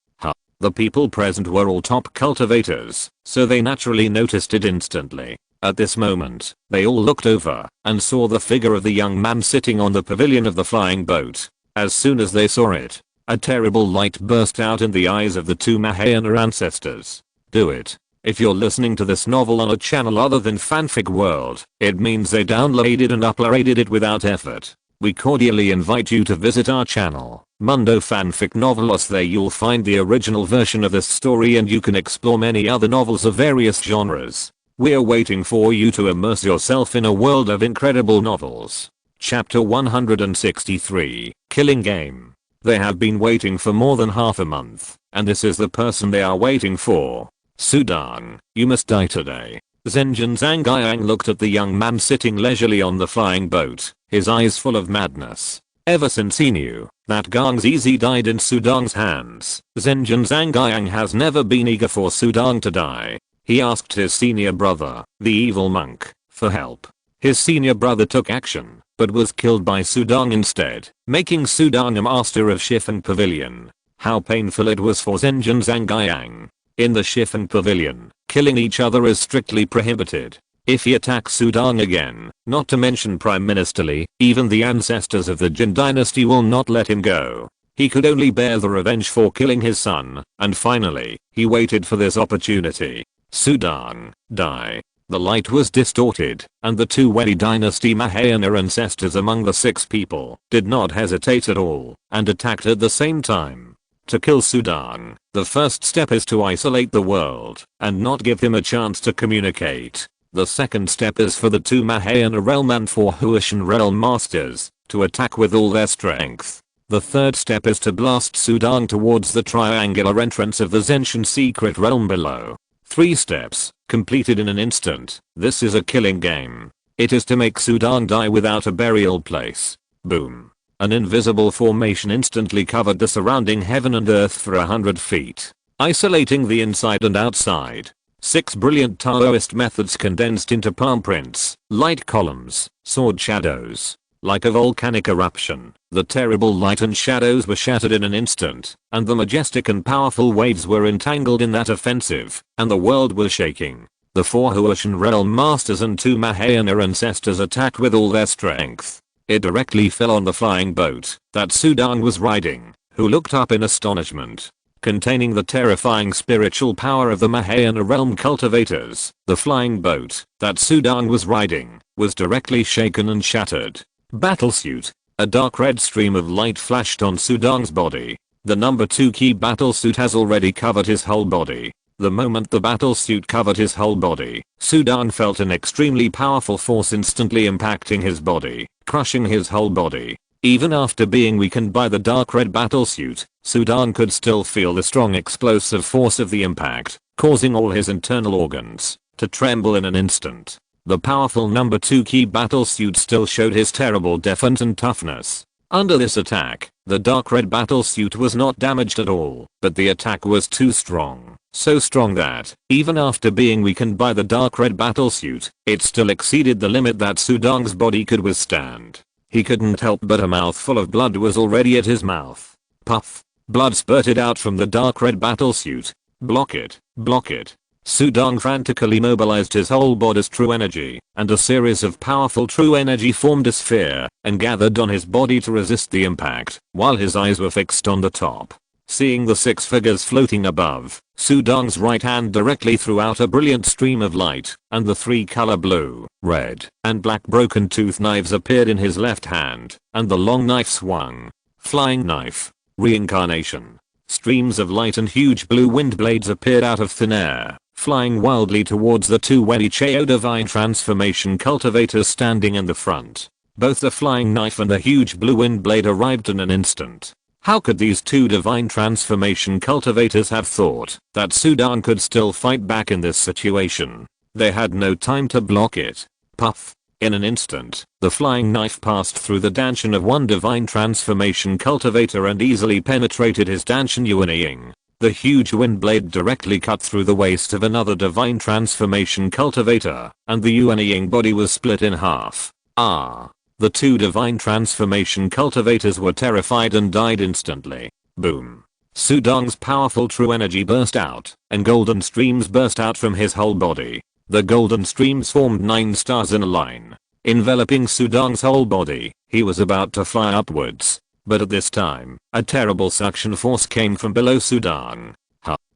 S1: The people present were all top cultivators, so they naturally noticed it instantly. At this moment, they all looked over and saw the figure of the young man sitting on the pavilion of the flying boat. As soon as they saw it, a terrible light burst out in the eyes of the two Mahayana ancestors. Do it. If you're listening to this novel on a channel other than Fanfic World, it means they downloaded and uploaded it without effort. We cordially invite you to visit our channel, Mundo Fanfic Novelos. There you'll find the original version of this story and you can explore many other novels of various genres. We're waiting for you to immerse yourself in a world of incredible novels. Chapter 163, Killing Game. They have been waiting for more than half a month, and this is the person they are waiting for. Sudang, you must die today. Zenjin Zhangjiang looked at the young man sitting leisurely on the flying boat, his eyes full of madness. Ever since he knew that Gang Zizi died in Sudang's hands, Zenjin Zhangjiang has never been eager for Sudang to die. He asked his senior brother, the evil monk, for help. His senior brother took action, but was killed by Sudang instead, making Sudang a master of Shifen Pavilion. How painful it was for Zenjin Zhangjiang. In the Shifen Pavilion, killing each other is strictly prohibited. If he attacks Sudang again, not to mention Prime Ministerly, even the ancestors of the Jin Dynasty will not let him go. He could only bear the revenge for killing his son, and finally, he waited for this opportunity. Sudang, die. The light was distorted, and the two Wei Dynasty Mahayana ancestors among the 6 people did not hesitate at all, and attacked at the same time. To kill Sudang, the first step is to isolate the world, and not give him a chance to communicate. The second step is for the two Mahayana realm and 4 Huashan realm masters to attack with all their strength. The third step is to blast Sudang towards the triangular entrance of the Zenshin secret realm below. 3 steps, completed in an instant. This is a killing game. It is to make Sudang die without a burial place. Boom. An invisible formation instantly covered the surrounding heaven and earth for 100 feet, isolating the inside and outside. 6 brilliant Taoist methods condensed into palm prints, light columns, sword shadows. Like a volcanic eruption, the terrible light and shadows were shattered in an instant, and the majestic and powerful waves were entangled in that offensive, and the world was shaking. The 4 Huashan realm masters and 2 Mahayana ancestors attacked with all their strength. It directly fell on the flying boat that Sudang was riding, who looked up in astonishment. Containing the terrifying spiritual power of the Mahayana realm cultivators, the flying boat that Sudang was riding was directly shaken and shattered. Battlesuit. A dark red stream of light flashed on Sudang's body. The number 2 key battlesuit has already covered his whole body. The moment the battlesuit covered his whole body, Sudang felt an extremely powerful force instantly impacting his body, crushing his whole body. Even after being weakened by the dark red battlesuit, Sudang could still feel the strong explosive force of the impact, causing all his internal organs to tremble in an instant. The powerful number 2 key battlesuit still showed his terrible defense and toughness. Under this attack, the dark red battlesuit was not damaged at all, but the attack was too strong. So strong that, even after being weakened by the dark red battlesuit, it still exceeded the limit that Sudang's body could withstand. He couldn't help but a mouthful of blood was already at his mouth. Puff. Blood spurted out from the dark red battlesuit. Block it, block it. Sudang frantically mobilized his whole body's true energy, and a series of powerful true energy formed a sphere and gathered on his body to resist the impact, while his eyes were fixed on the top. Seeing the 6 figures floating above, Sudang's right hand directly threw out a brilliant stream of light, and the 3 color blue, red, and black broken tooth knives appeared in his left hand, and the long knife swung. Flying knife. Reincarnation. Streams of light and huge blue wind blades appeared out of thin air, flying wildly towards the 2 Wei Chao divine transformation cultivators standing in the front. Both the flying knife and the huge blue wind blade arrived in an instant. How could these 2 divine transformation cultivators have thought that Sudang could still fight back in this situation? They had no time to block it. Puff. In an instant, the flying knife passed through the Dantian of 1 divine transformation cultivator and easily penetrated his Dantian Yuanying. The huge wind blade directly cut through the waist of another divine transformation cultivator, and the Yuanying body was split in half. Ah! The two divine transformation cultivators were terrified and died instantly. Boom. Sudong's powerful true energy burst out, and golden streams burst out from his whole body. The golden streams formed 9 stars in a line, enveloping Sudong's whole body. He was about to fly upwards, but at this time, a terrible suction force came from below Sudong.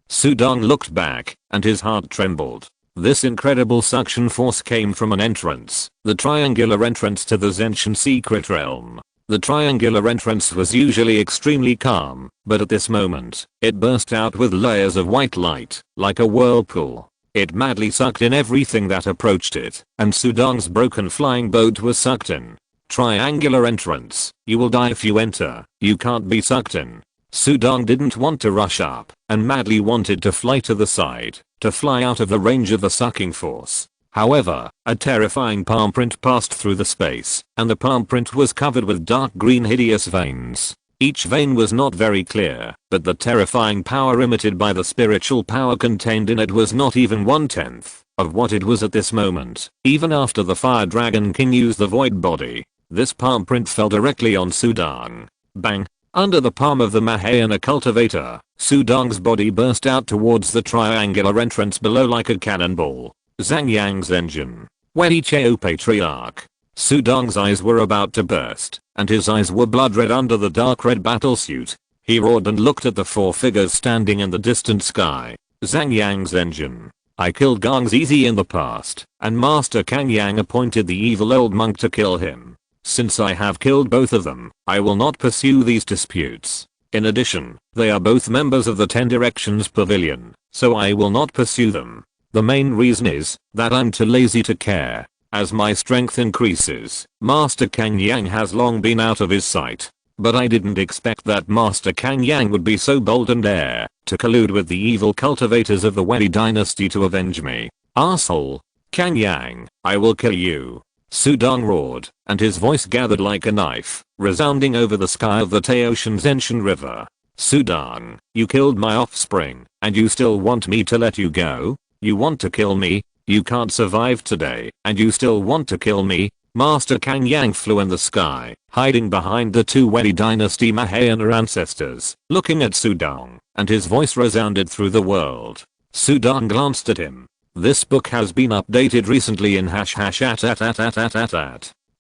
S1: Sudong looked back, and his heart trembled. This incredible suction force came from an entrance, the triangular entrance to the Zenshin secret realm. The triangular entrance was usually extremely calm, but at this moment, it burst out with layers of white light, like a whirlpool. It madly sucked in everything that approached it, and Sudong's broken flying boat was sucked in. Triangular entrance. You will die if you enter. You can't be sucked in. Sudong didn't want to rush up, and madly wanted to fly to the side, to fly out of the range of the sucking force. However, a terrifying palm print passed through the space, and the palm print was covered with dark green hideous veins. Each vein was not very clear, but the terrifying power emitted by the spiritual power contained in it was not even 1/10 of what it was at this moment. Even after the Fire Dragon King used the void body, this palm print fell directly on Sudong. Bang! Under the palm of the Mahayana cultivator, Sudong's body burst out towards the triangular entrance below like a cannonball. Zhang Yang's engine. Weni Cheo Patriarch. Sudong's eyes were about to burst, and his eyes were blood red under the dark red battlesuit. He roared and looked at the 4 figures standing in the distant sky. Zhang Yang's engine. I killed Gang Zizi in the past, and Master Kang Yang appointed the evil old monk to kill him. Since I have killed both of them, I will not pursue these disputes. In addition, they are both members of the 10 Directions Pavilion, so I will not pursue them. The main reason is that I'm too lazy to care. As my strength increases, Master Kang Yang has long been out of his sight. But I didn't expect that Master Kang Yang would be so bold and dare to collude with the evil cultivators of the Weni Dynasty to avenge me. Asshole. Kang Yang, I will kill you. Sudong roared, and his voice gathered like a knife, resounding over the sky of the Taotian Zenshin River. Sudong, you killed my offspring, and you still want me to let you go? You want to kill me? You can't survive today, and you still want to kill me? Master Kang Yang flew in the sky, hiding behind the 2 Weni Dynasty Mahayana ancestors, looking at Sudong, and his voice resounded through the world. Sudong glanced at him. This book has been updated recently in #@.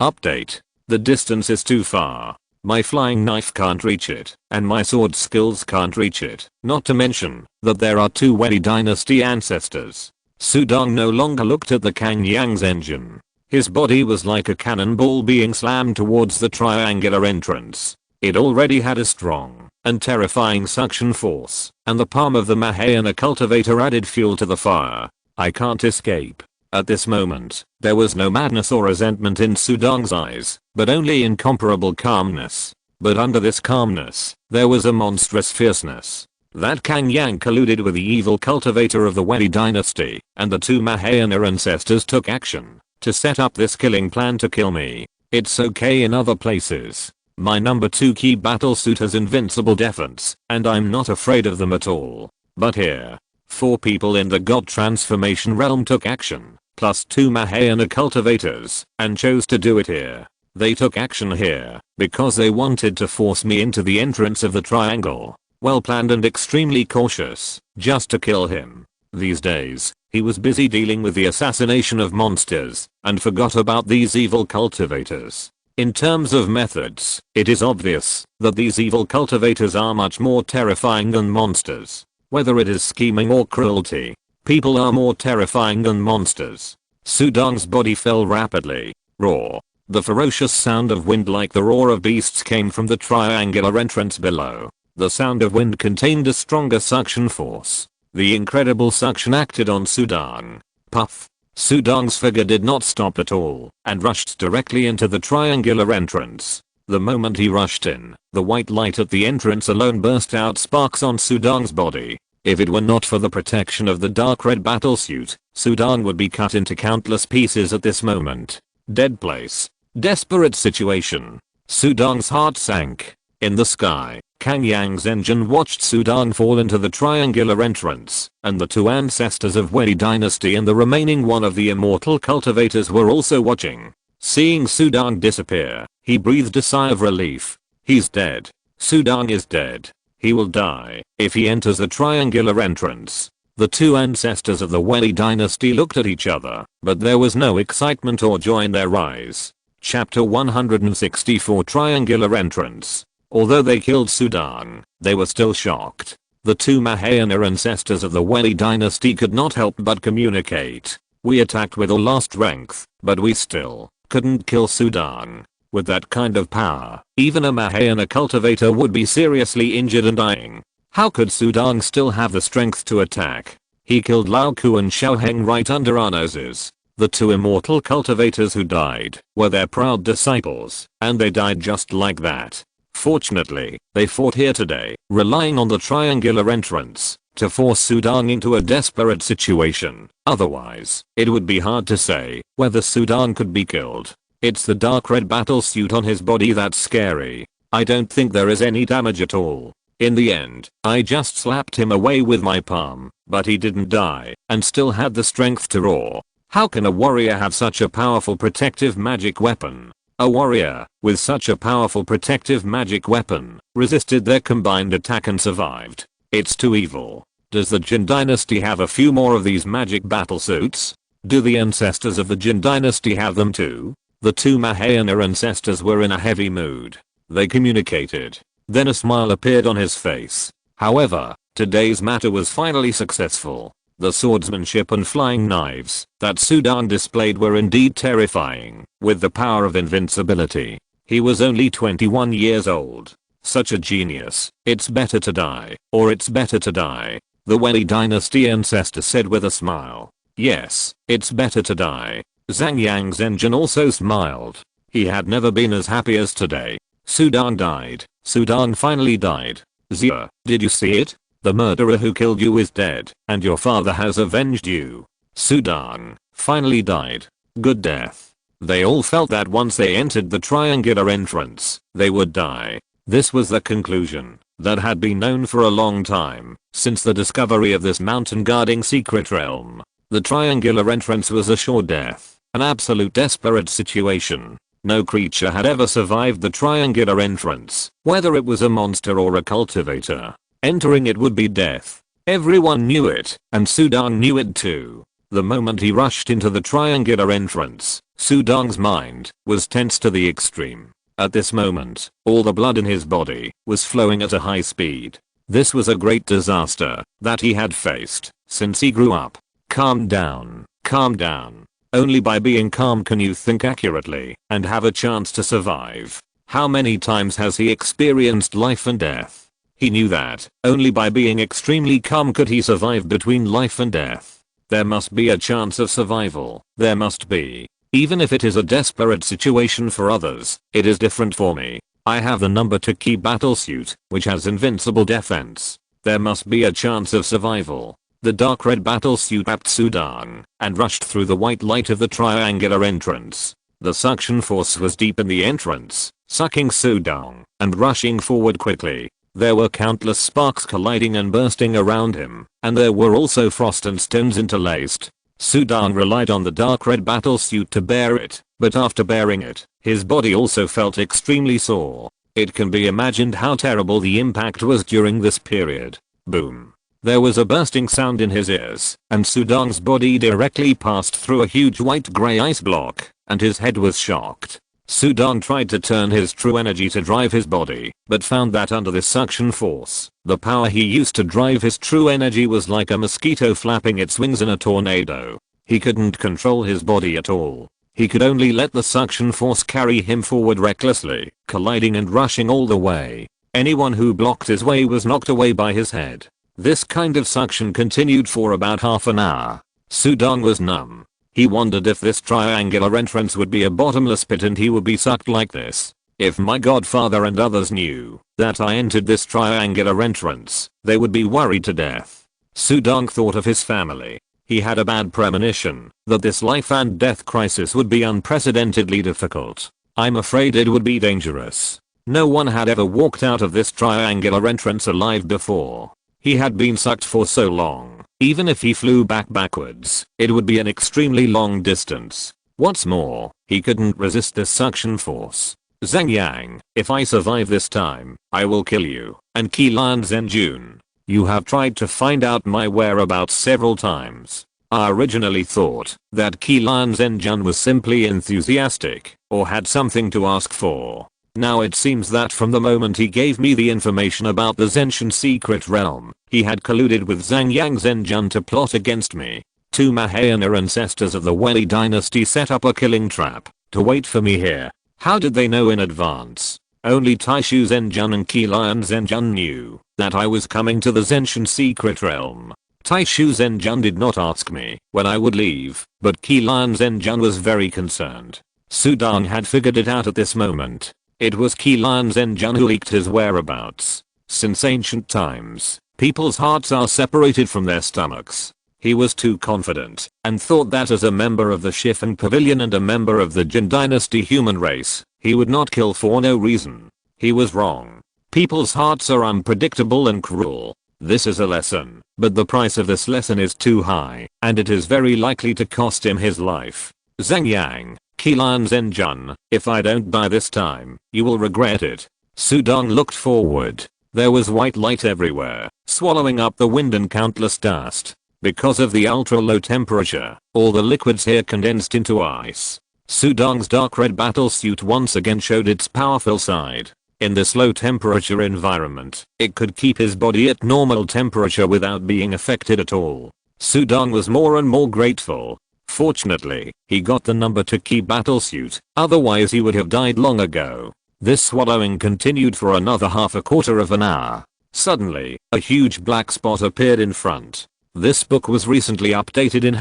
S1: Update. The distance is too far. My flying knife can't reach it, and my sword skills can't reach it, not to mention that there are 2 Weni Dynasty ancestors. Sudong no longer looked at the Kang Yang's engine. His body was like a cannonball being slammed towards the triangular entrance. It already had a strong and terrifying suction force, and the palm of the Mahayana cultivator added fuel to the fire. I can't escape. At this moment, there was no madness or resentment in Sudong's eyes, but only incomparable calmness. But under this calmness, there was a monstrous fierceness. That Kang Yang colluded with the evil cultivator of the Weni Dynasty, and the 2 Mahayana ancestors took action to set up this killing plan to kill me. It's okay in other places. My number 2 key battlesuit has invincible defense, and I'm not afraid of them at all. But here, 4 people in the God Transformation realm took action, plus 2 Mahayana cultivators, and chose to do it here. They took action here because they wanted to force me into the entrance of the triangle. Well planned and extremely cautious, just to kill him. These days, he was busy dealing with the assassination of monsters, and forgot about these evil cultivators. In terms of methods, it is obvious that these evil cultivators are much more terrifying than monsters. Whether it is scheming or cruelty, people are more terrifying than monsters. Sudong's body fell rapidly. Roar. The ferocious sound of wind like the roar of beasts came from the triangular entrance below. The sound of wind contained a stronger suction force. The incredible suction acted on Sudong. Puff. Sudong's figure did not stop at all, and rushed directly into the triangular entrance. The moment he rushed in, the white light at the entrance alone burst out sparks on Sudong's body. If it were not for the protection of the dark red battlesuit, Sudong would be cut into countless pieces at this moment. Dead place. Desperate situation. Sudong's heart sank. In the sky, Kang Yang's engine watched Sudong fall into the triangular entrance, and the 2 ancestors of Weni Dynasty and the remaining 1 of the immortal cultivators were also watching. Seeing Sudang disappear, he breathed a sigh of relief. He's dead. Sudang is dead. He will die if he enters the triangular entrance. The two ancestors of the Wei dynasty looked at each other, but there was no excitement or joy in their eyes. Chapter 164 Triangular Entrance. Although they killed Sudang, they were still shocked. The two Mahayana ancestors of the Wei dynasty could not help but communicate. We attacked with all our strength, but we still couldn't kill Sudang. With that kind of power, even a Mahayana cultivator would be seriously injured and dying. How could Sudang still have the strength to attack? He killed Lao Ku and Xiaoheng right under our noses. The two immortal cultivators who died were their proud disciples, and they died just like that. Fortunately, they fought here today, relying on the triangular entrance to force Sudang into a desperate situation. Otherwise, it would be hard to say whether Sudang could be killed. It's the dark red battle suit on his body that's scary. I don't think there is any damage at all. In the end, I just slapped him away with my palm, but he didn't die, and still had the strength to roar. How can a warrior have such a powerful protective magic weapon? A warrior, with such a powerful protective magic weapon, resisted their combined attack and survived. It's too evil. Does the Jin Dynasty have a few more of these magic battlesuits? Do the ancestors of the Jin Dynasty have them too? The two Mahayana ancestors were in a heavy mood. They communicated. Then a smile appeared on his face. However, today's matter was finally successful. The swordsmanship and flying knives that Sudang displayed were indeed terrifying, with the power of invincibility. He was only 21 years old. Such a genius. It's better to die, or it's better to die. The Wei dynasty ancestor said with a smile. Yes, it's better to die. Zhang Yang's engine also smiled. He had never been as happy as today. Sudang died. Sudang finally died. Zia, did you see it? The murderer who killed you is dead, and your father has avenged you. Sudang finally died. Good death. They all felt that once they entered the triangular entrance, they would die. This was the conclusion that had been known for a long time, since the discovery of this mountain guarding secret realm. The triangular entrance was a sure death, an absolute desperate situation. No creature had ever survived the triangular entrance, whether it was a monster or a cultivator. Entering it would be death. Everyone knew it, and Sudang knew it too. The moment he rushed into the triangular entrance, Sudang's mind was tense to the extreme. At this moment, all the blood in his body was flowing at a high speed. This was a great disaster that he had faced since he grew up. Calm down, calm down. Only by being calm can you think accurately and have a chance to survive. How many times has he experienced life and death? He knew that only by being extremely calm could he survive between life and death. There must be a chance of survival. There must be. Even if it is a desperate situation for others, it is different for me. I have the number 2 key battlesuit, which has invincible defense. There must be a chance of survival. The dark red battlesuit wrapped Sudang and rushed through the white light of the triangular entrance. The suction force was deep in the entrance, sucking Sudang and rushing forward quickly. There were countless sparks colliding and bursting around him, and there were also frost and stones interlaced. Sudang relied on the dark red battlesuit to bear it, but after bearing it, his body also felt extremely sore. It can be imagined how terrible the impact was during this period. Boom. There was a bursting sound in his ears, and Sudang's body directly passed through a huge white-grey ice block, and his head was shocked. Sudang tried to turn his true energy to drive his body, but found that under this suction force, the power he used to drive his true energy was like a mosquito flapping its wings in a tornado. He couldn't control his body at all. He could only let the suction force carry him forward recklessly, colliding and rushing all the way. Anyone who blocked his way was knocked away by his head. This kind of suction continued for about half an hour. Sudang was numb. He wondered if this triangular entrance would be a bottomless pit and he would be sucked like this. If my godfather and others knew that I entered this triangular entrance, they would be worried to death. Sudang thought of his family. He had a bad premonition that this life and death crisis would be unprecedentedly difficult. I'm afraid it would be dangerous. No one had ever walked out of this triangular entrance alive before. He had been sucked for so long. Even if he flew backwards, it would be an extremely long distance. What's more, he couldn't resist this suction force. Zhang Yang, if I survive this time, I will kill you, and Qi Zhenjun. You have tried to find out my whereabouts several times. I originally thought that Qi Zhenjun was simply enthusiastic, or had something to ask for. Now it seems that from the moment he gave me the information about the Zenshin secret realm, he had colluded with Zhang Yang Zhenjun to plot against me. Two Mahayana ancestors of the Wei Dynasty set up a killing trap to wait for me here. How did they know in advance? Only Taishu Zhenjun and Qi Zhenjun knew that I was coming to the Zenshin secret realm. Taishu Zhenjun did not ask me when I would leave, but Qi Zhenjun was very concerned. Su Dong had figured it out at this moment. It was Qi Zhenjun who leaked his whereabouts. Since ancient times, people's hearts are separated from their stomachs. He was too confident and thought that as a member of the Shifen Pavilion and a member of the Jin Dynasty human race, he would not kill for no reason. He was wrong. People's hearts are unpredictable and cruel. This is a lesson, but the price of this lesson is too high, and it is very likely to cost him his life. Zhang Yang, Qi Zhenjun, if I don't die this time, you will regret it. Su Dong looked forward. There was white light everywhere, swallowing up the wind and countless dust. Because of the ultra low temperature, all the liquids here condensed into ice. Su Dong's dark red battlesuit once again showed its powerful side. In this low temperature environment, it could keep his body at normal temperature without being affected at all. Su Dong was more and more grateful. Fortunately, he got the number 2 key battlesuit, otherwise he would have died long ago. This swallowing continued for another quarter of an hour. Suddenly, a huge black spot appeared in front. This book was recently updated in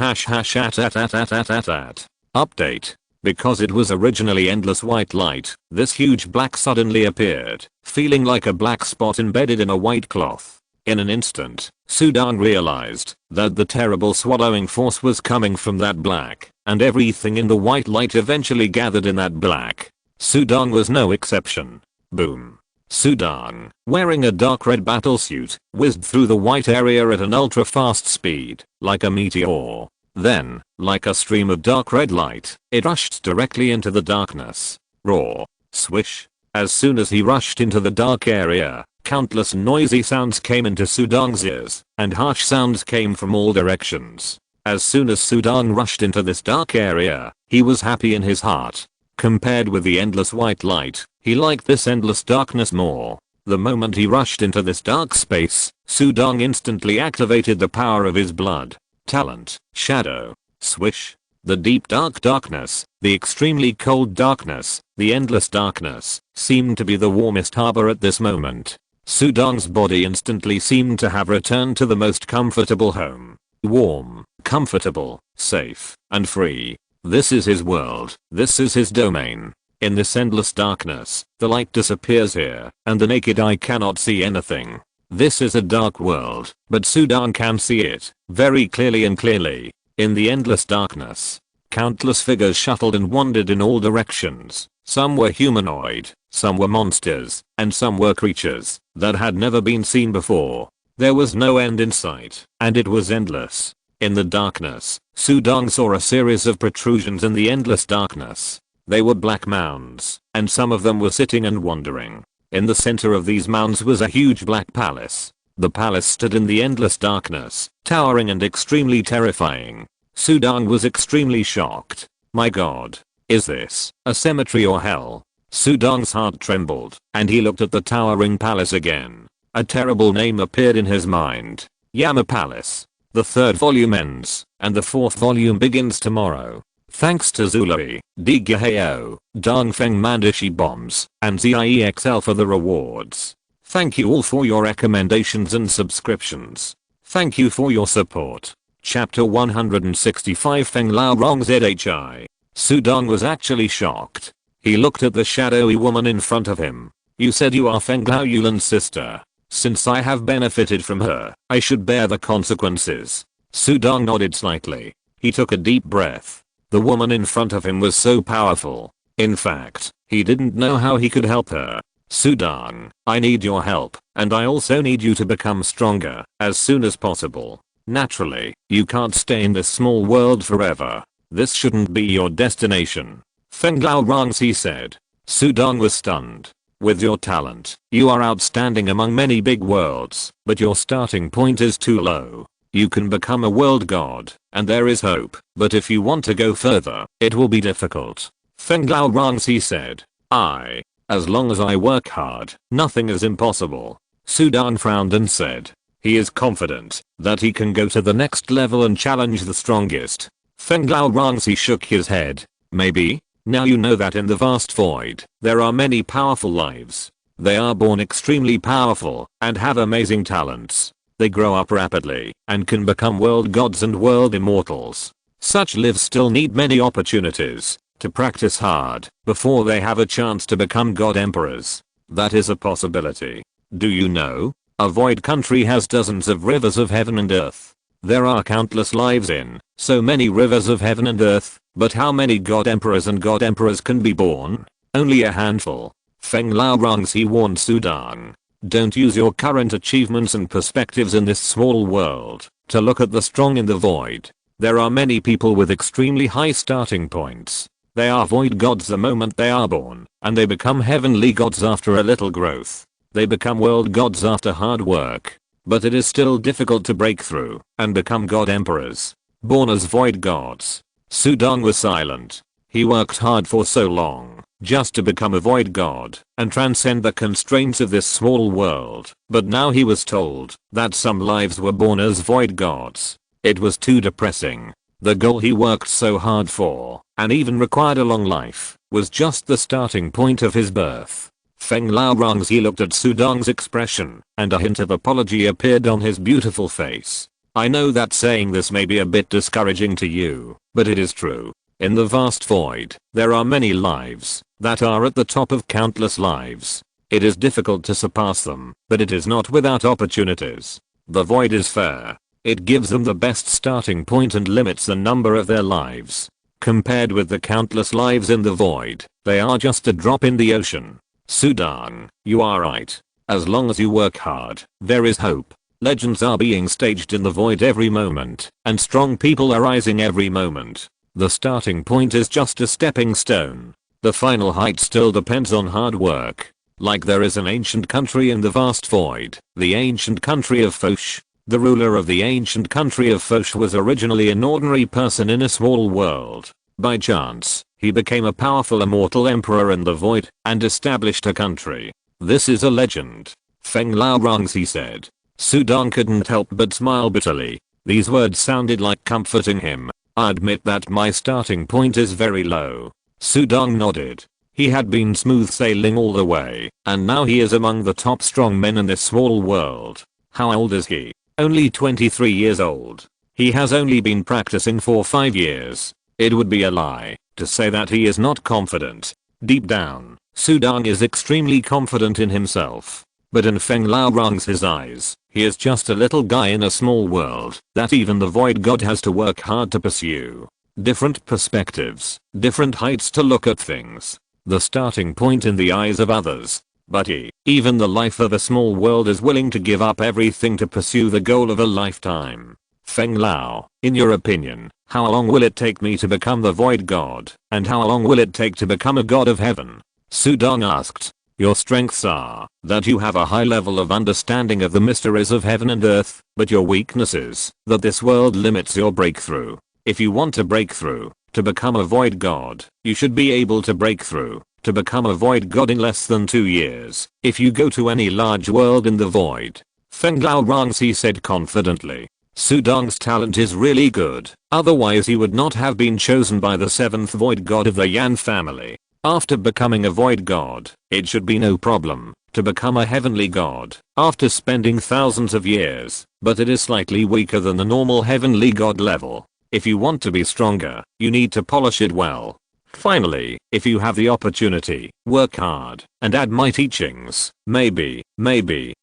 S1: update. Because it was originally endless white light, this huge black suddenly appeared, feeling like a black spot embedded in a white cloth. In an instant, Su Dong realized that the terrible swallowing force was coming from that black, and everything in the white light eventually gathered in that black. Su Dong was no exception. Boom. Su Dong, wearing a dark red battlesuit, whizzed through the white area at an ultra fast speed, like a meteor. Then, like a stream of dark red light, it rushed directly into the darkness. Roar. Swish. As soon as he rushed into the dark area, countless noisy sounds came into Su Dong's ears, and harsh sounds came from all directions. As soon as Su Dong rushed into this dark area, he was happy in his heart. Compared with the endless white light, he liked this endless darkness more. The moment he rushed into this dark space, Su Dong instantly activated the power of his blood. Talent, shadow, swish. The deep darkness, the extremely cold darkness, the endless darkness, seemed to be the warmest harbor at this moment. Su Dong's body instantly seemed to have returned to the most comfortable home. Warm, comfortable, safe, and free. This is his world, this is his domain. In this endless darkness, the light disappears here, and the naked eye cannot see anything. This is a dark world, but Su Dong can see it, very clearly and clearly. In the endless darkness, countless figures shuffled and wandered in all directions. Some were humanoid, some were monsters, and some were creatures that had never been seen before. There was no end in sight, and it was endless. In the darkness, Su Dong saw a series of protrusions in the endless darkness. They were black mounds, and some of them were sitting and wandering. In the center of these mounds was a huge black palace. The palace stood in the endless darkness, towering and extremely terrifying. Su Dong was extremely shocked. My god. Is this a cemetery or hell? Su Dong's heart trembled, and he looked at the towering palace again. A terrible name appeared in his mind. Yama Palace. The 3rd volume ends, and the 4th volume begins tomorrow. Thanks to Zului, Digaheo, Dongfeng Mandashi Bombs, and ZIEXL for the rewards. Thank you all for your recommendations and subscriptions. Thank you for your support. Chapter 165 Feng Lao Rong ZHI. Su Dong was actually shocked. He looked at the shadowy woman in front of him. You said you are Feng Lao Yulan's sister. Since I have benefited from her, I should bear the consequences. Su Dong nodded slightly. He took a deep breath. The woman in front of him was so powerful. In fact, he didn't know how he could help her. Su Dong, I need your help, and I also need you to become stronger as soon as possible. Naturally, you can't stay in this small world forever. This shouldn't be your destination. Feng Lao Rangxi said. Sudong was stunned. With your talent, you are outstanding among many big worlds, but your starting point is too low. You can become a world god, and there is hope, but if you want to go further, it will be difficult. Feng Lao Rangxi said. As long as I work hard, nothing is impossible. Sudong frowned and said. He is confident that he can go to the next level and challenge the strongest. Feng Lao Rangxi shook his head. Maybe. Now you know that in the vast void, there are many powerful lives. They are born extremely powerful and have amazing talents. They grow up rapidly and can become world gods and world immortals. Such lives still need many opportunities to practice hard before they have a chance to become god emperors. That is a possibility. Do you know? A void country has dozens of rivers of heaven and earth. There are countless lives in so many rivers of heaven and earth, but how many god emperors and god emperors can be born? Only a handful. Feng Lao Rangxi warned Sudong. Don't use your current achievements and perspectives in this small world to look at the strong in the void. There are many people with extremely high starting points. They are void gods the moment they are born, and they become heavenly gods after a little growth. They become world gods after hard work. But it is still difficult to break through and become god emperors. Born as void gods. Sudong was silent. He worked hard for so long just to become a void god and transcend the constraints of this small world, but now he was told that some lives were born as void gods. It was too depressing. The goal he worked so hard for, and even required a long life, was just the starting point of his birth. Feng Lao Rangxi looked at Sudong's expression, and a hint of apology appeared on his beautiful face. I know that saying this may be a bit discouraging to you, but it is true. In the vast void, there are many lives that are at the top of countless lives. It is difficult to surpass them, but it is not without opportunities. The void is fair. It gives them the best starting point and limits the number of their lives. Compared with the countless lives in the void, they are just a drop in the ocean. Sudong, you are right. As long as you work hard, there is hope. Legends are being staged in the void every moment, and strong people are rising every moment. The starting point is just a stepping stone. The final height still depends on hard work. Like there is an ancient country in the vast void, the ancient country of Foch. The ruler of the ancient country of Foch was originally an ordinary person in a small world. By chance, he became a powerful immortal emperor in the void and established a country. This is a legend. Feng Lao Rangxi said. Sudong couldn't help but smile bitterly. These words sounded like comforting him. I admit that my starting point is very low. Sudong nodded. He had been smooth sailing all the way, and now he is among the top strong men in this small world. How old is he? Only 23 years old. He has only been practicing for 5 years. It would be a lie to say that he is not confident. Deep down, Sudong is extremely confident in himself. But in Feng Lao Rangxi's eyes, he is just a little guy in a small world that even the void god has to work hard to pursue. Different perspectives, different heights to look at things. The starting point in the eyes of others. But even the life of a small world is willing to give up everything to pursue the goal of a lifetime. Feng Lao, in your opinion, how long will it take me to become the void god, and how long will it take to become a god of heaven? Sudong asked. Your strengths are that you have a high level of understanding of the mysteries of heaven and earth, but your weakness is that this world limits your breakthrough. If you want to break through, to become a void god, you should be able to break through, to become a void god in less than 2 years, if you go to any large world in the void. Feng Lao Rangxi said confidently. Sudong's talent is really good, otherwise he would not have been chosen by the 7th void god of the Yan family. After becoming a void god, it should be no problem to become a heavenly god after spending thousands of years, but it is slightly weaker than the normal heavenly god level. If you want to be stronger, you need to polish it well. Finally, if you have the opportunity, work hard and add my teachings. Maybe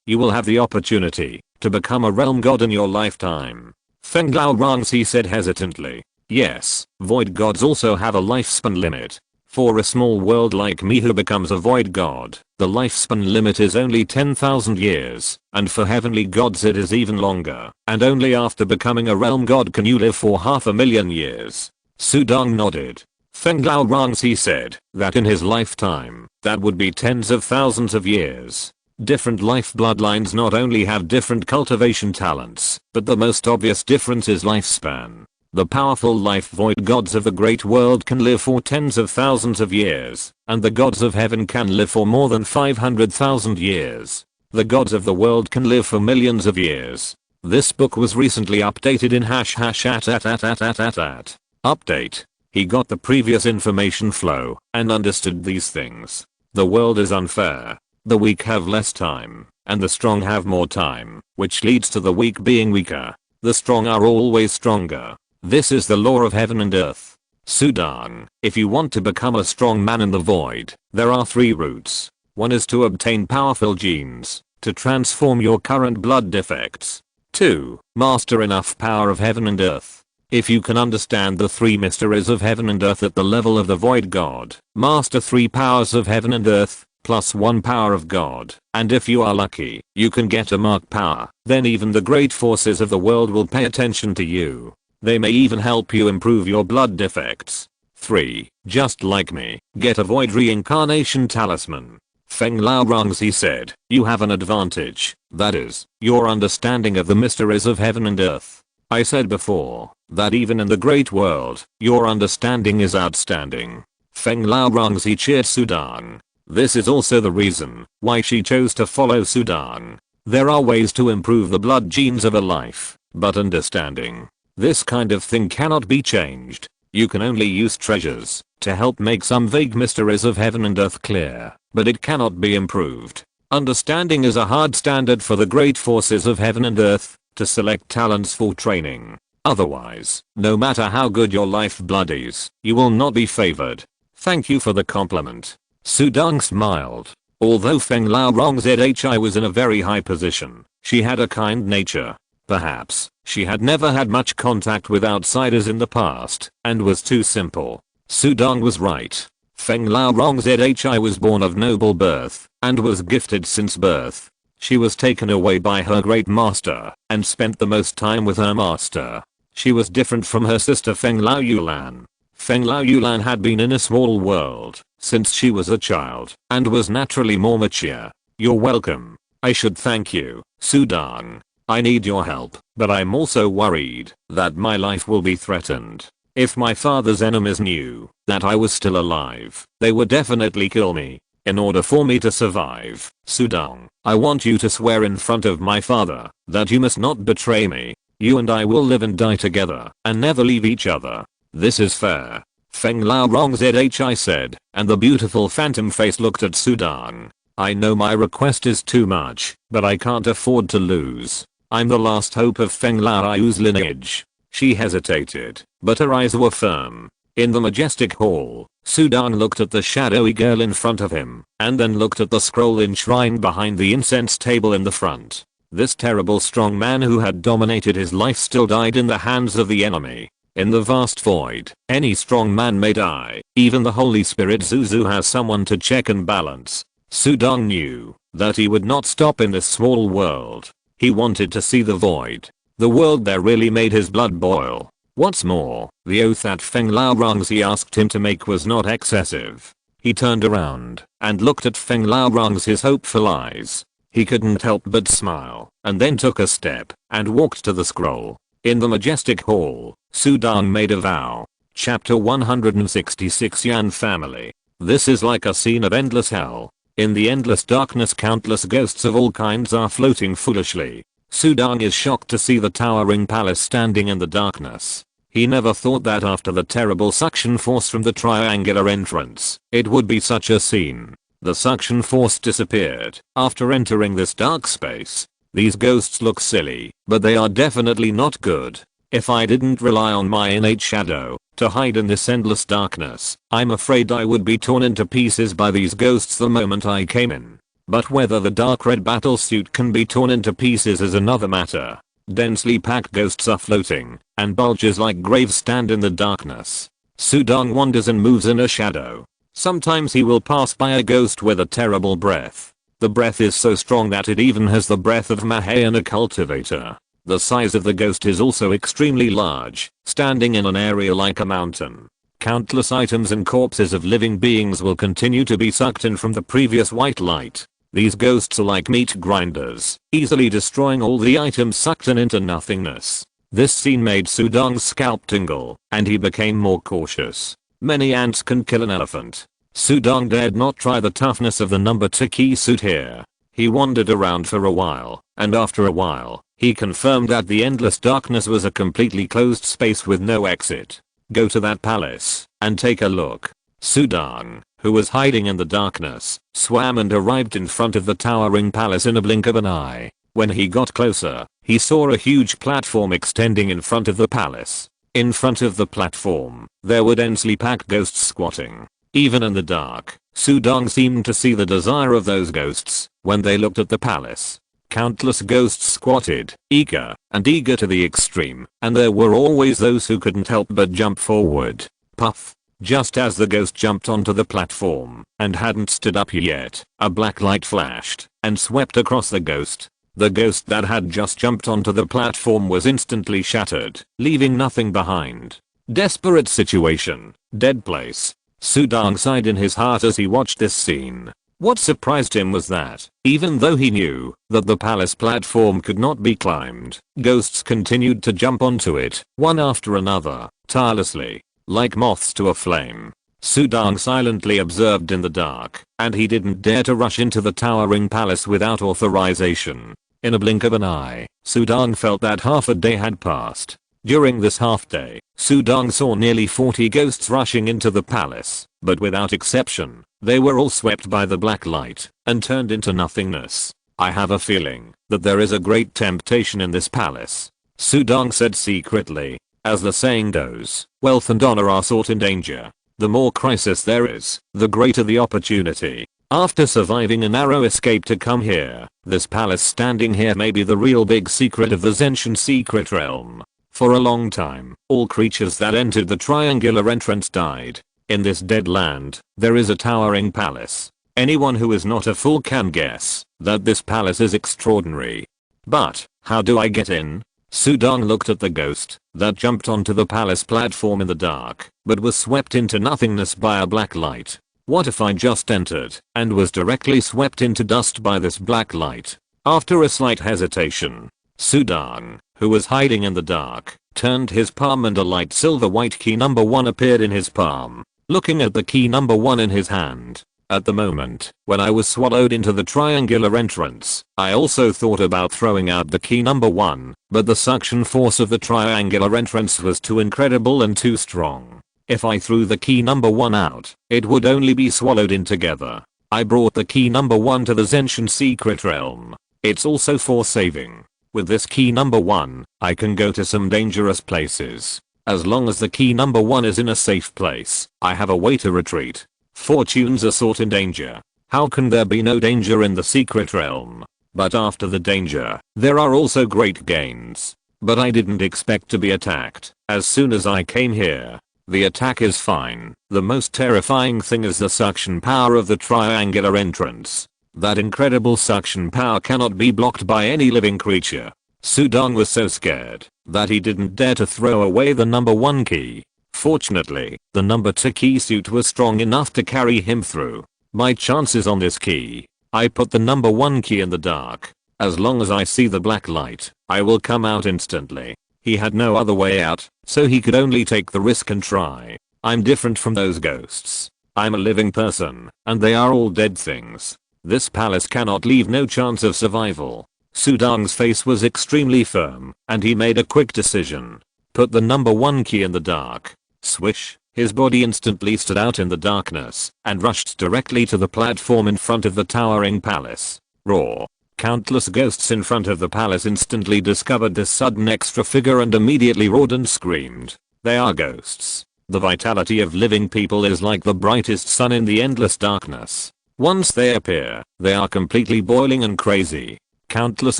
S1: you will have the opportunity to become a realm god in your lifetime. Feng Lao Rangxi said hesitantly. Yes, void gods also have a lifespan limit. For a small world like me who becomes a void god, the lifespan limit is only 10,000 years, and for heavenly gods it is even longer, and only after becoming a realm god can you live for 500,000 years. Sudong nodded. Feng Lao Rongzi said that in his lifetime, that would be tens of thousands of years. Different life bloodlines not only have different cultivation talents, but the most obvious difference is lifespan. The powerful life void gods of the great world can live for tens of thousands of years, and the gods of heaven can live for more than 500,000 years. The gods of the world can live for millions of years. This book was recently updated in #@. Update. He got the previous information flow and understood these things. The world is unfair. The weak have less time, and the strong have more time, which leads to the weak being weaker. The strong are always stronger. This is the law of heaven and earth. Sudong, if you want to become a strong man in the void, there are 3 routes. One is to obtain powerful genes, to transform your current blood defects. 2. Master enough power of heaven and earth. If you can understand the 3 mysteries of heaven and earth at the level of the void god, master 3 powers of heaven and earth, plus 1 power of God, and if you are lucky, you can get a mark power. Then even the great forces of the world will pay attention to you. They may even help you improve your blood defects. 3. Just like me, get a void reincarnation talisman. Feng Lao Rongzi said, you have an advantage, that is, your understanding of the mysteries of heaven and earth. I said before, that even in the great world, your understanding is outstanding. Feng Lao Rongzi cheered Sudong. This is also the reason why she chose to follow Sudong. There are ways to improve the blood genes of a life, but understanding this kind of thing cannot be changed. You can only use treasures to help make some vague mysteries of heaven and earth clear, but it cannot be improved. Understanding is a hard standard for the great forces of heaven and earth to select talents for training. Otherwise, no matter how good your life blood is, you will not be favored. Thank you for the compliment. Sudong smiled. Although Feng Lao Rongzi was in a very high position, she had a kind nature. Perhaps, she had never had much contact with outsiders in the past, and was too simple. Sudong was right. Feng Lao Rongzi was born of noble birth, and was gifted since birth. She was taken away by her great master, and spent the most time with her master. She was different from her sister Feng Lao Yulan. Feng Lao Yulan had been in a small world since she was a child, and was naturally more mature. You're welcome. I should thank you, Sudong. I need your help, but I'm also worried that my life will be threatened. If my father's enemies knew that I was still alive, they would definitely kill me. In order for me to survive, Sudong, I want you to swear in front of my father that you must not betray me. You and I will live and die together and never leave each other. This is fair. Feng Lao Rongzi said, and the beautiful phantom face looked at Sudong. I know my request is too much, but I can't afford to lose. I'm the last hope of Feng Lao's lineage. She hesitated, but her eyes were firm. In the majestic hall, Sudong looked at the shadowy girl in front of him, and then looked at the scroll enshrined behind the incense table in the front. This terrible strong man who had dominated his life still died in the hands of the enemy. In the vast void, any strong man may die. Even the Holy Spirit Zuzu has someone to check and balance. Sudong knew that he would not stop in this small world. He wanted to see the void. The world there really made his blood boil. What's more, the oath that Feng Lao Rongzi asked him to make was not excessive. He turned around and looked at Feng Lao Rongzi's hopeful eyes. He couldn't help but smile, and then took a step and walked to the scroll. In the majestic hall, Sudong made a vow. Chapter 166 Yan Family. This is like a scene of endless hell. In the endless darkness, countless ghosts of all kinds are floating foolishly. Sudong is shocked to see the towering palace standing in the darkness. He never thought that after the terrible suction force from the triangular entrance, it would be such a scene. The suction force disappeared after entering this dark space. These ghosts look silly, but they are definitely not good. If I didn't rely on my innate shadow to hide in this endless darkness, I'm afraid I would be torn into pieces by these ghosts the moment I came in. But whether the dark red battlesuit can be torn into pieces is another matter. Densely packed ghosts are floating, and bulges like graves stand in the darkness. Sudong wanders and moves in a shadow. Sometimes he will pass by a ghost with a terrible breath. The breath is so strong that it even has the breath of Mahayana cultivator. The size of the ghost is also extremely large, standing in an area like a mountain. Countless items and corpses of living beings will continue to be sucked in from the previous white light. These ghosts are like meat grinders, easily destroying all the items sucked in into nothingness. This scene made Sudong's scalp tingle, and he became more cautious. Many ants can kill an elephant. Sudong dared not try the toughness of the number 2 key suit here. He wandered around for a while, and after a while, he confirmed that the endless darkness was a completely closed space with no exit. Go to that palace, and take a look. Sudong, who was hiding in the darkness, swam and arrived in front of the towering palace in a blink of an eye. When he got closer, he saw a huge platform extending in front of the palace. In front of the platform, there were densely packed ghosts squatting. Even in the dark, Sudong seemed to see the desire of those ghosts when they looked at the palace. Countless ghosts squatted, eager to the extreme, and there were always those who couldn't help but jump forward. Puff. Just as the ghost jumped onto the platform and hadn't stood up yet, a black light flashed and swept across the ghost. The ghost that had just jumped onto the platform was instantly shattered, leaving nothing behind. Desperate situation. Dead place. Sudong sighed in his heart as he watched this scene. What surprised him was that, even though he knew that the palace platform could not be climbed, ghosts continued to jump onto it, one after another, tirelessly, like moths to a flame. Sudong silently observed in the dark, and he didn't dare to rush into the towering palace without authorization. In a blink of an eye, Sudong felt that half a day had passed. During this half day, Sudong saw nearly 40 ghosts rushing into the palace, but without exception, they were all swept by the black light and turned into nothingness. I have a feeling that there is a great temptation in this palace, Sudong said secretly. As the saying goes, wealth and honor are sought in danger. The more crisis there is, the greater the opportunity. After surviving a narrow escape to come here, this palace standing here may be the real big secret of the Zenshin secret realm. For a long time, all creatures that entered the triangular entrance died. In this dead land, there is a towering palace. Anyone who is not a fool can guess that this palace is extraordinary. But, how do I get in? Sudong looked at the ghost that jumped onto the palace platform in the dark, but was swept into nothingness by a black light. What if I just entered and was directly swept into dust by this black light? After a slight hesitation, Sudong, who was hiding in the dark, turned his palm and a light silver white key number 1 appeared in his palm. Looking at the key number 1 in his hand, at the moment when I was swallowed into the triangular entrance, I also thought about throwing out the key number 1, but the suction force of the triangular entrance was too incredible and too strong. If I threw the key number 1 out, it would only be swallowed in together. I brought the key number 1 to the Zenshin secret realm. It's also for saving. With this key number 1, I can go to some dangerous places. As long as the key number 1 is in a safe place, I have a way to retreat. Fortunes are sought in danger. How can there be no danger in the secret realm? But after the danger, there are also great gains. But I didn't expect to be attacked as soon as I came here. The attack is fine. The most terrifying thing is the suction power of the triangular entrance. That incredible suction power cannot be blocked by any living creature. Sudong was so scared that he didn't dare to throw away the number 1 key. Fortunately, the number 2 key suit was strong enough to carry him through. My chances on this key. I put the number 1 key in the dark. As long as I see the black light, I will come out instantly. He had no other way out, so he could only take the risk and try. I'm different from those ghosts. I'm a living person, and they are all dead things. This palace cannot leave no chance of survival. Sudong's face was extremely firm, and he made a quick decision. Put the number 1 key in the dark. Swish, his body instantly stood out in the darkness, and rushed directly to the platform in front of the towering palace. Roar. Countless ghosts in front of the palace instantly discovered this sudden extra figure and immediately roared and screamed. They are ghosts. The vitality of living people is like the brightest sun in the endless darkness. Once they appear, they are completely boiling and crazy. Countless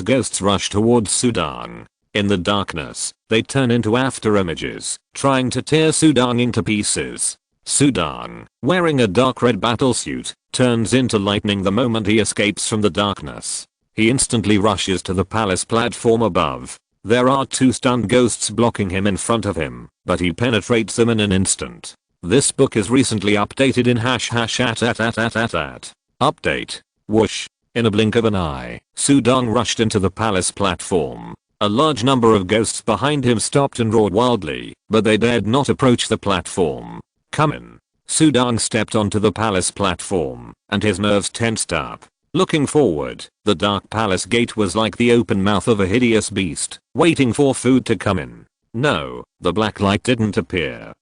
S1: ghosts rush towards Sudong. In the darkness, they turn into after images, trying to tear Sudong into pieces. Sudong, wearing a dark red battlesuit, turns into lightning the moment he escapes from the darkness. He instantly rushes to the palace platform above. There are 2 stunned ghosts blocking him in front of him, but he penetrates them in an instant. This book is recently updated in #at. Update. Whoosh. In a blink of an eye, Sudong rushed into the palace platform. A large number of ghosts behind him stopped and roared wildly, but they dared not approach the platform. Come in. Sudong stepped onto the palace platform, and his nerves tensed up. Looking forward, the dark palace gate was like the open mouth of a hideous beast, waiting for food to come in. No, the black light didn't appear.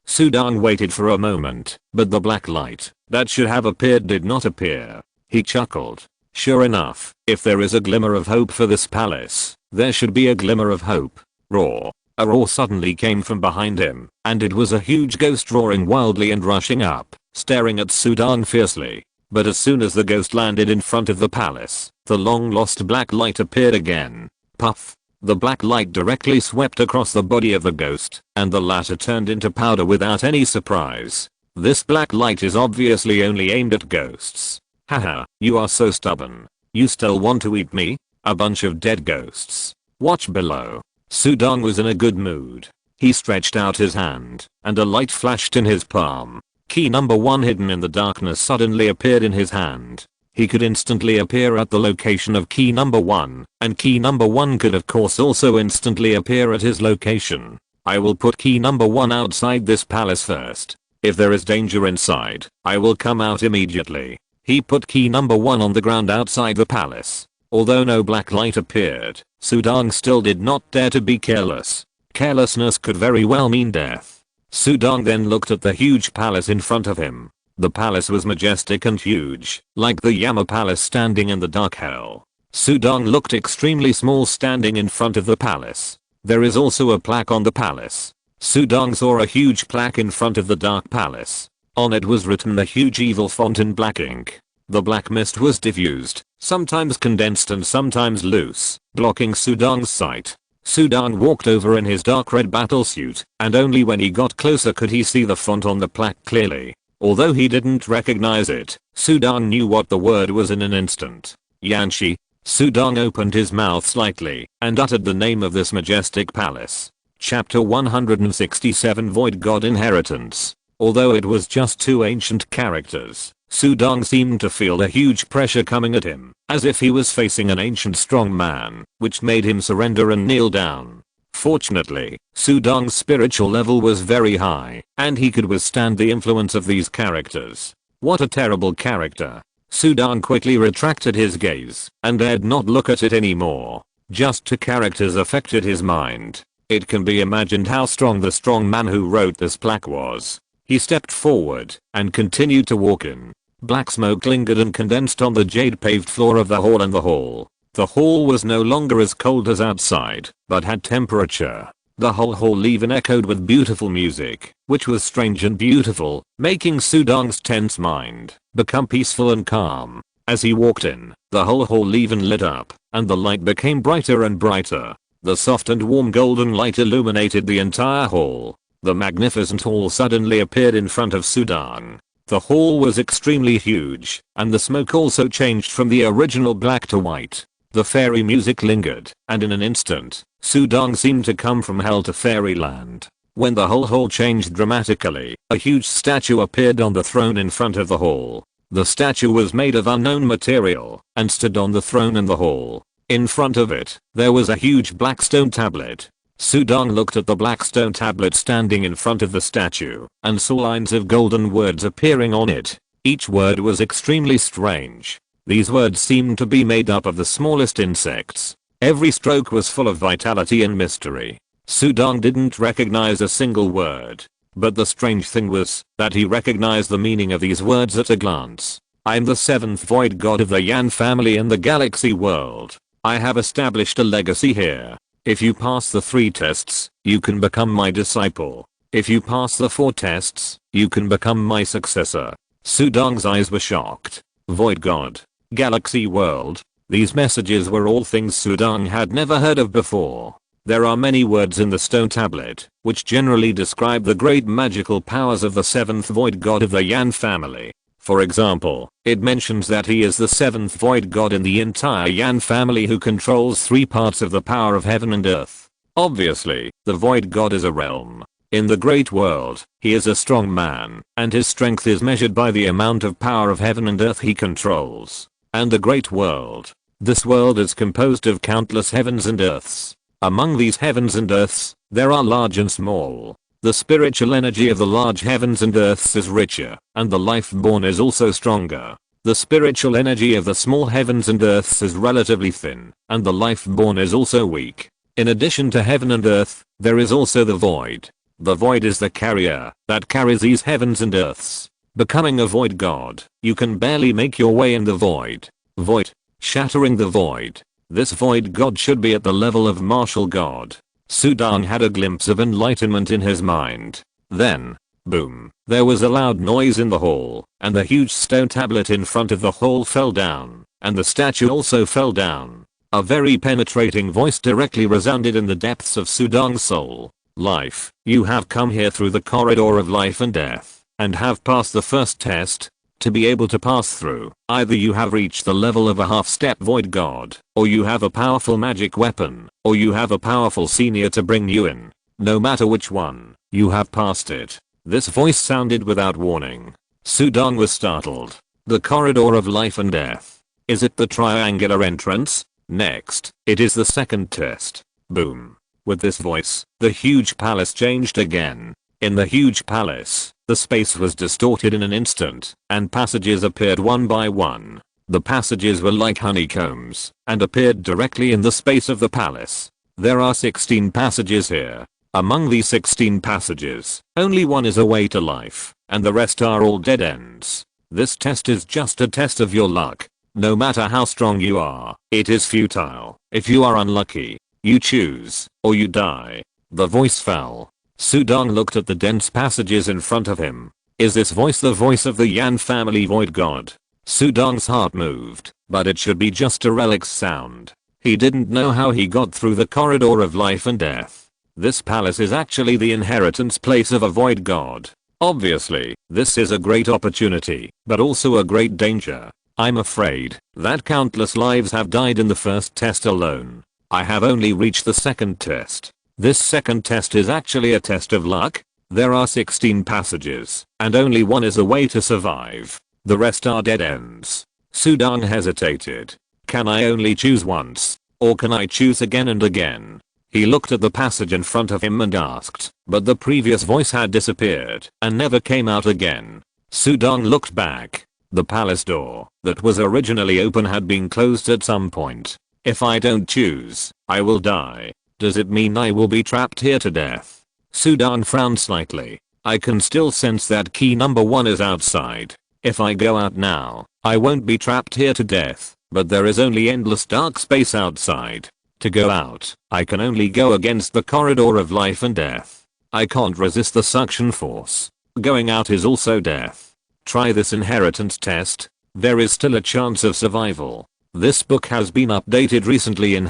S1: Sudong waited for a moment, but the black light that should have appeared did not appear. He chuckled. Sure enough, if there is a glimmer of hope for this palace, there should be a glimmer of hope. Roar. A roar suddenly came from behind him, and it was a huge ghost roaring wildly and rushing up, staring at Sudong fiercely. But as soon as the ghost landed in front of the palace, the long-lost black light appeared again. Puff. The black light directly swept across the body of the ghost, and the latter turned into powder without any surprise. This black light is obviously only aimed at ghosts. Haha, you are so stubborn. You still want to eat me? A bunch of dead ghosts. Watch below. Sudong was in a good mood. He stretched out his hand, and a light flashed in his palm. Key number 1 hidden in the darkness suddenly appeared in his hand. He could instantly appear at the location of key number 1, and key number 1 could of course also instantly appear at his location. I will put key number 1 outside this palace first. If there is danger inside, I will come out immediately. He put key number 1 on the ground outside the palace. Although no black light appeared, Sudong still did not dare to be careless. Carelessness could very well mean death. Sudong then looked at the huge palace in front of him. The palace was majestic and huge, like the Yama Palace standing in the dark hell. Sudong looked extremely small standing in front of the palace. There is also a plaque on the palace. Sudong saw a huge plaque in front of the dark palace. On it was written a huge evil font in black ink. The black mist was diffused, sometimes condensed and sometimes loose, blocking Sudong's sight. Sudong walked over in his dark red battlesuit, and only when he got closer could he see the font on the plaque clearly. Although he didn't recognize it, Sudong knew what the word was in an instant. Yanshi. Sudong opened his mouth slightly, and uttered the name of this majestic palace. Chapter 167 Void God Inheritance. Although it was just 2 ancient characters, Sudong seemed to feel a huge pressure coming at him, as if he was facing an ancient strong man, which made him surrender and kneel down. Fortunately, Sudong's spiritual level was very high, and he could withstand the influence of these characters. What a terrible character. Sudong quickly retracted his gaze, and dared not look at it anymore. Just 2 characters affected his mind. It can be imagined how strong the strong man who wrote this plaque was. He stepped forward, and continued to walk in. Black smoke lingered and condensed on the jade-paved floor of the hall and the hall. The hall was no longer as cold as outside, but had temperature. The whole hall even echoed with beautiful music, which was strange and beautiful, making Sudong's tense mind become peaceful and calm. As he walked in, the whole hall even lit up, and the light became brighter and brighter. The soft and warm golden light illuminated the entire hall. The magnificent hall suddenly appeared in front of Sudong. The hall was extremely huge, and the smoke also changed from the original black to white. The fairy music lingered, and in an instant, Sudong seemed to come from hell to fairyland. When the whole hall changed dramatically, a huge statue appeared on the throne in front of the hall. The statue was made of unknown material, and stood on the throne in the hall. In front of it, there was a huge black stone tablet. Sudong looked at the black stone tablet standing in front of the statue, and saw lines of golden words appearing on it. Each word was extremely strange. These words seemed to be made up of the smallest insects. Every stroke was full of vitality and mystery. Sudong didn't recognize a single word. But the strange thing was that he recognized the meaning of these words at a glance. I'm the 7th void god of the Yan family in the galaxy world. I have established a legacy here. If you pass the 3 tests, you can become my disciple. If you pass the 4 tests, you can become my successor. Sudong's eyes were shocked. Void god. Galaxy world. These messages were all things Sudong had never heard of before. There are many words in the stone tablet, which generally describe the great magical powers of the 7th void god of the Yan family. For example, it mentions that he is the seventh void god in the entire Yan family who controls 3 parts of the power of heaven and earth. Obviously, the void god is a realm. In the great world, he is a strong man, and his strength is measured by the amount of power of heaven and earth he controls. And the great world. This world is composed of countless heavens and earths. Among these heavens and earths, there are large and small. The spiritual energy of the large heavens and earths is richer, and the life born is also stronger. The spiritual energy of the small heavens and earths is relatively thin, and the life born is also weak. In addition to heaven and earth, there is also the void. The void is the carrier that carries these heavens and earths. Becoming a void god, you can barely make your way in the void. Void. Shattering the void. This void god should be at the level of martial god. Sudong had a glimpse of enlightenment in his mind. Then, boom, there was a loud noise in the hall, and the huge stone tablet in front of the hall fell down, and the statue also fell down. A very penetrating voice directly resounded in the depths of Sudong's soul. Life, you have come here through the corridor of life and death, and have passed the first test. To be able to pass through, either you have reached the level of a half-step void god, or you have a powerful magic weapon, or you have a powerful senior to bring you in. No matter which one, you have passed it. This voice sounded without warning. Sudong was startled. The corridor of life and death. Is it the triangular entrance? Next, it is the second test. Boom. With this voice, the huge palace changed again. In the huge palace, the space was distorted in an instant, and passages appeared one by one. The passages were like honeycombs, and appeared directly in the space of the palace. There are 16 passages here. Among these 16 passages, only one is a way to life, and the rest are all dead ends. This test is just a test of your luck. No matter how strong you are, it is futile. If you are unlucky, you choose, or you die. The voice fell. Sudong looked at the dense passages in front of him. Is this voice the voice of the Yan family void god? Sudong's heart moved, but it should be just a relic's sound. He didn't know how he got through the corridor of life and death. This palace is actually the inheritance place of a void god. Obviously, this is a great opportunity, but also a great danger. I'm afraid that countless lives have died in the first test alone. I have only reached the second test. This second test is actually a test of luck. There are 16 passages, and only one is a way to survive. The rest are dead ends. Sudong hesitated. Can I only choose once? Or can I choose again and again? He looked at the passage in front of him and asked, but the previous voice had disappeared and never came out again. Sudong looked back. The palace door that was originally open had been closed at some point. If I don't choose, I will die. Does it mean I will be trapped here to death? Sudong frowned slightly. I can still sense that key number 1 is outside. If I go out now, I won't be trapped here to death, but there is only endless dark space outside. To go out, I can only go against the corridor of life and death. I can't resist the suction force. Going out is also death. Try this inheritance test. There is still a chance of survival. This book has been updated recently in ..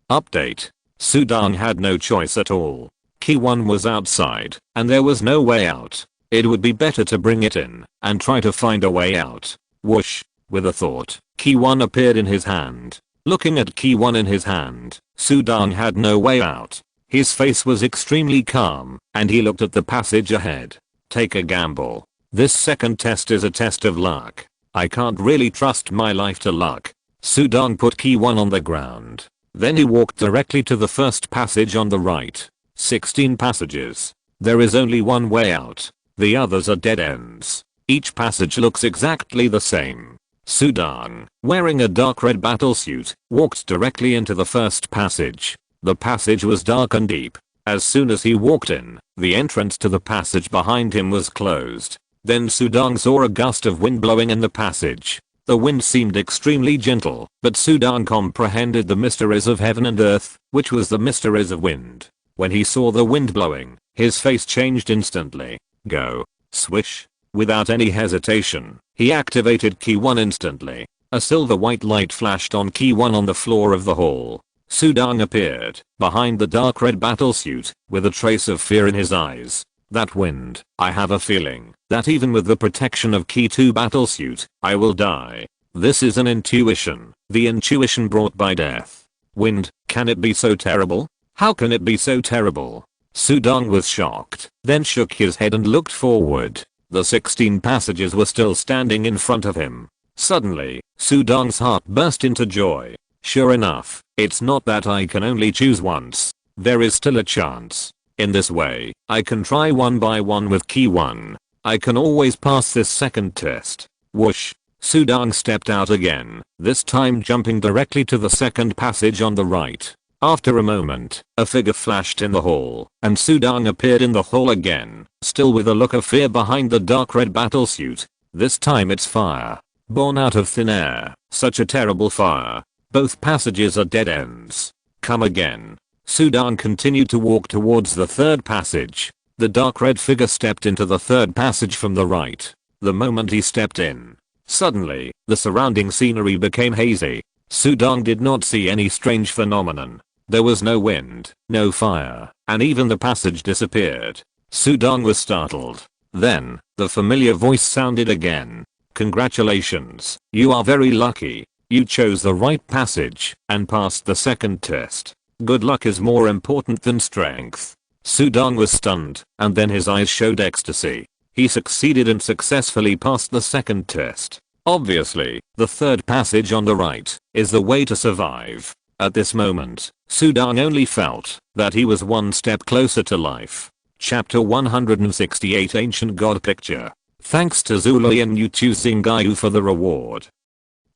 S1: Update. Sudong had no choice at all. Key 1 was outside, and there was no way out. It would be better to bring it in, and try to find a way out. Whoosh. With a thought, Key 1 appeared in his hand. Looking at Key 1 in his hand, Sudong had no way out. His face was extremely calm, and he looked at the passage ahead. Take a gamble. This second test is a test of luck. I can't really trust my life to luck. Sudong put Key 1 on the ground. Then he walked directly to the first passage on the right. 16 passages. There is only one way out. The others are dead ends. Each passage looks exactly the same. Sudong, wearing a dark red battlesuit, walked directly into the first passage. The passage was dark and deep. As soon as he walked in, the entrance to the passage behind him was closed. Then Sudong saw a gust of wind blowing in the passage. The wind seemed extremely gentle, but Sudong comprehended the mysteries of heaven and earth, which was the mysteries of wind. When he saw the wind blowing, his face changed instantly. Go. Swish. Without any hesitation, he activated Key 1 instantly. A silver white light flashed on Key 1 on the floor of the hall. Sudong appeared, behind the dark red battlesuit, with a trace of fear in his eyes. That wind, I have a feeling that even with the protection of Key 2 battlesuit, I will die. This is an intuition, the intuition brought by death. Wind, can it be so terrible? How can it be so terrible? Sudong was shocked, then shook his head and looked forward. The 16 passages were still standing in front of him. Suddenly, Sudong's heart burst into joy. Sure enough, it's not that I can only choose once. There is still a chance. In this way, I can try one by one with Key 1. I can always pass this second test. Whoosh. Sudong stepped out again, this time jumping directly to the second passage on the right. After a moment, a figure flashed in the hall, and Sudong appeared in the hall again, still with a look of fear behind the dark red battlesuit. This time it's fire. Born out of thin air, such a terrible fire. Both passages are dead ends. Come again. Sudong continued to walk towards the third passage. The dark red figure stepped into the third passage from the right. The moment he stepped in, suddenly, the surrounding scenery became hazy. Sudong did not see any strange phenomenon. There was no wind, no fire, and even the passage disappeared. Sudong was startled. Then, the familiar voice sounded again. Congratulations, you are very lucky. You chose the right passage and passed the second test. Good luck is more important than strength. Sudong was stunned, and then his eyes showed ecstasy. He succeeded and successfully passed the second test. Obviously, the third passage on the right is the way to survive. At this moment, Sudong only felt that he was one step closer to life. Chapter 168 Ancient God Picture. Thanks to Zulu and Yutu Singayu for the reward.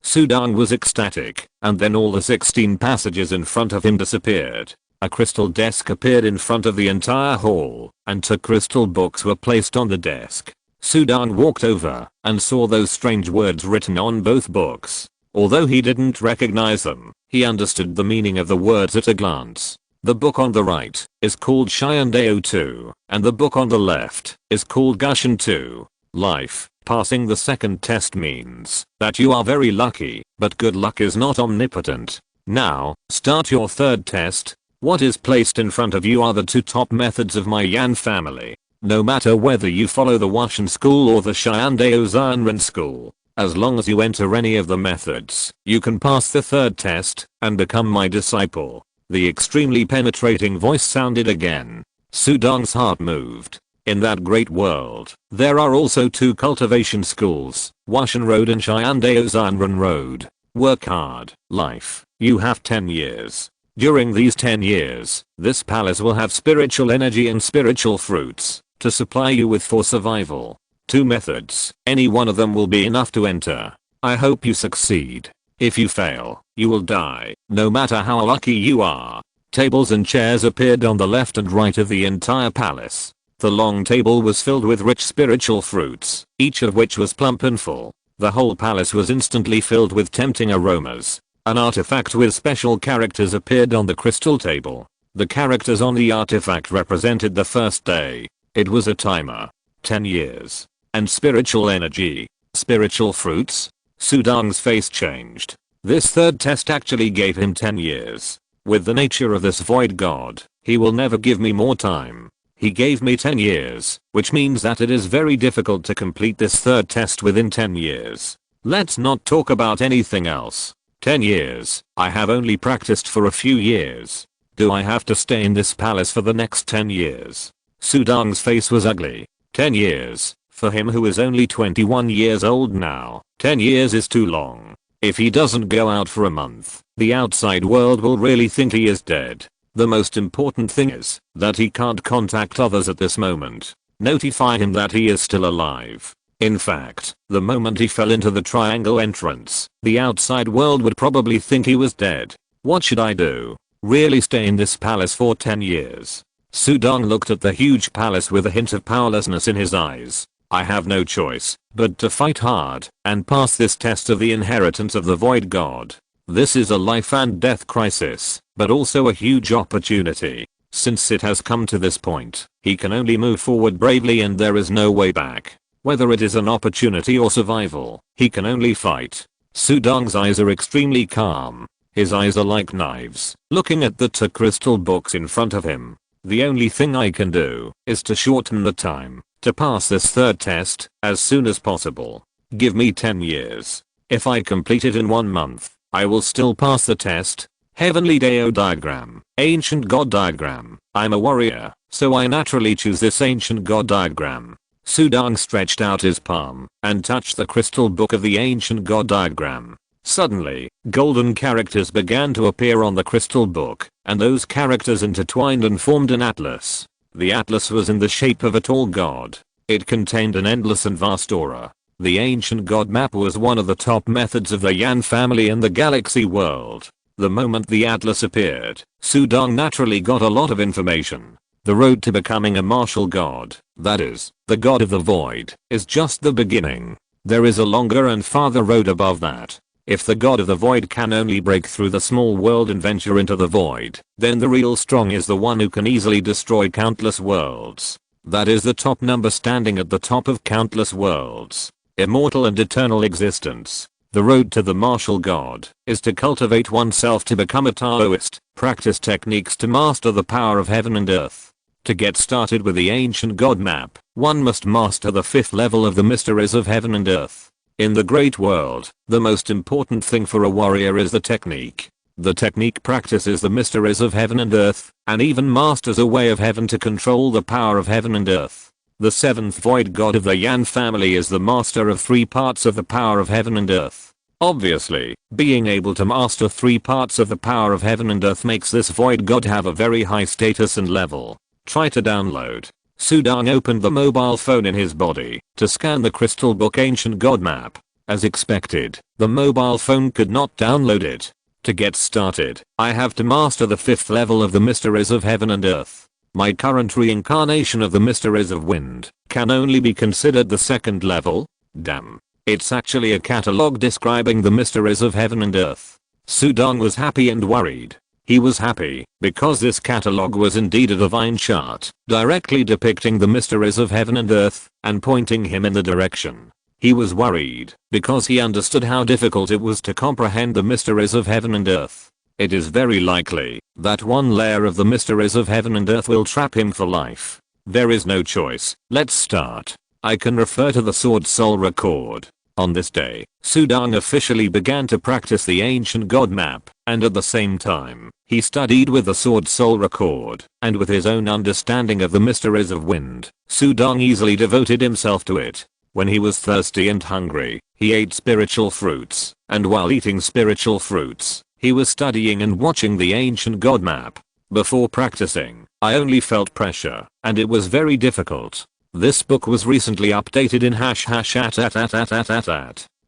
S1: Sudong was ecstatic, and then all the 16 passages in front of him disappeared. A crystal desk appeared in front of the entire hall, and 2 crystal books were placed on the desk. Sudong walked over and saw those strange words written on both books. Although he didn't recognize them, he understood the meaning of the words at a glance. The book on the right is called Shyandao 2, and the book on the left is called Gushin 2. Life. Passing the second test means that you are very lucky, but good luck is not omnipotent. Now, start your third test. What is placed in front of you are the 2 top methods of my Yan family. No matter whether you follow the Washan school or the Shyandao Zanran school, as long as you enter any of the methods, you can pass the third test and become my disciple. The extremely penetrating voice sounded again. Sudong's heart moved. In that great world, there are also 2 cultivation schools, Washan Road and Shyandao Zanran Road. Work hard, life. You have 10 years. During these 10 years, this palace will have spiritual energy and spiritual fruits to supply you with for survival. 2 methods, any one of them will be enough to enter. I hope you succeed. If you fail, you will die, no matter how lucky you are. Tables and chairs appeared on the left and right of the entire palace. The long table was filled with rich spiritual fruits, each of which was plump and full. The whole palace was instantly filled with tempting aromas. An artifact with special characters appeared on the crystal table. The characters on the artifact represented the first day. It was a timer. 10 years. And spiritual energy. Spiritual fruits? Sudong's face changed. This third test actually gave him 10 years. With the nature of this void god, he will never give me more time. He gave me 10 years, which means that it is very difficult to complete this third test within 10 years. Let's not talk about anything else. 10 years, I have only practiced for a few years. Do I have to stay in this palace for the next 10 years? Sudong's face was ugly. 10 years, for him who is only 21 years old now, 10 years is too long. If he doesn't go out for a month, the outside world will really think he is dead. The most important thing is that he can't contact others at this moment. Notify him that he is still alive. In fact, the moment he fell into the triangle entrance, the outside world would probably think he was dead. What should I do? Really stay in this palace for 10 years? Sudong looked at the huge palace with a hint of powerlessness in his eyes. I have no choice but to fight hard and pass this test of the inheritance of the void god. This is a life and death crisis, but also a huge opportunity. Since it has come to this point, he can only move forward bravely and there is no way back. Whether it is an opportunity or survival, he can only fight. Sudong's eyes are extremely calm. His eyes are like knives, looking at the 2 crystal books in front of him. The only thing I can do is to shorten the time to pass this third test as soon as possible. Give me 10 years. If I complete it in 1 month, I will still pass the test. Heavenly Deo diagram, ancient god diagram. I'm a warrior, so I naturally choose this ancient god diagram. Sudong stretched out his palm and touched the crystal book of the ancient god diagram. Suddenly, golden characters began to appear on the crystal book, and those characters intertwined and formed an atlas. The atlas was in the shape of a tall god. It contained an endless and vast aura. The ancient god map was one of the top methods of the Yan family in the galaxy world. The moment the atlas appeared, Sudong naturally got a lot of information. The road to becoming a martial god, that is, the god of the void, is just the beginning. There is a longer and farther road above that. If the god of the void can only break through the small world and venture into the void, then the real strong is the one who can easily destroy countless worlds. That is the top number standing at the top of countless worlds. Immortal and eternal existence. The road to the martial god is to cultivate oneself to become a Taoist, practice techniques to master the power of heaven and earth. To get started with the ancient god map, one must master the 5th level of the mysteries of heaven and earth. In the great world, the most important thing for a warrior is the technique. The technique practices the mysteries of heaven and earth, and even masters a way of heaven to control the power of heaven and earth. The 7th void god of the Yan family is the master of 3 parts of the power of heaven and earth. Obviously, being able to master 3 parts of the power of heaven and earth makes this void god have a very high status and level. Try to download. Sudong opened the mobile phone in his body to scan the crystal book ancient god map. As expected, the mobile phone could not download it. To get started, I have to master the 5th level of the mysteries of heaven and earth. My current reincarnation of the mysteries of wind can only be considered the 2nd level. Damn. It's actually a catalog describing the mysteries of heaven and earth. Sudong was happy and worried. He was happy because this catalog was indeed a divine chart, directly depicting the mysteries of heaven and earth and pointing him in the direction. He was worried because he understood how difficult it was to comprehend the mysteries of heaven and earth. It is very likely that one layer of the mysteries of heaven and earth will trap him for life. There is no choice. Let's start. I can refer to the Sword Soul record. On this day, Sudong officially began to practice the ancient god map, and at the same time, he studied with the Sword Soul record, and with his own understanding of the mysteries of wind, Sudong easily devoted himself to it. When he was thirsty and hungry, he ate spiritual fruits, and while eating spiritual fruits, he was studying and watching the ancient god map. Before practicing, I only felt pressure, and it was very difficult. This book was recently updated in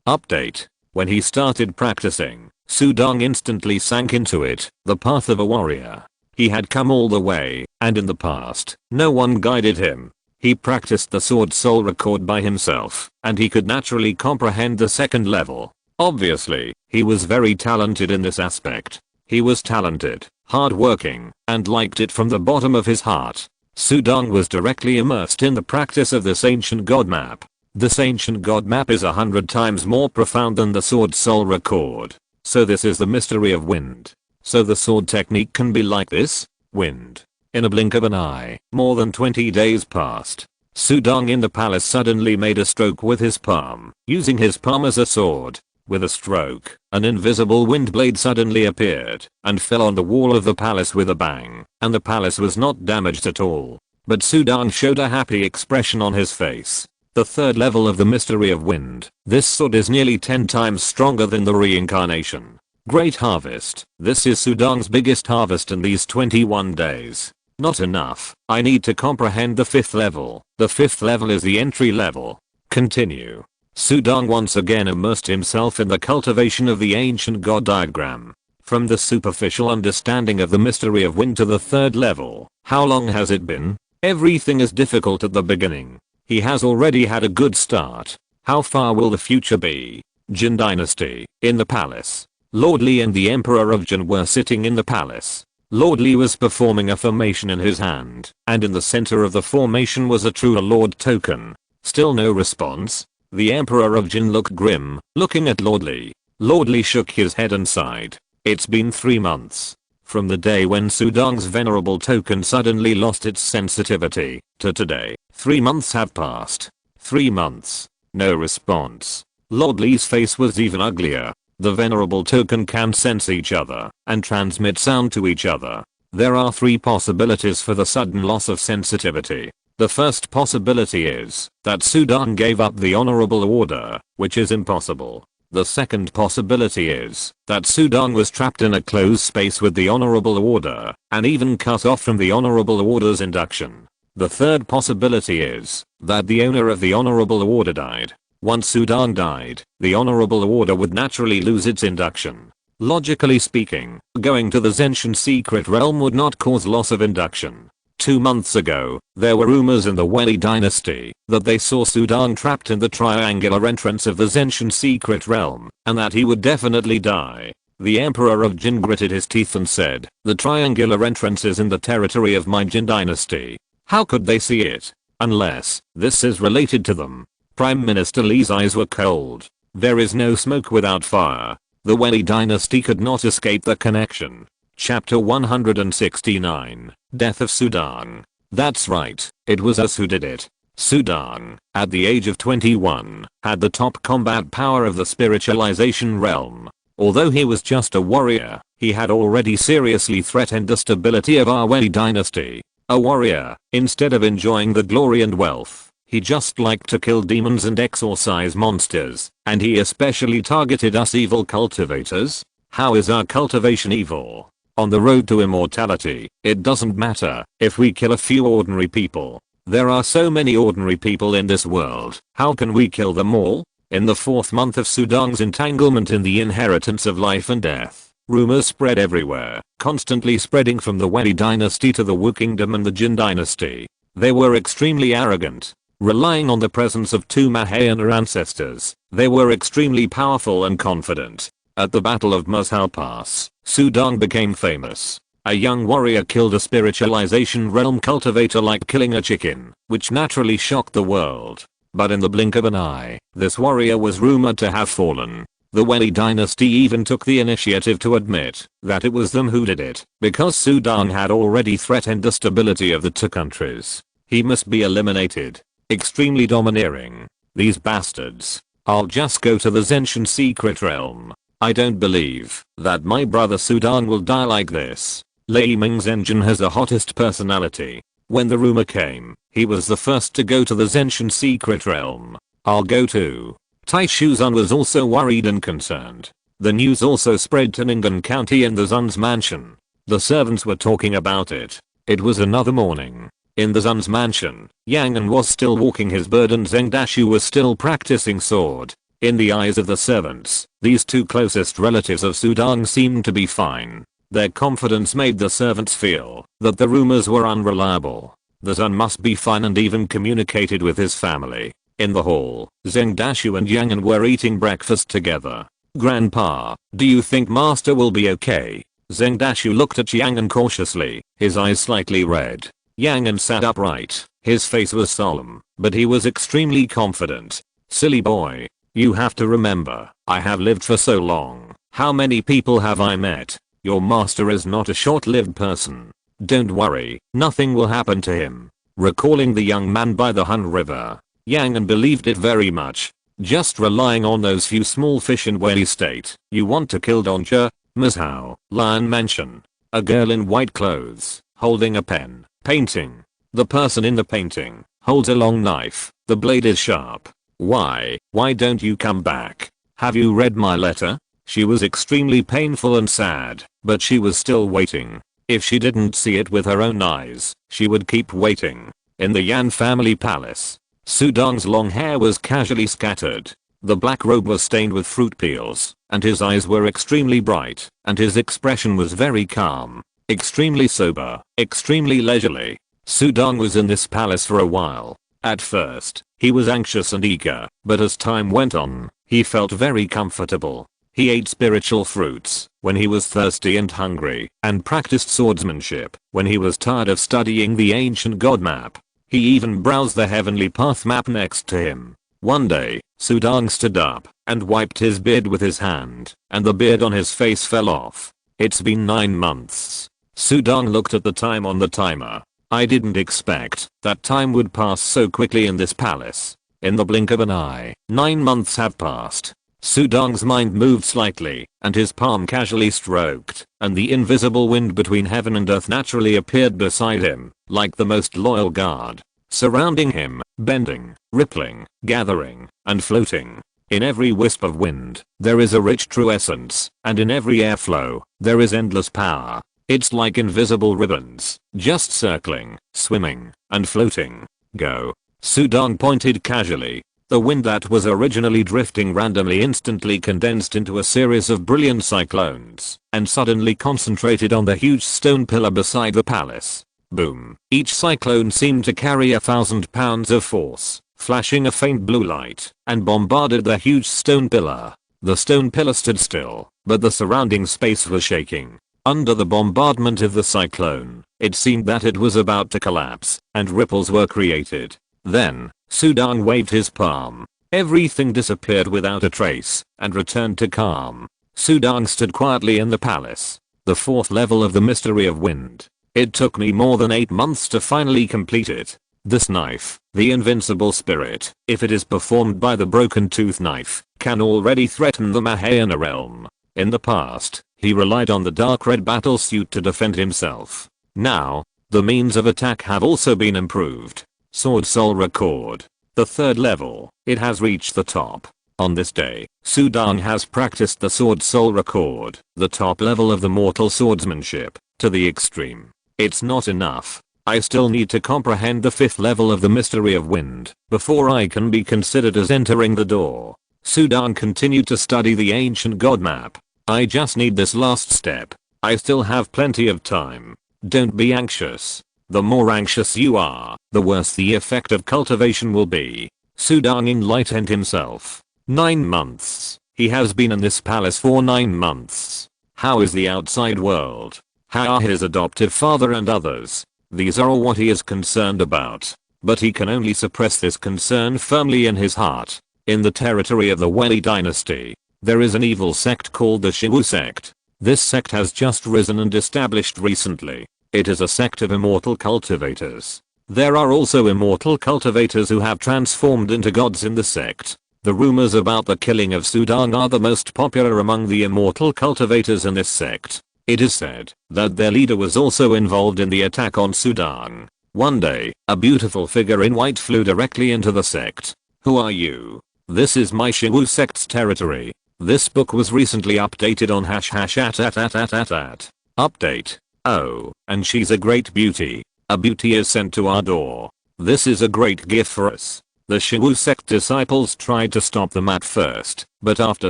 S1: update. When he started practicing, Sudong instantly sank into it, the path of a warrior. He had come all the way, and in the past, no one guided him. He practiced the Sword Soul record by himself, and he could naturally comprehend the 2nd level. Obviously, he was very talented in this aspect. He was talented, hardworking, and liked it from the bottom of his heart. Sudong was directly immersed in the practice of this ancient god map. This ancient god map is 100 times more profound than the Sword Soul record. So this is the mystery of wind. So the sword technique can be like this? Wind. In a blink of an eye, more than 20 days passed. Sudong in the palace suddenly made a stroke with his palm, using his palm as a sword. With a stroke, an invisible wind blade suddenly appeared and fell on the wall of the palace with a bang, and the palace was not damaged at all. But Sudong showed a happy expression on his face. The 3rd level of the mystery of wind. This sword is nearly 10 times stronger than the reincarnation. Great harvest. This is Sudong's biggest harvest in these 21 days. Not enough. I need to comprehend the 5th level. The 5th level is the entry level. Continue. Sudong once again immersed himself in the cultivation of the ancient god diagram. From the superficial understanding of the mystery of wind to the 3rd level, how long has it been? Everything is difficult at the beginning. He has already had a good start. How far will the future be? Jin Dynasty, in the palace. Lord Li and the Emperor of Jin were sitting in the palace. Lord Li was performing a formation in his hand, and in the center of the formation was a true Lord token. Still no response. The Emperor of Jin looked grim, looking at Lord Li. Lord Li shook his head and sighed. It's been 3 months. From the day when Sudang's venerable token suddenly lost its sensitivity, to today, 3 months have passed. 3 months. No response. Lord Lee's face was even uglier. The venerable token can sense each other and transmit sound to each other. There are 3 possibilities for the sudden loss of sensitivity. The first possibility is that Sudang gave up the honorable order, which is impossible. The second possibility is that Sudang was trapped in a closed space with the honorable order and even cut off from the honorable order's induction. The third possibility is that the owner of the honorable order died. Once Sudang died, the honorable order would naturally lose its induction. Logically speaking, going to the Zenshin secret realm would not cause loss of induction. 2 months ago, there were rumors in the Wei Dynasty that they saw Sudang trapped in the triangular entrance of the Zenshin secret realm, and that he would definitely die. The Emperor of Jin gritted his teeth and said, "The triangular entrance is in the territory of my Jin Dynasty. How could they see it? Unless this is related to them." Prime Minister Lee's eyes were cold. There is no smoke without fire. The Wei Dynasty could not escape the connection. Chapter 169. Death of Sudang. That's right, it was us who did it. Sudang, at the age of 21, had the top combat power of the spiritualization realm. Although he was just a warrior, he had already seriously threatened the stability of our Wei Dynasty. A warrior, instead of enjoying the glory and wealth, he just liked to kill demons and exorcise monsters, and he especially targeted us evil cultivators. How is our cultivation evil? On the road to immortality, it doesn't matter if we kill a few ordinary people. There are so many ordinary people in this world, how can we kill them all? In the 4th month of Sudang's entanglement in the inheritance of life and death, rumors spread everywhere, constantly spreading from the Wei Dynasty to the Wu Kingdom and the Jin Dynasty. They were extremely arrogant. Relying on the presence of 2 Mahayana ancestors, they were extremely powerful and confident. At the Battle of Mushao Pass, Sudang became famous. A young warrior killed a spiritualization realm cultivator like killing a chicken, which naturally shocked the world. But in the blink of an eye, this warrior was rumored to have fallen. The Wei Dynasty even took the initiative to admit that it was them who did it, because Sudang had already threatened the stability of the 2 countries. He must be eliminated. Extremely domineering. These bastards. I'll just go to the Zenshin secret realm. I don't believe that my brother Sudang will die like this. Lei Ming's engine has the hottest personality. When the rumor came, he was the first to go to the Zenshin secret realm. I'll go too. Tai Shuzan was also worried and concerned. The news also spread to Ning'an County and the Zun's mansion. The servants were talking about it. It was another morning. In the Zun's mansion, Yangan was still walking his bird and Zheng Dashu was still practicing sword. In the eyes of the servants, these 2 closest relatives of Sudang seemed to be fine. Their confidence made the servants feel that the rumors were unreliable. The Zun must be fine and even communicated with his family. In the hall, Zheng Dashu and Yangan were eating breakfast together. "Grandpa, do you think Master will be okay?" Zheng Dashu looked at Yangan cautiously, his eyes slightly red. Yangan sat upright. His face was solemn, but he was extremely confident. "Silly boy. You have to remember, I have lived for so long. How many people have I met? Your master is not a short-lived person. Don't worry, nothing will happen to him." Recalling the young man by the Hun River, Yangan believed it very much. Just relying on those few small fish in Wei State. You want to kill Donja? Mushao, Lion Mansion. A girl in white clothes, holding a pen, painting. The person in the painting holds a long knife. The blade is sharp. Why don't you come back? Have you read my letter? She was extremely painful and sad, but she was still waiting. If she didn't see it with her own eyes, she would keep waiting. In the Yan family palace, Sudang's long hair was casually scattered. The black robe was stained with fruit peels, and his eyes were extremely bright, and his expression was very calm, extremely sober, extremely leisurely. Sudang was in this palace for a while. At first, he was anxious and eager, but as time went on, he felt very comfortable. He ate spiritual fruits when he was thirsty and hungry, and practiced swordsmanship when he was tired of studying the ancient god map. He even browsed the heavenly path map next to him. One day, Sudang stood up and wiped his beard with his hand, and the beard on his face fell off. It's been 9 months. Sudong looked at the time on the timer. I didn't expect that time would pass so quickly in this palace. In the blink of an eye, 9 months have passed. Sudong's mind moved slightly, and his palm casually stroked, and the invisible wind between heaven and earth naturally appeared beside him, like the most loyal guard. Surrounding him, bending, rippling, gathering, and floating. In every wisp of wind, there is a rich true essence, and in every airflow, there is endless power. It's like invisible ribbons, just circling, swimming, and floating. Go. Sudong pointed casually. The wind that was originally drifting randomly instantly condensed into a series of brilliant cyclones, and suddenly concentrated on the huge stone pillar beside the palace. Boom. Each cyclone seemed to carry 1,000 pounds of force, flashing a faint blue light, and bombarded the huge stone pillar. The stone pillar stood still, but the surrounding space was shaking. Under the bombardment of the cyclone, it seemed that it was about to collapse, and ripples were created. Then, Sudong waved his palm. Everything disappeared without a trace, and returned to calm. Sudong stood quietly in the palace. The 4th level of the mystery of wind. It took me more than 8 months to finally complete it. This knife, the invincible spirit, if it is performed by the broken tooth knife, can already threaten the Mahayana realm. In the past, he relied on the dark red battle suit to defend himself. Now, the means of attack have also been improved. Sword Soul Record. The 3rd level, it has reached the top. On this day, Sudong has practiced the Sword Soul Record, the top level of the mortal swordsmanship, to the extreme. It's not enough. I still need to comprehend the 5th level of the mystery of wind, before I can be considered as entering the door. Sudong continued to study the ancient god map. I just need this last step. I still have plenty of time. Don't be anxious. The more anxious you are, the worse the effect of cultivation will be. Sudong enlightened himself. 9 months. He has been in this palace for 9 months. How is the outside world? How are his adoptive father and others? These are all what he is concerned about. But he can only suppress this concern firmly in his heart. In the territory of the Wei Dynasty, there is an evil sect called the Shiwu sect. This sect has just risen and established recently. It is a sect of immortal cultivators. There are also immortal cultivators who have transformed into gods in the sect. The rumors about the killing of Sudong are the most popular among the immortal cultivators in this sect. It is said that their leader was also involved in the attack on Sudong. One day, a beautiful figure in white flew directly into the sect. Who are you? This is my Shiwu sect's territory. This book was recently updated on #@. Update. Oh, and she's a great beauty. A beauty is sent to our door. This is a great gift for us. The Shiwu sect disciples tried to stop them at first, but after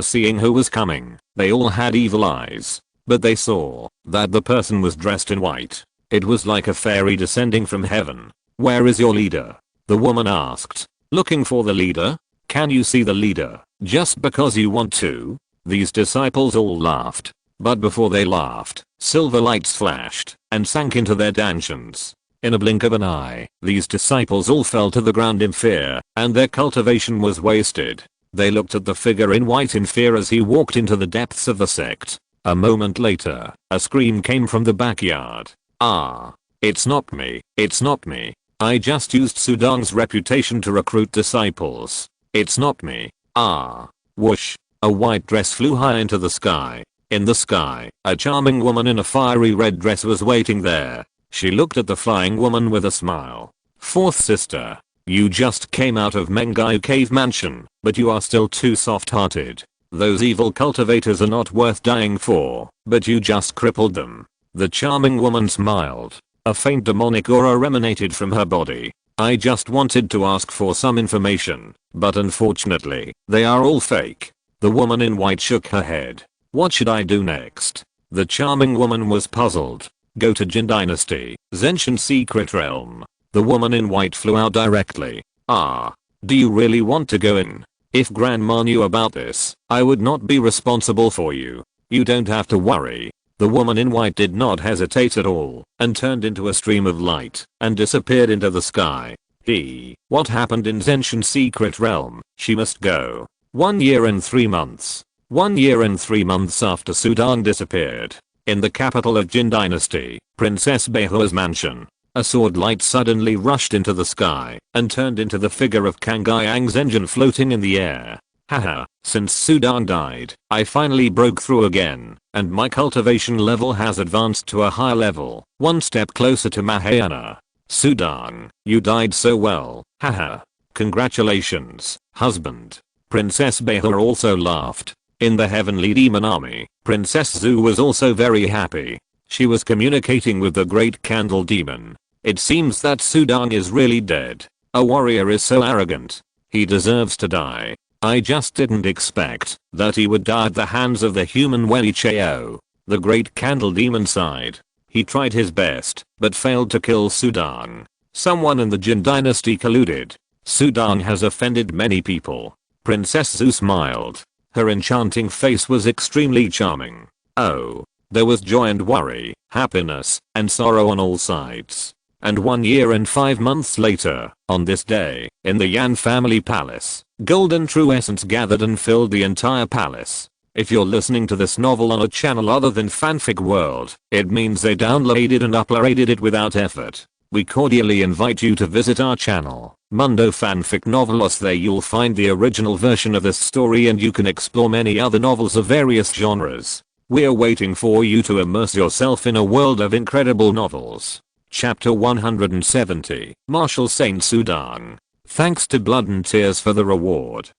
S1: seeing who was coming, they all had evil eyes. But they saw that the person was dressed in white. It was like a fairy descending from heaven. Where is your leader? The woman asked. Looking for the leader? Can you see the leader, just because you want to? These disciples all laughed. But before they laughed, silver lights flashed and sank into their Dantians. In a blink of an eye, these disciples all fell to the ground in fear, and their cultivation was wasted. They looked at the figure in white in fear as he walked into the depths of the sect. A moment later, a scream came from the backyard. Ah, it's not me, it's not me. I just used Sudong's reputation to recruit disciples. It's not me. Ah. Whoosh. A white dress flew high into the sky. In the sky, a charming woman in a fiery red dress was waiting there. She looked at the flying woman with a smile. Fourth sister, you just came out of Mengai Cave Mansion, but you are still too soft-hearted. Those evil cultivators are not worth dying for, but you just crippled them. The charming woman smiled. A faint demonic aura emanated from her body. I just wanted to ask for some information, but unfortunately, they are all fake. The woman in white shook her head. What should I do next? The charming woman was puzzled. Go to Jin Dynasty, Zenshin Secret Realm. The woman in white flew out directly. Ah. Do you really want to go in? If Grandma knew about this, I would not be responsible for you. You don't have to worry. The woman in white did not hesitate at all, and turned into a stream of light, and disappeared into the sky. What happened in Zenshin Secret Realm? She must go. 1 year and 3 months. 1 year and 3 months after Sudong disappeared. In the capital of Jin Dynasty, Princess Beihua's mansion, a sword light suddenly rushed into the sky and turned into the figure of Kang Yang's engine floating in the air. Haha, since Sudong died, I finally broke through again, and my cultivation level has advanced to a higher level, one step closer to Mahayana. Sudong, you died so well, haha. Congratulations, husband. Princess Beihua also laughed. In the heavenly demon army, Princess Zhu was also very happy. She was communicating with the great candle demon. It seems that Sudong is really dead. A warrior is so arrogant. He deserves to die. I just didn't expect that he would die at the hands of the human Wei Chao. The great candle demon sighed. He tried his best, but failed to kill Sudong. Someone in the Jin Dynasty colluded. Sudong has offended many people. Princess Zhu smiled. Her enchanting face was extremely charming. Oh. There was joy and worry, happiness, and sorrow on all sides. And 1 year and 5 months later, on this day, in the Yan family palace, golden true essence gathered and filled the entire palace. If you're listening to this novel on a channel other than Fanfic World, it means they downloaded and uploaded it without effort. We cordially invite you to visit our channel, Mundo Fanfic Novelos. There you'll find the original version of this story and you can explore many other novels of various genres. We're waiting for you to immerse yourself in a world of incredible novels. Chapter 170, Martial Saint Sudong. Thanks to blood and tears for the reward.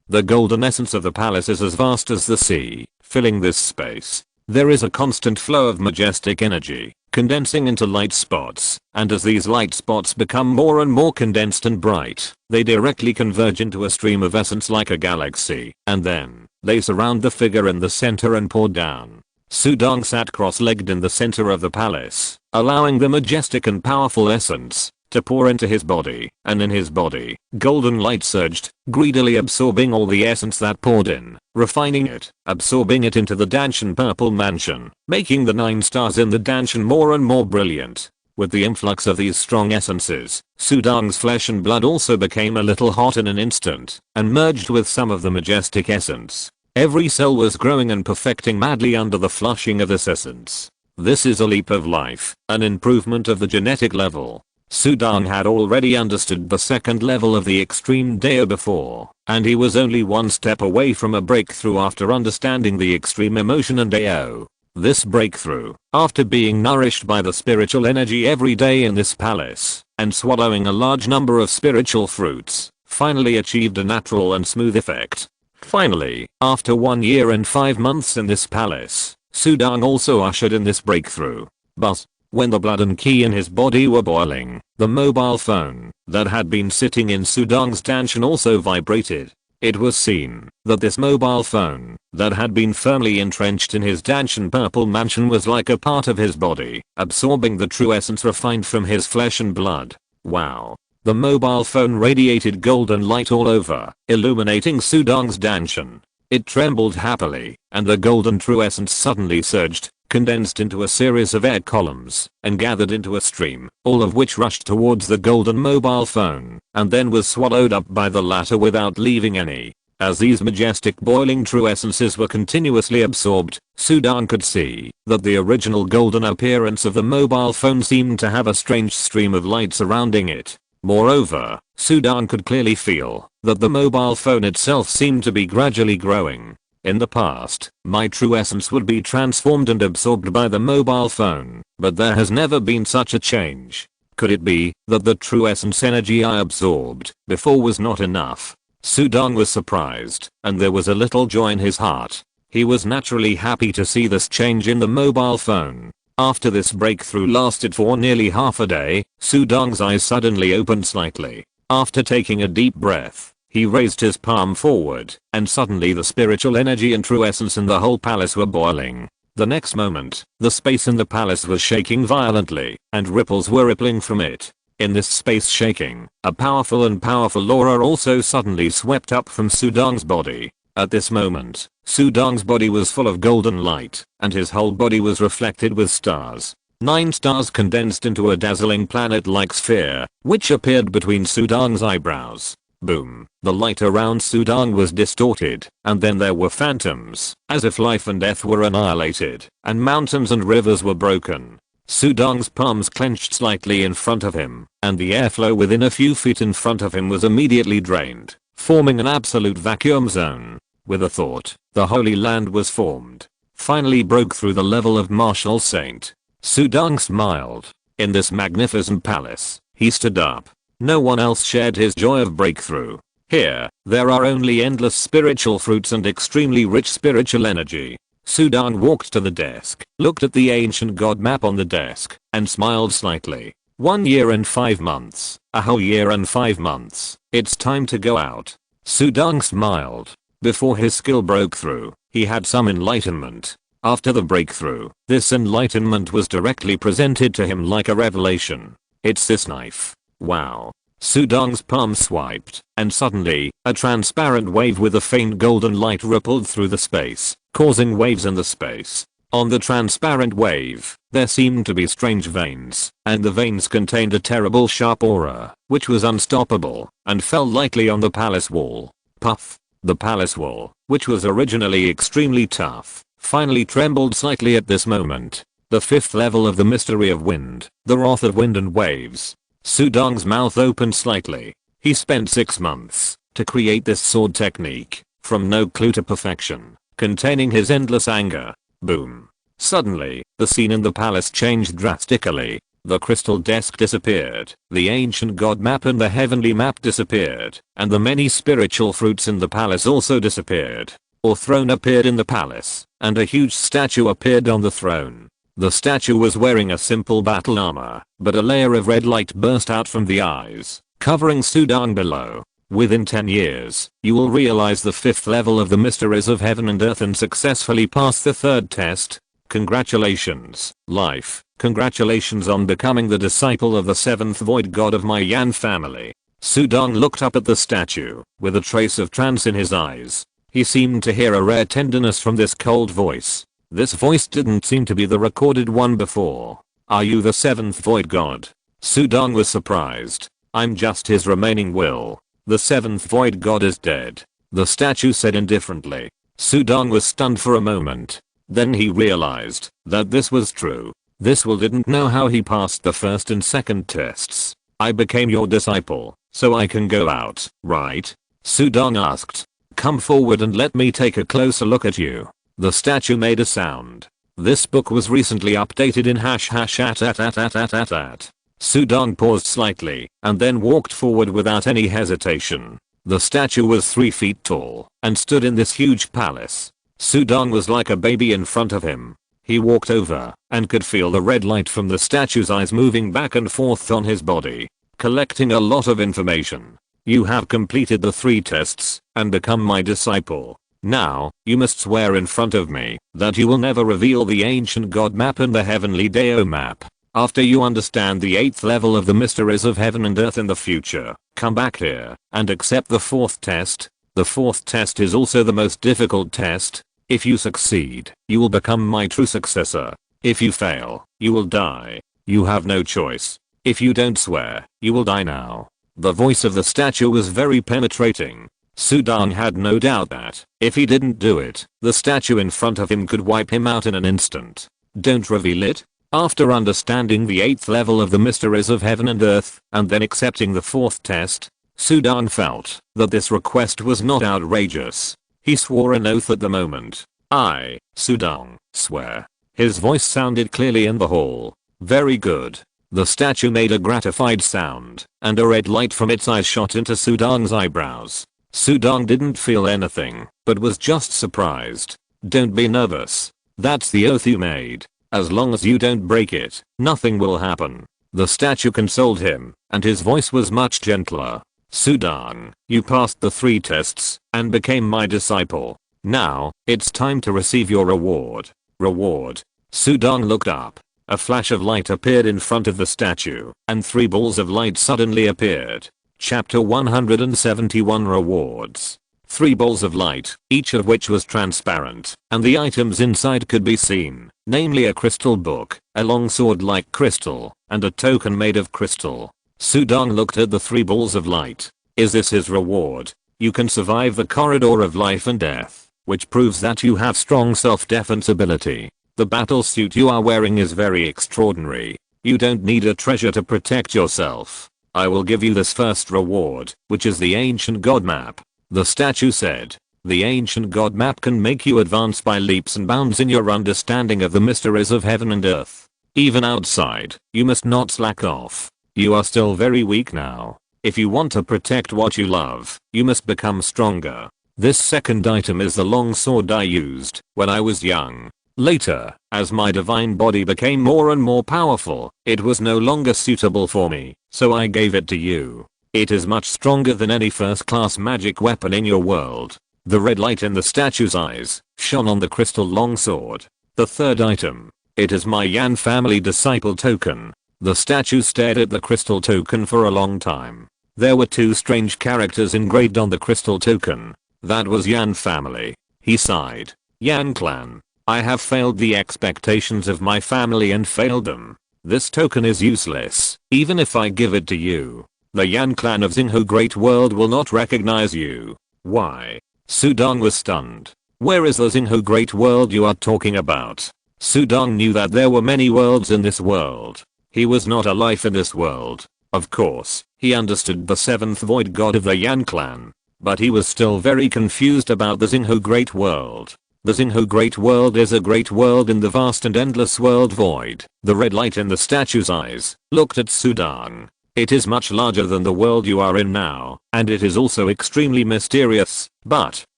S1: The golden essence of the palace is as vast as the sea, filling this space. There is a constant flow of majestic energy, condensing into light spots, and as these light spots become more and more condensed and bright, they directly converge into a stream of essence like a galaxy, and then, they surround the figure in the center and pour down. Sudong sat cross-legged in the center of the palace, allowing the majestic and powerful essence to pour into his body, and in his body, golden light surged, greedily absorbing all the essence that poured in, refining it, absorbing it into the Dantian purple mansion, making the 9 stars in the Dantian more and more brilliant. With the influx of these strong essences, Sudong's flesh and blood also became a little hot in an instant, and merged with some of the majestic essence. Every cell was growing and perfecting madly under the flushing of this essence. This is a leap of life, an improvement of the genetic level. Sudong had already understood the second level of the extreme Dao before, and he was only one step away from a breakthrough after understanding the extreme emotion and Dao. This breakthrough, after being nourished by the spiritual energy every day in this palace, and swallowing a large number of spiritual fruits, finally achieved a natural and smooth effect. Finally, after 1 year and 5 months in this palace, Sudong also ushered in this breakthrough. But, when the blood and ki in his body were boiling, the mobile phone that had been sitting in Sudong's Dantian also vibrated. It was seen that this mobile phone that had been firmly entrenched in his Dantian purple mansion was like a part of his body, absorbing the true essence refined from his flesh and blood. Wow. The mobile phone radiated golden light all over, illuminating Sudong's Dantian. It trembled happily, and the golden true essence suddenly surged, condensed into a series of air columns, and gathered into a stream, all of which rushed towards the golden mobile phone, and then was swallowed up by the latter without leaving any. As these majestic boiling true essences were continuously absorbed, Sudong could see that the original golden appearance of the mobile phone seemed to have a strange stream of light surrounding it. Moreover, Sudong could clearly feel that the mobile phone itself seemed to be gradually growing. In the past, my true essence would be transformed and absorbed by the mobile phone, but there has never been such a change. Could it be that the true essence energy I absorbed before was not enough? Sudong was surprised, and there was a little joy in his heart. He was naturally happy to see this change in the mobile phone. After this breakthrough lasted for nearly half a day, Sudong's eyes suddenly opened slightly. After taking a deep breath, he raised his palm forward, and suddenly the spiritual energy and true essence in the whole palace were boiling. The next moment, the space in the palace was shaking violently, and ripples were rippling from it. In this space shaking, a powerful aura also suddenly swept up from Sudong's body. At this moment, Sudong's body was full of golden light, and his whole body was reflected with stars. 9 stars condensed into a dazzling planet-like sphere, which appeared between Sudong's eyebrows. Boom. The light around Sudong was distorted, and then there were phantoms, as if life and death were annihilated, and mountains and rivers were broken. Sudong's palms clenched slightly in front of him, and the airflow within a few feet in front of him was immediately drained, forming an absolute vacuum zone. With a thought, the Holy Land was formed. Finally broke through the level of martial saint. Sudong smiled. In this magnificent palace, he stood up. No one else shared his joy of breakthrough. Here, there are only endless spiritual fruits and extremely rich spiritual energy. Sudong walked to the desk, looked at the ancient god map on the desk, and smiled slightly. 1 year and 5 months. A whole year and 5 months. It's time to go out. Sudong smiled. Before his skill broke through, he had some enlightenment. After the breakthrough, this enlightenment was directly presented to him like a revelation. It's this knife. Wow. Sudong's palm swiped, and suddenly, a transparent wave with a faint golden light rippled through the space, causing waves in the space. On the transparent wave, there seemed to be strange veins, and the veins contained a terrible sharp aura, which was unstoppable, and fell lightly on the palace wall. Puff. The palace wall, which was originally extremely tough, finally trembled slightly at this moment. The 5th level of the mystery of wind, the wrath of wind and waves. Sudong's mouth opened slightly. He spent 6 months to create this sword technique, from no clue to perfection, containing his endless anger. Boom. Suddenly, the scene in the palace changed drastically. The crystal desk disappeared, the ancient god map and the heavenly map disappeared, and the many spiritual fruits in the palace also disappeared. A throne appeared in the palace, and a huge statue appeared on the throne. The statue was wearing a simple battle armor, but a layer of red light burst out from the eyes, covering Sudong below. Within 10 years, you will realize the 5th level of the mysteries of heaven and earth and successfully pass the 3rd test. Congratulations, life. Congratulations on becoming the disciple of the 7th void god of my Yan family. Sudong looked up at the statue, with a trace of trance in his eyes. He seemed to hear a rare tenderness from this cold voice. This voice didn't seem to be the recorded one before. Are you the 7th void god? Sudong was surprised. I'm just his remaining will. The 7th void god is dead. The statue said indifferently. Sudong was stunned for a moment. Then he realized that this was true. This will didn't know how he passed the 1st and 2nd tests. I became your disciple, so I can go out, right? Sudong asked. Come forward and let me take a closer look at you. The statue made a sound. This book was recently updated in #@. Sudong paused slightly, and then walked forward without any hesitation. The statue was 3 feet tall, and stood in this huge palace. Sudong was like a baby in front of him. He walked over, and could feel the red light from the statue's eyes moving back and forth on his body, collecting a lot of information. You have completed the 3 tests, and become my disciple. Now, you must swear in front of me, that you will never reveal the ancient god map and the heavenly Dao map. After you understand the 8th level of the mysteries of heaven and earth in the future, come back here, and accept the 4th test. The 4th test is also the most difficult test. If you succeed, you will become my true successor. If you fail, you will die. You have no choice. If you don't swear, you will die now. The voice of the statue was very penetrating. Sudong had no doubt that, if he didn't do it, the statue in front of him could wipe him out in an instant. Don't reveal it. After understanding the 8th level of the mysteries of heaven and earth, and then accepting the 4th test, Sudong felt that this request was not outrageous. He swore an oath at the moment. I, Sudong, swear. His voice sounded clearly in the hall. Very good. The statue made a gratified sound, and a red light from its eyes shot into Sudong's eyebrows. Sudong didn't feel anything, but was just surprised. Don't be nervous. That's the oath you made. As long as you don't break it, nothing will happen. The statue consoled him, and his voice was much gentler. Sudong, you passed the 3 tests, and became my disciple. Now, it's time to receive your reward. Reward. Sudong looked up. A flash of light appeared in front of the statue, and 3 balls of light suddenly appeared. Chapter 171 Rewards. 3 balls of light, each of which was transparent, and the items inside could be seen, namely a crystal book, a long sword-like crystal, and a token made of crystal. Sudong looked at the 3 balls of light. Is this his reward? You can survive the corridor of life and death, which proves that you have strong self-defense ability. The battle suit you are wearing is very extraordinary. You don't need a treasure to protect yourself. I will give you this first reward, which is the ancient god map. The statue said. The ancient god map can make you advance by leaps and bounds in your understanding of the mysteries of heaven and earth. Even outside, you must not slack off. You are still very weak now. If you want to protect what you love, you must become stronger. This second item is the long sword I used when I was young. Later, as my divine body became more and more powerful, it was no longer suitable for me, so I gave it to you. It is much stronger than any first-class magic weapon in your world. The red light in the statue's eyes shone on the crystal longsword. The third item. It is my Yan family disciple token. The statue stared at the crystal token for a long time. There were two strange characters engraved on the crystal token. That was Yan family. He sighed. Yan clan. I have failed the expectations of my family and failed them. This token is useless, even if I give it to you. The Yan clan of Xinghu Great World will not recognize you. Why? Sudong was stunned. Where is the Xinghu Great World you are talking about? Sudong knew that there were many worlds in this world. He was not alive in this world. Of course, he understood the seventh void god of the Yan clan. But he was still very confused about the Xinghu Great World. The Xinghu Great World is a great world in the vast and endless world void. The red light in the statue's eyes looked at Sudong. It is much larger than the world you are in now, and it is also extremely mysterious, but,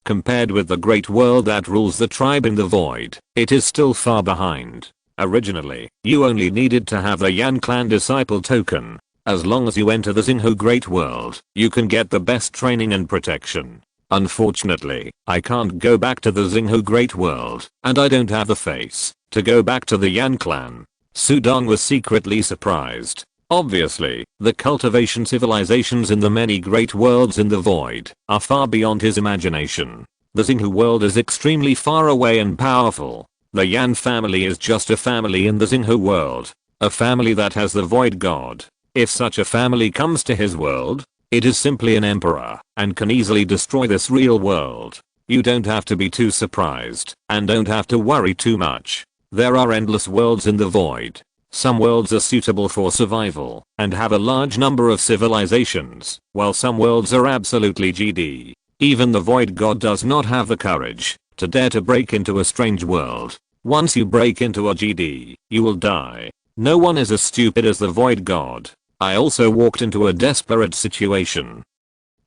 S1: compared with the great world that rules the tribe in the void, it is still far behind. Originally, you only needed to have the Yan clan disciple token. As long as you enter the Xinghu Great World, you can get the best training and protection. Unfortunately, I can't go back to the Xinghu Great World, and I don't have the face to go back to the Yan clan. Sudong was secretly surprised. Obviously, the cultivation civilizations in the many great worlds in the void are far beyond his imagination. The Xinghu world is extremely far away and powerful. The Yan family is just a family in the Xinghu world. A family that has the void god. If such a family comes to his world, it is simply an emperor and can easily destroy this real world. You don't have to be too surprised and don't have to worry too much. There are endless worlds in the void. Some worlds are suitable for survival and have a large number of civilizations, while some worlds are absolutely GD. Even the void god does not have the courage to dare to break into a strange world. Once you break into a GD, you will die. No one is as stupid as the void god. I also walked into a desperate situation.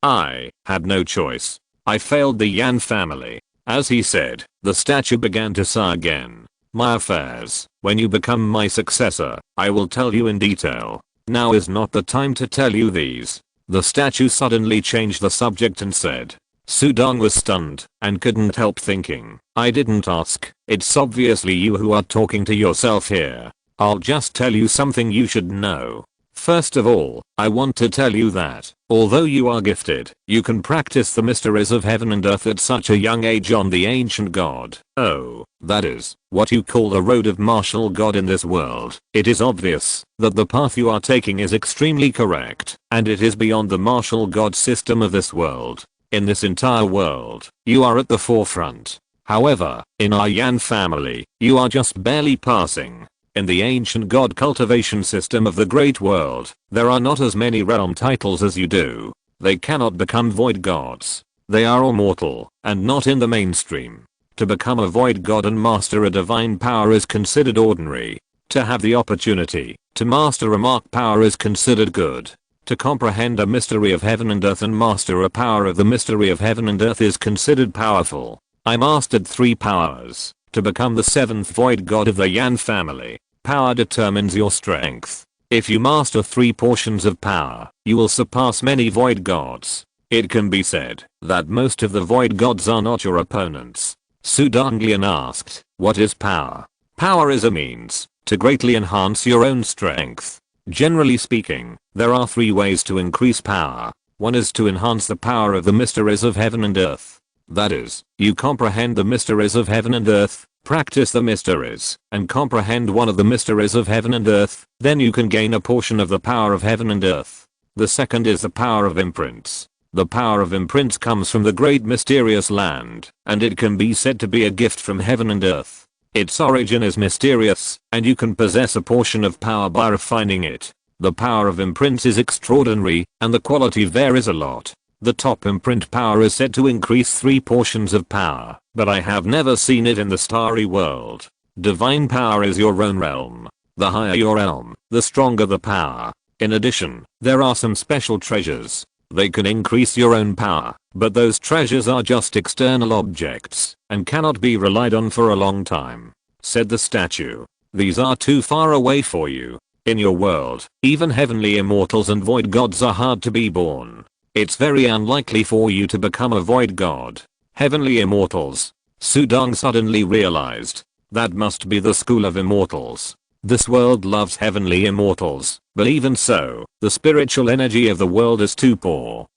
S1: I had no choice. I failed the Yan family. As he said, the statue began to sigh again. My affairs. When you become my successor, I will tell you in detail. Now is not the time to tell you these. The statue suddenly changed the subject and said. Sudong was stunned and couldn't help thinking. I didn't ask. It's obviously you who are talking to yourself here. I'll just tell you something you should know. First of all, I want to tell you that, although you are gifted, you can practice the mysteries of heaven and earth at such a young age on the ancient god. Oh, that is, what you call the road of martial god in this world. It is obvious that the path you are taking is extremely correct, and it is beyond the martial god system of this world. In this entire world, you are at the forefront. However, in our Yan family, you are just barely passing. In the ancient god cultivation system of the great world, there are not as many realm titles as you do. They cannot become void gods. They are all mortal, and not in the mainstream. To become a void god and master a divine power is considered ordinary. To have the opportunity to master a mark power is considered good. To comprehend a mystery of heaven and earth and master a power of the mystery of heaven and earth is considered powerful. I mastered 3 powers. To become the 7th void god of the Yan family, power determines your strength. If you master 3 portions of power, you will surpass many void gods. It can be said that most of the void gods are not your opponents. Sudonglian asked, what is power? Power is a means to greatly enhance your own strength. Generally speaking, there are 3 ways to increase power. One is to enhance the power of the mysteries of heaven and earth. That is, you comprehend the mysteries of heaven and earth, practice the mysteries, and comprehend one of the mysteries of heaven and earth, then you can gain a portion of the power of heaven and earth. The second is the power of imprints. The power of imprints comes from the great mysterious land, and it can be said to be a gift from heaven and earth. Its origin is mysterious, and you can possess a portion of power by refining it. The power of imprints is extraordinary, and the quality varies a lot. The top imprint power is said to increase 3 portions of power, but I have never seen it in the starry world. Divine power is your own realm. The higher your realm, the stronger the power. In addition, there are some special treasures. They can increase your own power, but those treasures are just external objects, and cannot be relied on for a long time. Said the statue. These are too far away for you. In your world, even heavenly immortals and void gods are hard to be born. It's very unlikely for you to become a void god. Heavenly immortals. Sudong suddenly realized. That must be the school of immortals. This world loves heavenly immortals, but even so, the spiritual energy of the world is too poor.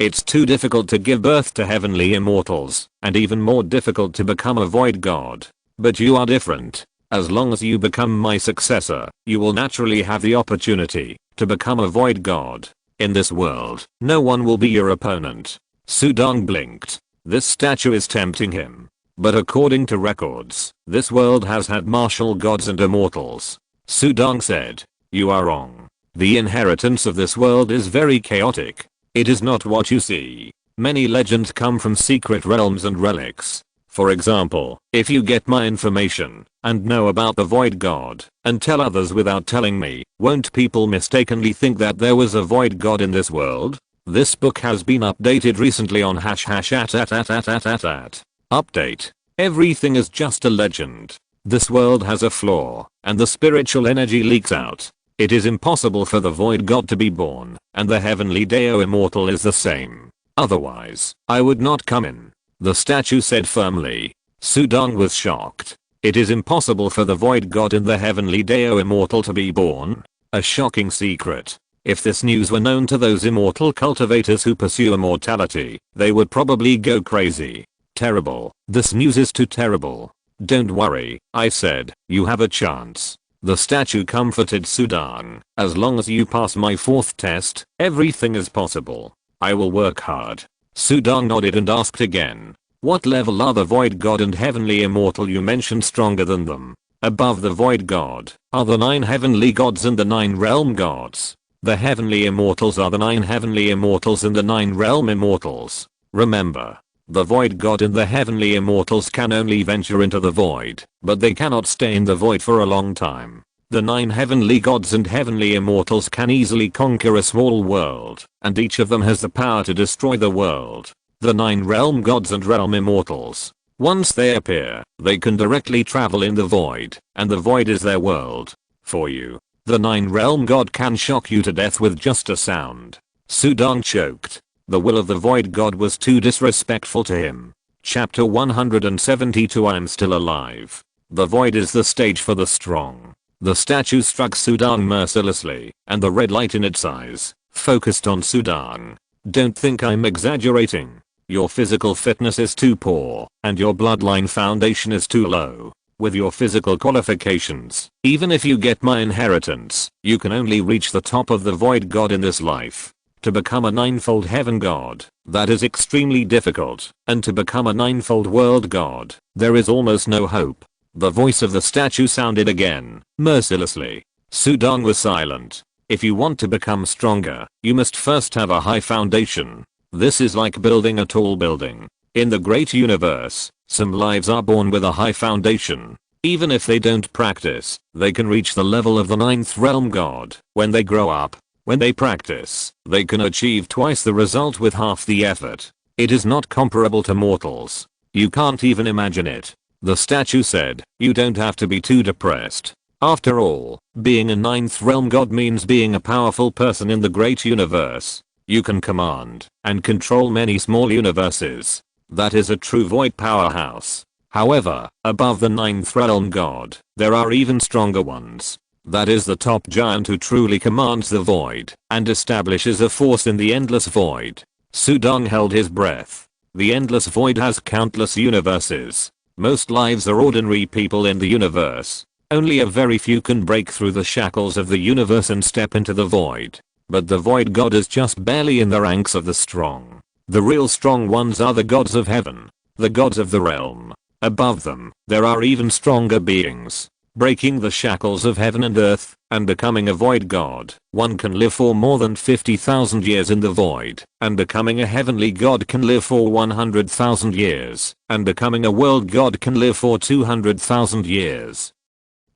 S1: It's too difficult to give birth to heavenly immortals, and even more difficult to become a void god. But you are different. As long as you become my successor, you will naturally have the opportunity to become a void god. In this world, no one will be your opponent. Sudong blinked. This statue is tempting him. But according to records, this world has had martial gods and immortals. Sudong said, you are wrong. The inheritance of this world is very chaotic. It is not what you see. Many legends come from secret realms and relics. For example, if you get my information, and know about the void god, and tell others without telling me, won't people mistakenly think that there was a void god in this world? This book has been updated recently on #@. Update. Everything is just a legend. This world has a flaw, and the spiritual energy leaks out. It is impossible for the void god to be born, and the heavenly Deo immortal is the same. Otherwise, I would not come in. The statue said firmly. Sudong was shocked. It is impossible for the void god and the heavenly Deo immortal to be born? A shocking secret. If this news were known to those immortal cultivators who pursue immortality, they would probably go crazy. Terrible. This news is too terrible. Don't worry, I said, you have a chance. The statue comforted Sudong. As long as you pass my 4th test, everything is possible. I will work hard. Sudong nodded and asked again. What level are the void god and heavenly immortal you mentioned stronger than them? Above the void god are the 9 heavenly gods and the 9 realm gods. The heavenly immortals are the 9 heavenly immortals and the 9 realm immortals. Remember, the void god and the heavenly immortals can only venture into the void, but they cannot stay in the void for a long time. The 9 heavenly gods and heavenly immortals can easily conquer a small world, and each of them has the power to destroy the world. The 9 realm gods and realm immortals. Once they appear, they can directly travel in the void, and the void is their world. For you, the 9 realm god can shock you to death with just a sound. Sudong choked. The will of the void god was too disrespectful to him. Chapter 172 I am still alive. The void is the stage for the strong. The statue struck Sudong mercilessly, and the red light in its eyes focused on Sudong. Don't think I'm exaggerating. Your physical fitness is too poor, and your bloodline foundation is too low. With your physical qualifications, even if you get my inheritance, you can only reach the top of the void god in this life. To become a 9-fold heaven god, that is extremely difficult, and to become a 9-fold world god, there is almost no hope. The voice of the statue sounded again, mercilessly. Sudong was silent. If you want to become stronger, you must first have a high foundation. This is like building a tall building. In the great universe, some lives are born with a high foundation. Even if they don't practice, they can reach the level of the 9th realm god when they grow up. When they practice, they can achieve twice the result with half the effort. It is not comparable to mortals. You can't even imagine it. The statue said, you don't have to be too depressed. After all, being a 9th realm god means being a powerful person in the great universe. You can command and control many small universes. That is a true void powerhouse. However, above the 9th realm god, there are even stronger ones. That is the top giant who truly commands the void and establishes a force in the endless void. Sudong held his breath. The endless void has countless universes. Most lives are ordinary people in the universe. Only a very few can break through the shackles of the universe and step into the void. but the void god is just barely in the ranks of the strong. The real strong ones are the gods of heaven, the gods of the realm. Above them, there are even stronger beings. Breaking the shackles of heaven and earth, and becoming a void god, one can live for more than 50,000 years in the void, and becoming a heavenly god can live for 100,000 years, and becoming a world god can live for 200,000 years.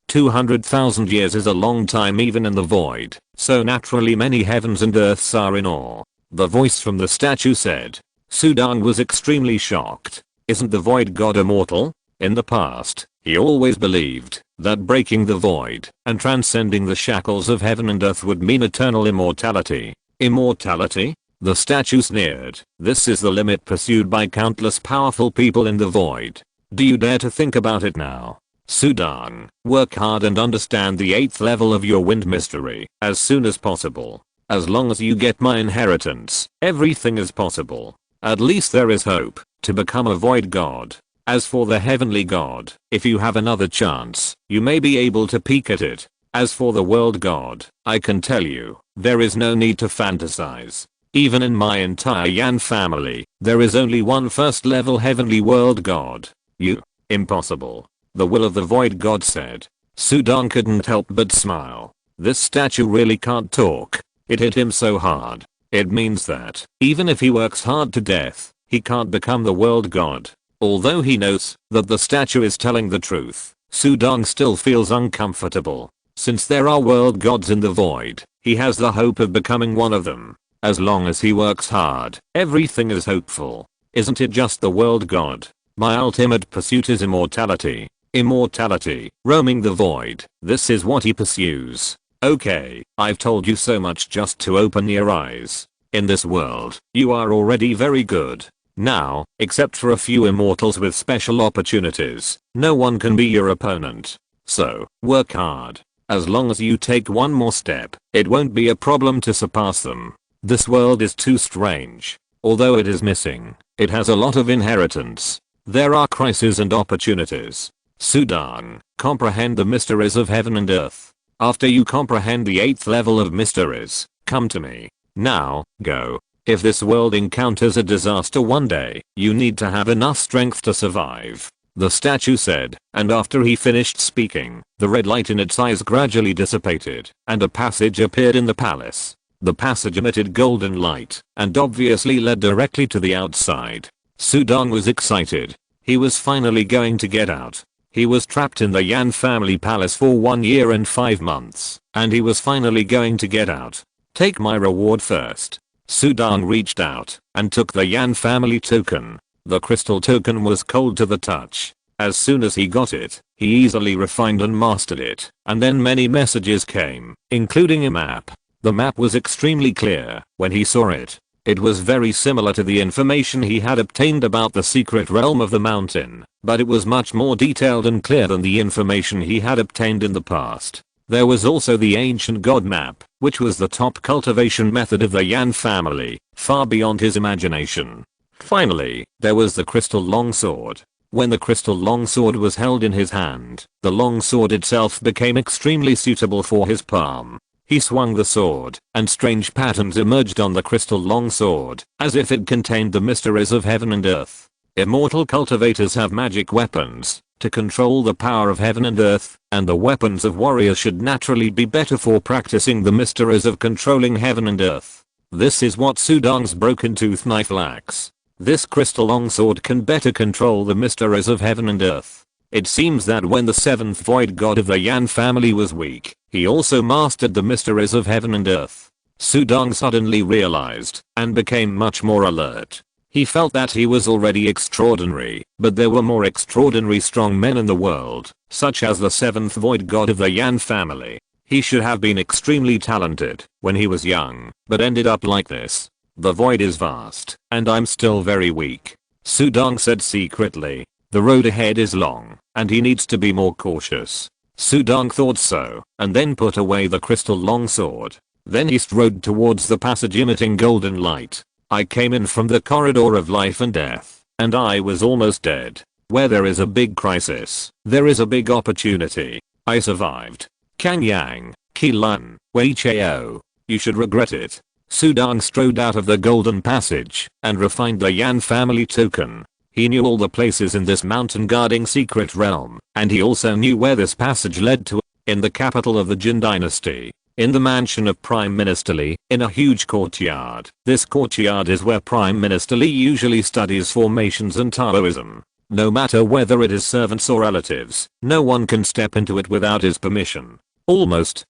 S1: 200,000 years is a long time even in the void, so naturally many heavens and earths are in awe. The voice from the statue said. Sudang was extremely shocked. Isn't the void god immortal? In the past, he always believed that breaking the void and transcending the shackles of heaven and earth would mean eternal immortality. Immortality? The statue sneered. This is the limit pursued by countless powerful people in the void. Do you dare to think about it now? Sudang, work hard and understand the 8th level of your wind mystery as soon as possible. As long as you get my inheritance, everything is possible. At least there is hope to become a void god. As for the heavenly god, if you have another chance, you may be able to peek at it. As for the world god, I can tell you, there is no need to fantasize. Even in my entire Yan family, there is only one first level heavenly world god. You? Impossible. The will of the void god said. Sudang couldn't help but smile. This statue really can't talk. It hit him so hard. It means that, even if he works hard to death, he can't become the world god. Although he knows that the statue is telling the truth, Sudang still feels uncomfortable. Since there are world gods in the void, he has the hope of becoming one of them. As long as he works hard, everything is hopeful. Isn't it just the world god? My ultimate pursuit is immortality. Immortality, roaming the void, this is what he pursues. Okay, I've told you so much just to open your eyes. In this world, you are already very good. Now, except for a few immortals with special opportunities, no one can be your opponent. So, work hard. As long as you take one more step, it won't be a problem to surpass them. This world is too strange. Although it is missing, it has a lot of inheritance. There are crises and opportunities. Sudang, comprehend the mysteries of heaven and earth. After you comprehend the 8th level of mysteries, come to me. Now, go. If this world encounters a disaster one day, you need to have enough strength to survive. The statue said, and after he finished speaking, the red light in its eyes gradually dissipated, and a passage appeared in the palace. The passage emitted golden light, and obviously led directly to the outside. Sudang was excited. He was finally going to get out. He was trapped in the Yan family palace for 1 year and 5 months, and he was finally going to get out. Take my reward first. Sudang reached out and took the Yan family token. The crystal token was cold to the touch. As soon as he got it, he easily refined and mastered it, and then many messages came, including a map. The map was extremely clear when he saw it. It was very similar to the information he had obtained about the secret realm of the mountain, but it was much more detailed and clear than the information he had obtained in the past. There was also the ancient god map, which was the top cultivation method of the Yan family, far beyond his imagination. Finally, there was the crystal longsword. When the crystal longsword was held in his hand, the longsword itself became extremely suitable for his palm. He swung the sword, and strange patterns emerged on the crystal longsword, as if it contained the mysteries of heaven and earth. Immortal cultivators have magic weapons to control the power of heaven and earth, and the weapons of warriors should naturally be better for practicing the mysteries of controlling heaven and earth. This is what Sudang's broken tooth knife lacks. This crystal longsword can better control the mysteries of heaven and earth. It seems that when the 7th void god of the Yan family was weak, he also mastered the mysteries of heaven and earth. Sudang suddenly realized, and became much more alert. He felt that he was already extraordinary, but there were more extraordinary strong men in the world, such as the 7th void god of the Yan family. He should have been extremely talented when he was young, but ended up like this. The void is vast, and I'm still very weak. Sudang said secretly. The road ahead is long, and he needs to be more cautious. Sudang thought so, and then put away the crystal longsword. Then he strode towards the passage emitting golden light. I came in from the corridor of life and death, and I was almost dead. Where there is a big crisis, there is a big opportunity. I survived. Kang Yang, Ki Lun, Wei Cheo. You should regret it. Sudang strode out of the golden passage and refined the Yan family token. He knew all the places in this mountain guarding secret realm, and he also knew where this passage led to. In the capital of the Jin Dynasty. In the mansion of Prime Minister Li, in a huge courtyard. This courtyard is where Prime Minister Li usually studies formations and Taoism. No matter whether it is servants or relatives, no one can step into it without his permission. Almost,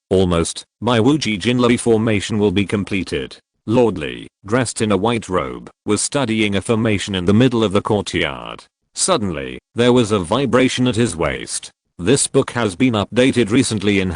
S1: my Wuji Jinlei formation will be completed. Lord Li, dressed in a white robe, was studying a formation in the middle of the courtyard. Suddenly, there was a vibration at his waist. This book has been updated recently in ..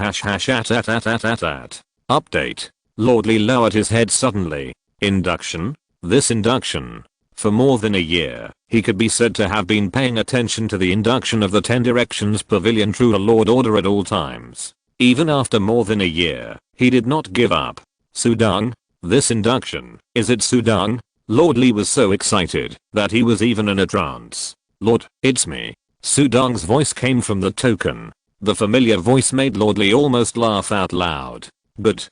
S1: Update. Lord Li lowered his head suddenly. Induction? This induction. For more than a year, he could be said to have been paying attention to the induction of the 10 Directions Pavilion True Lord Order at all times. Even after more than a year, he did not give up. Sudang? This induction, is it Sudang? Lord Li was so excited that he was even in a trance. Lord, it's me. Sudang's voice came from the token. The familiar voice made Lord Li almost laugh out loud. Good.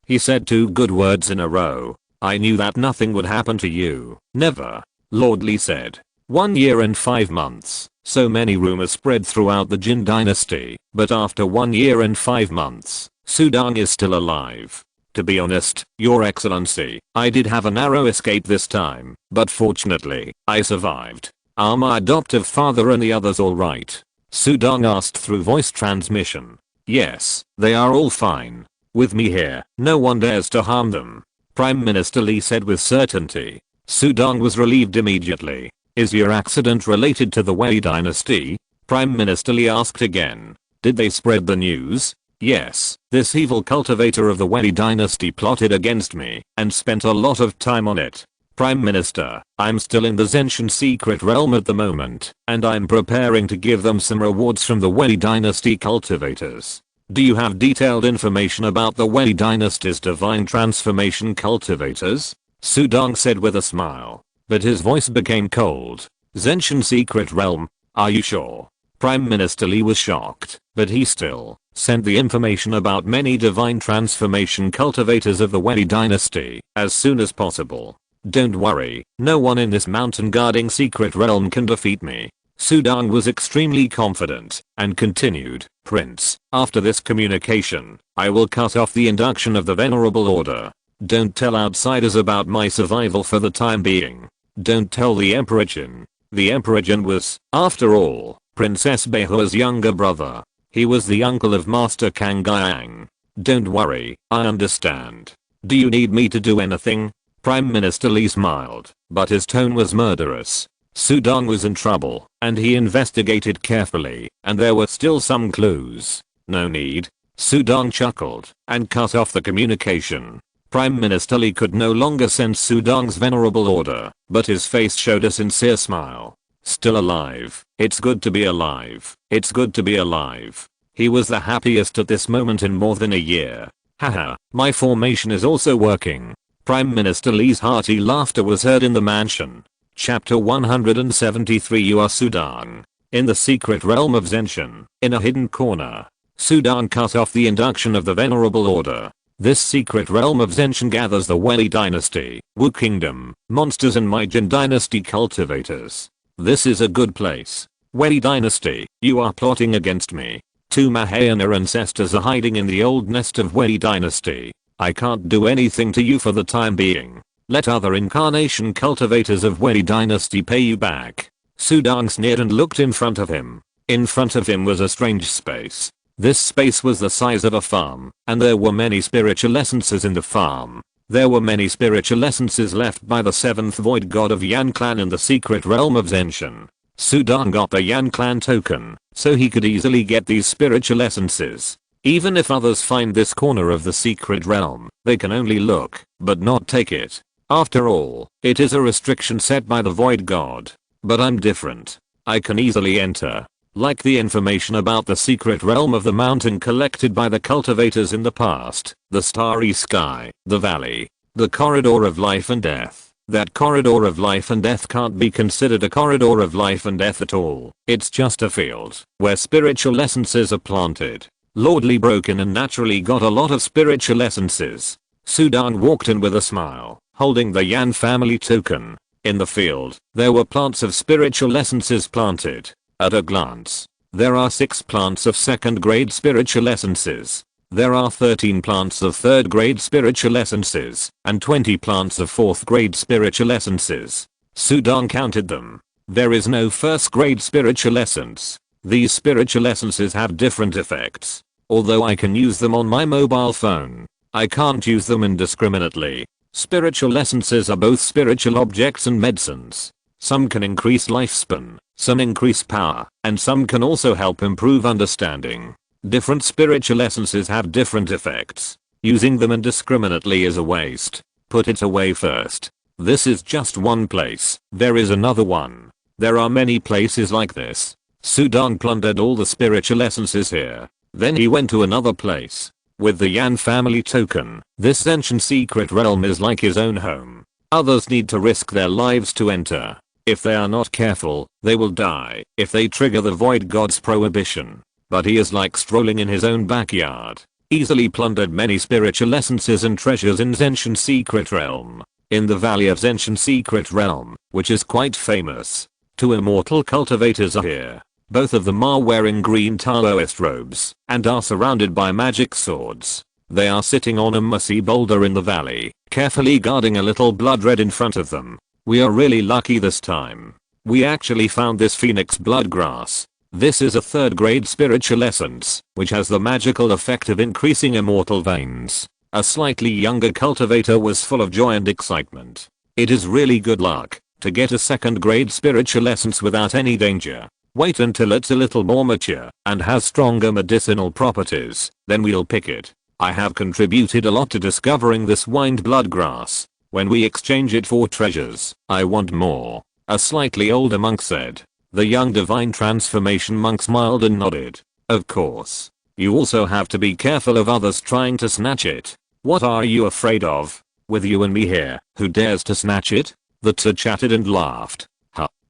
S1: He said 2 good words in a row. I knew that nothing would happen to you. Never. Lord Li said. 1 year and 5 months. So many rumors spread throughout the Jin Dynasty, but after 1 year and 5 months, Sudang is still alive. To be honest, Your Excellency, I did have a narrow escape this time, but fortunately, I survived. Are my adoptive father and the others alright? Sudang asked through voice transmission. Yes, they are all fine. With me here, no one dares to harm them. Prime Minister Li said with certainty. Sudang was relieved immediately. Is your accident related to the Wei Dynasty? Prime Minister Li asked again. Did they spread the news? Yes, this evil cultivator of the Wei Dynasty plotted against me and spent a lot of time on it. Prime Minister, I'm still in the Zenshin secret realm at the moment, and I'm preparing to give them some rewards from the Wei Dynasty cultivators. Do you have detailed information about the Wei Dynasty's divine transformation cultivators? Sudang said with a smile, but his voice became cold. Zenshin secret realm? Are you sure? Prime Minister Li was shocked, but he still sent the information about many divine transformation cultivators of the Wei Dynasty as soon as possible. Don't worry, no one in this mountain guarding secret realm can defeat me. Sudang was extremely confident and continued, Prince, after this communication, I will cut off the induction of the Venerable Order. Don't tell outsiders about my survival for the time being. Don't tell the Emperor Jin. The Emperor Jin was, after all, Princess Beihua's younger brother. He was the uncle of Master Kang Gyang. Don't worry, I understand. Do you need me to do anything? Prime Minister Li smiled, but his tone was murderous. Sudang was in trouble, and he investigated carefully, and there were still some clues. No need. Sudang chuckled and cut off the communication. Prime Minister Li could no longer sense Sudang's venerable order, but his face showed a sincere smile. Still alive. It's good to be alive. It's good to be alive. He was the happiest at this moment in more than a year. Haha, my formation is also working. Prime Minister Li's hearty laughter was heard in the mansion. Chapter 173 You are Sudang. In the secret realm of Zenshin, in a hidden corner, Sudang cut off the induction of the Venerable Order. This secret realm of Zenshin gathers the Wei Dynasty, Wu Kingdom, monsters and my Jin Dynasty cultivators. This is a good place. Wei Dynasty, you are plotting against me. 2 Mahayana ancestors are hiding in the old nest of Wei Dynasty. I can't do anything to you for the time being. Let other incarnation cultivators of Wei Dynasty pay you back. Sudang sneered and looked in front of him. In front of him was a strange space. This space was the size of a farm, and there were many spiritual essences in the farm. There were many spiritual essences left by the 7th void god of Yan clan in the secret realm of Zenshin. Sudang got the Yan clan token, so he could easily get these spiritual essences. Even if others find this corner of the secret realm, they can only look, but not take it. After all, it is a restriction set by the void god. But I'm different. I can easily enter. Like the information about the secret realm of the mountain collected by the cultivators in the past, the starry sky, the valley, the corridor of life and death. That corridor of life and death can't be considered a corridor of life and death at all. It's just a field where spiritual essences are planted. Lord Li broke in and naturally got a lot of spiritual essences. Sudan walked in with a smile, holding the Yan family token. In the field, there were plants of spiritual essences planted. At a glance, there are 6 plants of 2nd grade spiritual essences. There are 13 plants of 3rd grade spiritual essences, and 20 plants of 4th grade spiritual essences. Sudan counted them. There is no 1st grade spiritual essence. These spiritual essences have different effects. Although I can use them on my mobile phone, I can't use them indiscriminately. Spiritual essences are both spiritual objects and medicines. Some can increase lifespan, some increase power, and some can also help improve understanding. Different spiritual essences have different effects. Using them indiscriminately is a waste. Put it away first. This is just one place. There is another one. There are many places like this. Sudan plundered all the spiritual essences here. Then he went to another place. With the Yan family token, this ancient secret realm is like his own home. Others need to risk their lives to enter. If they are not careful, they will die if they trigger the void god's prohibition. But he is like strolling in his own backyard. Easily plundered many spiritual essences and treasures in Zenshin Secret Realm. In the Valley of Zenshin Secret Realm, which is quite famous, 2 immortal cultivators are here. Both of them are wearing green Taoist robes and are surrounded by magic swords. They are sitting on a mossy boulder in the valley, carefully guarding a little blood red in front of them. We are really lucky this time. We actually found this phoenix blood grass. This is a 3rd grade spiritual essence, which has the magical effect of increasing immortal veins. A slightly younger cultivator was full of joy and excitement. It is really good luck to get a 2nd grade spiritual essence without any danger. Wait until it's a little more mature and has stronger medicinal properties, then we'll pick it. I have contributed a lot to discovering this wind blood grass. When we exchange it for treasures, I want more, a slightly older monk said. The young divine transformation monk smiled and nodded. Of course. You also have to be careful of others trying to snatch it. What are you afraid of? With you and me here, who dares to snatch it? The two chatted and laughed.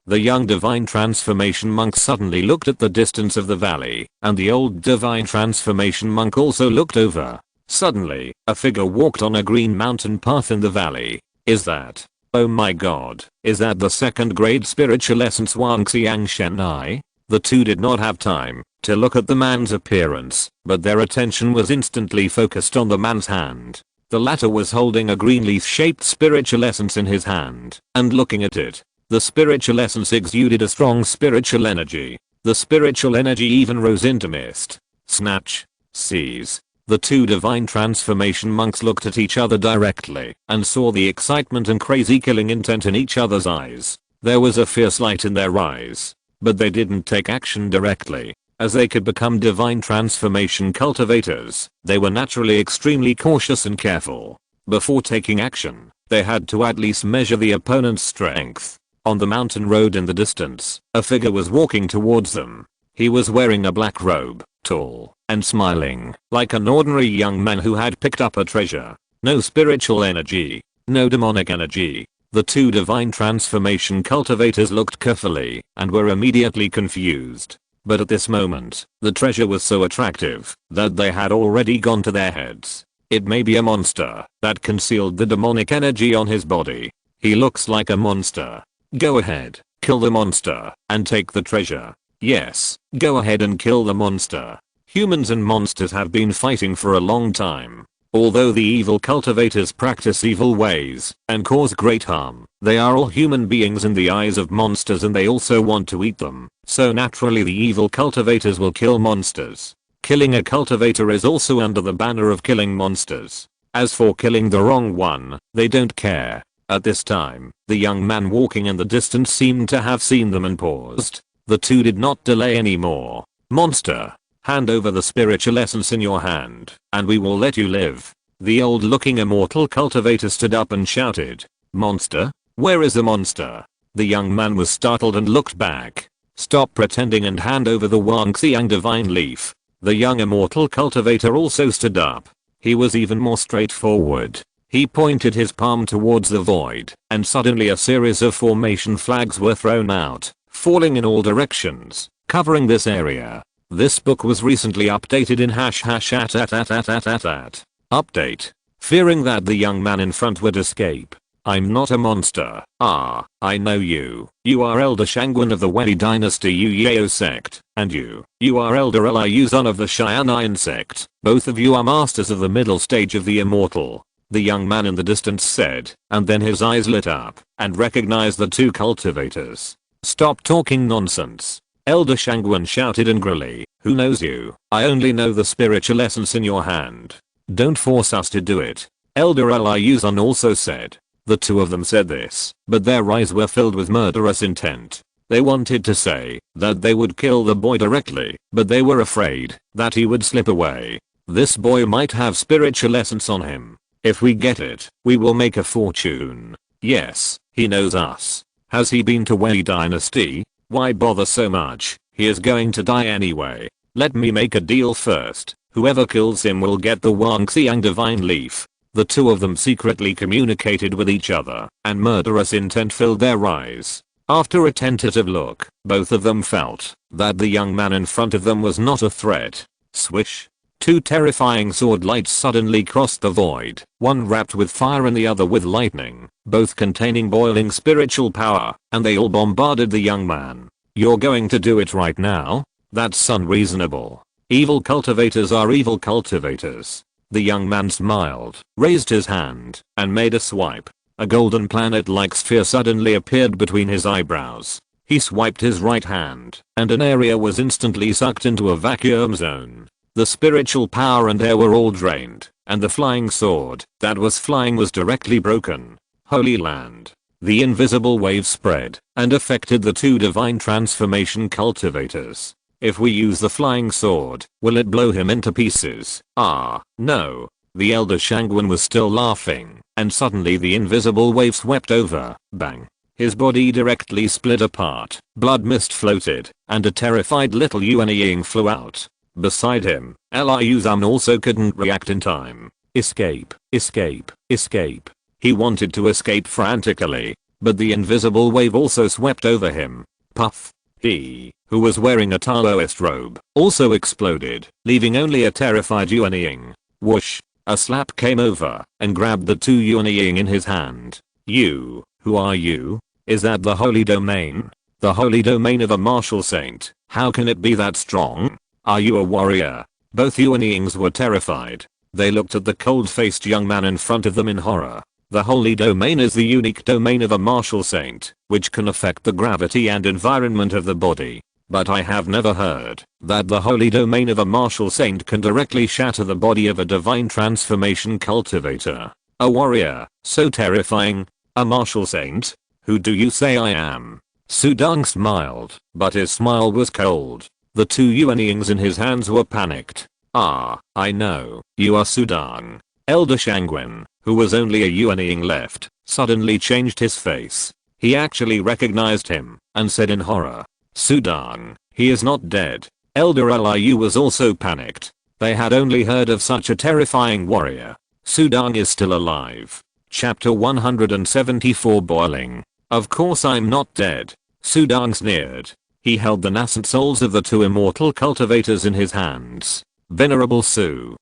S1: The young divine transformation monk suddenly looked at the distance of the valley, and the old divine transformation monk also looked over. Suddenly, a figure walked on a green mountain path in the valley. Is that? Oh my god, is that the 2nd grade spiritual essence Wang Xiang Shenai? The two did not have time to look at the man's appearance, but their attention was instantly focused on the man's hand. The latter was holding a green leaf-shaped spiritual essence in his hand, and looking at it. The spiritual essence exuded a strong spiritual energy. The spiritual energy even rose into mist. Snatch. Seize. The 2 divine transformation monks looked at each other directly and saw the excitement and crazy killing intent in each other's eyes. There was a fierce light in their eyes. But they didn't take action directly. As they could become divine transformation cultivators, they were naturally extremely cautious and careful. Before taking action, they had to at least measure the opponent's strength. On the mountain road in the distance, a figure was walking towards them. He was wearing a black robe, tall, and smiling, like an ordinary young man who had picked up a treasure. No spiritual energy, no demonic energy. The 2 divine transformation cultivators looked carefully and were immediately confused. But at this moment, the treasure was so attractive that they had already gone to their heads. It may be a monster that concealed the demonic energy on his body. He looks like a monster. Go ahead, kill the monster, and take the treasure. Yes, go ahead and kill the monster. Humans and monsters have been fighting for a long time. Although the evil cultivators practice evil ways and cause great harm, they are all human beings in the eyes of monsters and they also want to eat them. So naturally the evil cultivators will kill monsters. Killing a cultivator is also under the banner of killing monsters. As for killing the wrong one, they don't care. At this time, the young man walking in the distance seemed to have seen them and paused. The 2 did not delay anymore. Monster, hand over the spiritual essence in your hand, and we will let you live. The old-looking immortal cultivator stood up and shouted. Monster? Where is the monster? The young man was startled and looked back. Stop pretending and hand over the Wang Xiang divine leaf. The young immortal cultivator also stood up. He was even more straightforward. He pointed his palm towards the void, and suddenly a series of formation flags were thrown out, falling in all directions, covering this area. This book was recently updated in #@. Update. fearing that the young man in front would escape. I'm not a monster. Ah, I know you. You are Elder Shangwen of the Wei Dynasty Yu sect, and you are Elder Liu Zun of the Xian'an sect. Both of you are masters of the middle stage of the immortal. The young man in the distance said, and then his eyes lit up and recognized the two cultivators. Stop talking nonsense. Elder Shangwen shouted angrily, who knows you? I only know the spiritual essence in your hand. Don't force us to do it. Elder Liu Zun also said. The two of them said this, but their eyes were filled with murderous intent. They wanted to say that they would kill the boy directly, but they were afraid that he would slip away. This boy might have spiritual essence on him. If we get it, we will make a fortune. Yes, he knows us. Has he been to Wei Dynasty? Why bother so much? He is going to die anyway. Let me make a deal first. Whoever kills him will get the Wang Xiang divine leaf. The two of them secretly communicated with each other, and murderous intent filled their eyes. After a tentative look, both of them felt that the young man in front of them was not a threat. Swish. Two terrifying sword lights suddenly crossed the void, one wrapped with fire and the other with lightning, both containing boiling spiritual power, and they all bombarded the young man. You're going to do it right now? That's unreasonable. Evil cultivators are evil cultivators. The young man smiled, raised his hand, and made a swipe. A golden planet-like sphere suddenly appeared between his eyebrows. He swiped his right hand, and an area was instantly sucked into a vacuum zone. The spiritual power and air were all drained, and the flying sword that was flying was directly broken. Holy land. The invisible wave spread and affected the two divine transformation cultivators. If we use the flying sword, will it blow him into pieces? Ah, no. The Elder Shangwen was still laughing, and suddenly the invisible wave swept over. Bang. His body directly split apart, blood mist floated, and a terrified little Yuan Ying flew out. Beside him, Liu Zun also couldn't react in time. Escape, escape, escape. He wanted to escape frantically, but the invisible wave also swept over him. Puff. He, who was wearing a Taoist robe, also exploded, leaving only a terrified Yuan Ying. Whoosh. A slap came over and grabbed the two Yuan Ying in his hand. You, who are you? Is that the holy domain? The holy domain of a martial saint. How can it be that strong? Are you a warrior? Both Yuan Yings were terrified. They looked at the cold-faced young man in front of them in horror. The holy domain is the unique domain of a martial saint, which can affect the gravity and environment of the body. But I have never heard that the holy domain of a martial saint can directly shatter the body of a divine transformation cultivator. A warrior, so terrifying. A martial saint? Who do you say I am? Sudong smiled, but his smile was cold. The two Yuan Yings in his hands were panicked. Ah, I know, you are Sudong. Elder Shangwen, who was only a Yuan Ying left, suddenly changed his face. He actually recognized him, and said in horror, Sudong, he is not dead. Elder Liu was also panicked. They had only heard of such a terrifying warrior. Sudong is still alive. Chapter 174 Boiling. Of course I'm not dead. Sudong sneered. He held the nascent souls of the two immortal cultivators in his hands. Venerable Su,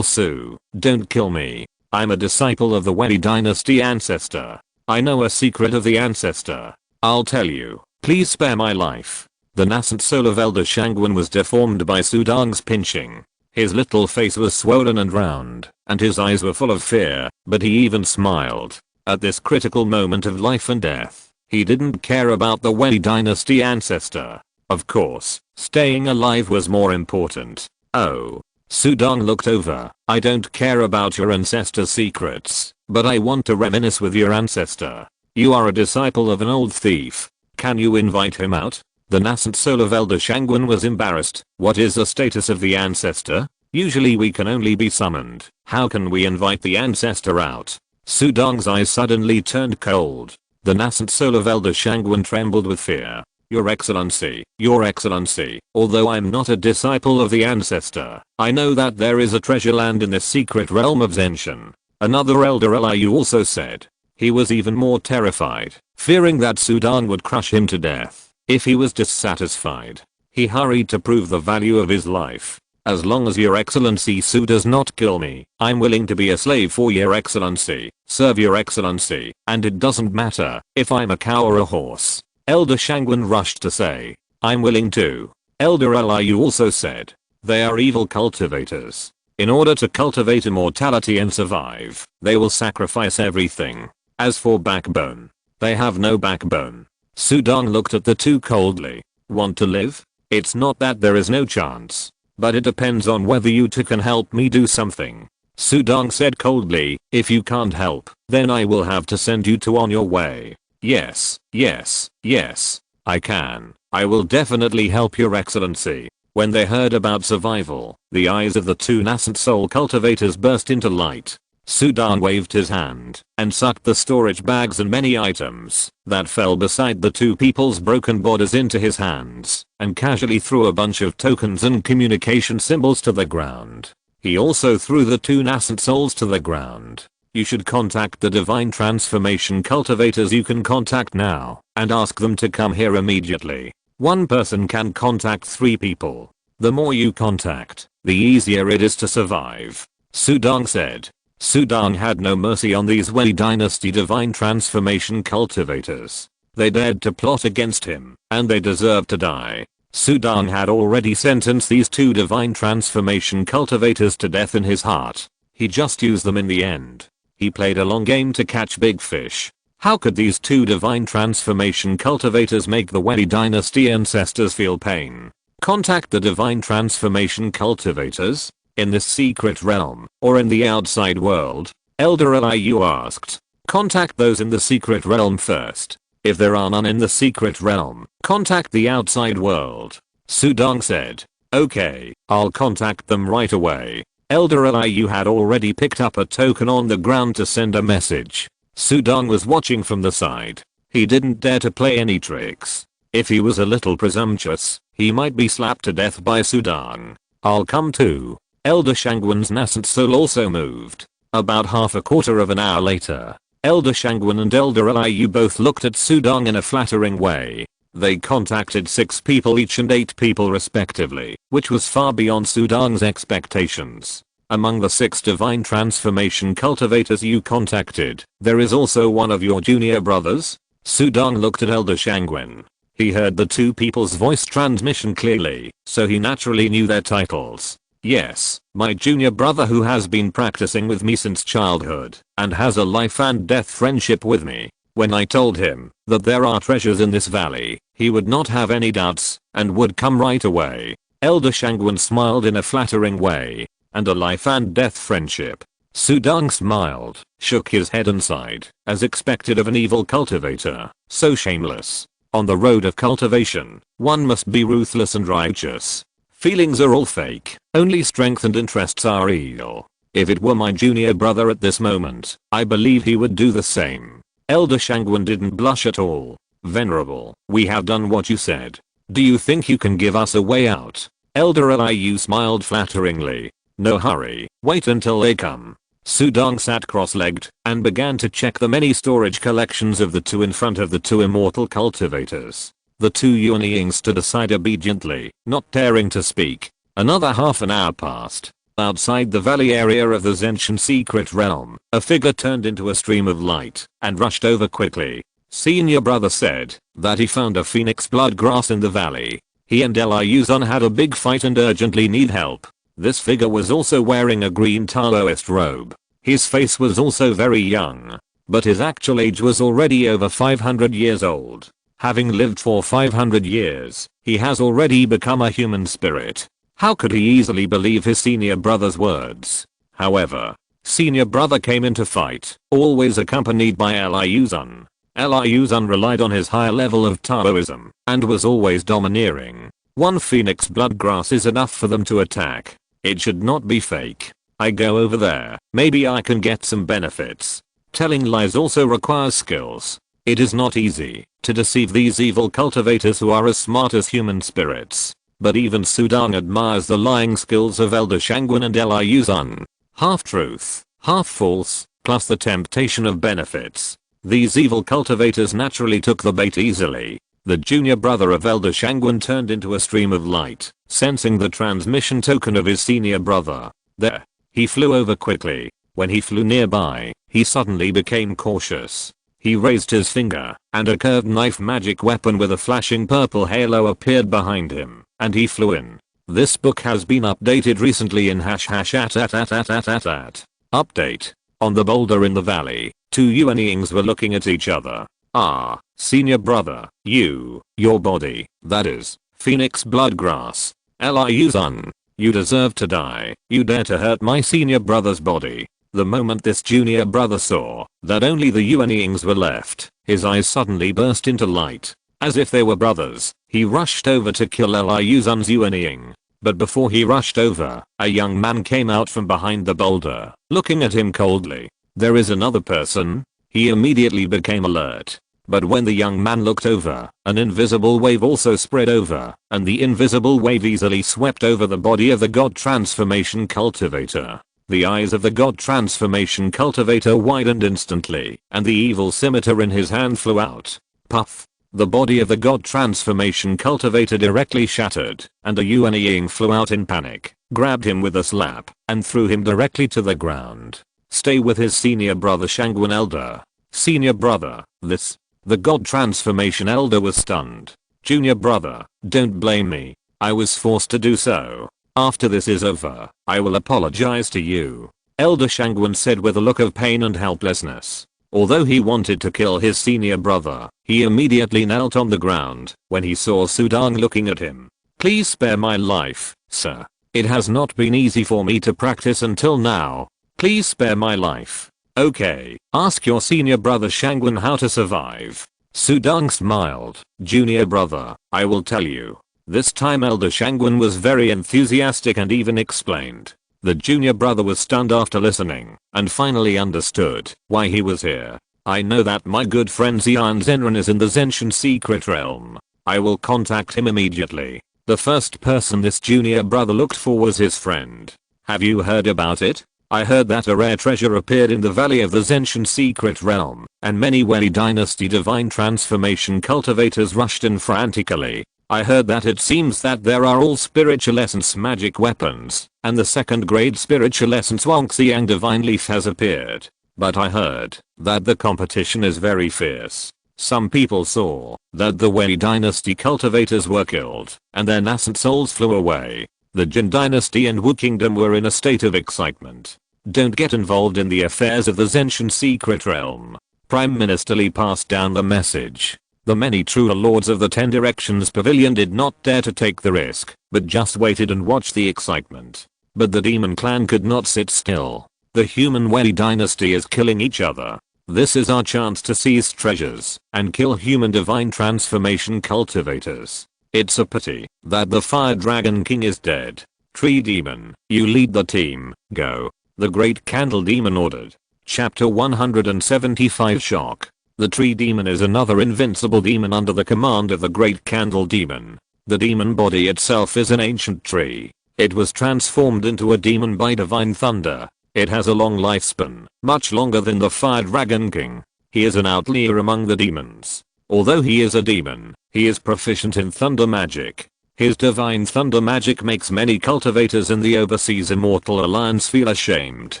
S1: don't kill me. I'm a disciple of the Wei Dynasty ancestor. I know a secret of the ancestor. I'll tell you. Please spare my life. The nascent soul of Elder Shangwen was deformed by Sudong's pinching. His little face was swollen and round, and his eyes were full of fear, but he even smiled. At this critical moment of life and death, he didn't care about the Wei Dynasty ancestor. Of course, staying alive was more important. Oh. Sudong looked over. I don't care about your ancestor's secrets, but I want to reminisce with your ancestor. You are a disciple of an old thief. Can you invite him out? The nascent soul of Elder Shangwen was embarrassed. What is the status of the ancestor? Usually we can only be summoned. How can we invite the ancestor out? Sudong's eyes suddenly turned cold. The nascent soul of Elder Shangwen trembled with fear. Your Excellency, although I'm not a disciple of the ancestor, I know that there is a treasure land in this secret realm of Zenshin. Another Elder Liu also said. He was even more terrified, fearing that Sudong would crush him to death if he was dissatisfied. He hurried to prove the value of his life. As long as your excellency Su does not kill me, I'm willing to be a slave for your excellency, serve your excellency, and it doesn't matter if I'm a cow or a horse. Elder Shangwen rushed to say, I'm willing to. Elder Liu also said, they are evil cultivators. In order to cultivate immortality and survive, they will sacrifice everything. As for backbone, they have no backbone. Su Dong looked at the two coldly. Want to live? It's not that there is no chance. But it depends on whether you two can help me do something. Su Dong said coldly, if you can't help, then I will have to send you two on your way. Yes, yes, yes, I can. I will definitely help your excellency. When they heard about survival, the eyes of the two nascent soul cultivators burst into light. Su Dong waved his hand and sucked the storage bags and many items that fell beside the two people's broken bodies into his hands and casually threw a bunch of tokens and communication symbols to the ground. He also threw the two nascent souls to the ground. You should contact the divine transformation cultivators you can contact now and ask them to come here immediately. One person can contact 3 people. The more you contact, the easier it is to survive. Su Dong said. Su Dong had no mercy on these Wei Dynasty divine transformation cultivators. They dared to plot against him, and they deserved to die. Su Dong had already sentenced these two divine transformation cultivators to death in his heart. He just used them in the end. He played a long game to catch big fish. How could these two divine transformation cultivators make the Wei Dynasty ancestors feel pain? Contact the divine transformation cultivators? In this secret realm, or in the outside world? Elder Liu asked. Contact those in the secret realm first. If there are none in the secret realm, contact the outside world. Su Dong said. Okay, I'll contact them right away. Elder Liu had already picked up a token on the ground to send a message. Su Dong was watching from the side. He didn't dare to play any tricks. If he was a little presumptuous, he might be slapped to death by Su Dong. I'll come too. Elder Shangwen's nascent soul also moved. About half a quarter of an hour later, Elder Shangwen and Elder Liu both looked at Su Dong in a flattering way. They contacted 6 people each and 8 people respectively, which was far beyond Su Dong's expectations. Among the 6 divine transformation cultivators you contacted, there is also one of your junior brothers? Su Dong looked at Elder Shangwen. He heard the 2 people's voice transmission clearly, so he naturally knew their titles. Yes, my junior brother who has been practicing with me since childhood and has a life and death friendship with me. When I told him that there are treasures in this valley, he would not have any doubts and would come right away. Elder Shangwen smiled in a flattering way. And a life and death friendship. Su Dong smiled, shook his head and sighed, as expected of an evil cultivator, so shameless. On the road of cultivation, one must be ruthless and righteous. Feelings are all fake, only strength and interests are real. If it were my junior brother at this moment, I believe he would do the same. Elder Shangwen didn't blush at all. Venerable, we have done what you said. Do you think you can give us a way out? Elder Liu smiled flatteringly. No hurry, wait until they come. Su Dong sat cross-legged and began to check the many storage collections of the 2 in front of the 2 immortal cultivators. The 2 Yuanying stood aside obediently, not daring to speak. Another half an hour passed. Outside the valley area of the Zenshin secret realm, a figure turned into a stream of light and rushed over quickly. Senior brother said that he found a phoenix blood grass in the valley. He and Liuzun had a big fight and urgently need help. This figure was also wearing a green Taoist robe. His face was also very young, but his actual age was already over 500 years old. Having lived for 500 years, he has already become a human spirit. How could he easily believe his senior brother's words? However, senior brother came into fight, always accompanied by Liuzun. Liuzun relied on his higher level of Taoism and was always domineering. 1 phoenix blood grass is enough for them to attack. It should not be fake. I go over there, maybe I can get some benefits. Telling lies also requires skills. It is not easy to deceive these evil cultivators who are as smart as human spirits. But even Su Dong admires the lying skills of Elder Shangwen and Liuzun. Half truth, half false, plus the temptation of benefits. These evil cultivators naturally took the bait easily. The junior brother of Elder Shangwen turned into a stream of light, sensing the transmission token of his senior brother. There. He flew over quickly. When he flew nearby, he suddenly became cautious. He raised his finger, and a curved knife magic weapon with a flashing purple halo appeared behind him, and he flew in. This book has been updated recently in #@. Update. On the boulder in the valley, two Yuanings were looking at each other. Ah, senior brother, your body, that is, Phoenix Bloodgrass. Liu-san, you deserve to die. You dare to hurt my senior brother's body. The moment this junior brother saw that only the Yuanings were left, his eyes suddenly burst into light. As if they were brothers, he rushed over to kill Liu-san's Yuaning. But before he rushed over, a young man came out from behind the boulder, looking at him coldly. There is another person? He immediately became alert. But when the young man looked over, an invisible wave also spread over, and the invisible wave easily swept over the body of the God Transformation Cultivator. The eyes of the God Transformation Cultivator widened instantly, and the evil scimitar in his hand flew out. Puff. The body of the God Transformation Cultivator directly shattered, and a Yuaning flew out in panic, grabbed him with a slap, and threw him directly to the ground. Stay with his senior brother Shangwen Elder. Senior brother, this. The God Transformation Elder was stunned. Junior brother, don't blame me. I was forced to do so. After this is over, I will apologize to you. Elder Shangwen said with a look of pain and helplessness. Although he wanted to kill his senior brother, he immediately knelt on the ground when he saw Sudong looking at him. Please spare my life, sir. It has not been easy for me to practice until now. Please spare my life. Okay, ask your senior brother Shangwen how to survive. Sudong smiled. Junior brother, I will tell you. This time Elder Shangwen was very enthusiastic and even explained. The junior brother was stunned after listening, and finally understood why he was here. I know that my good friend Xian Zenran is in the Zenshin secret realm. I will contact him immediately. The first person this junior brother looked for was his friend. Have you heard about it? I heard that a rare treasure appeared in the valley of the Zenshin secret realm, and many Wei Dynasty divine transformation cultivators rushed in frantically. I heard that it seems that there are all spiritual essence magic weapons, and the second grade spiritual essence Wangxiang divine leaf has appeared. But I heard that the competition is very fierce. Some people saw that the Wei Dynasty cultivators were killed, and their nascent souls flew away. The Jin Dynasty and Wu Kingdom were in a state of excitement. Don't get involved in the affairs of the Zenshin secret realm. Prime Minister Li passed down the message. The many true lords of the 10 Directions Pavilion did not dare to take the risk, but just waited and watched the excitement. But the demon clan could not sit still. The human Wei Dynasty is killing each other. This is our chance to seize treasures and kill human divine transformation cultivators. It's a pity that the Fire Dragon King is dead. Tree Demon, you lead the team, go. The Great Candle Demon ordered. Chapter 175 Shock. The Tree Demon is another invincible demon under the command of the Great Candle Demon. The demon body itself is an ancient tree. It was transformed into a demon by divine thunder. It has a long lifespan, much longer than the Fire Dragon King. He is an outlier among the demons. Although he is a demon, he is proficient in thunder magic. His divine thunder magic makes many cultivators in the Overseas Immortal Alliance feel ashamed.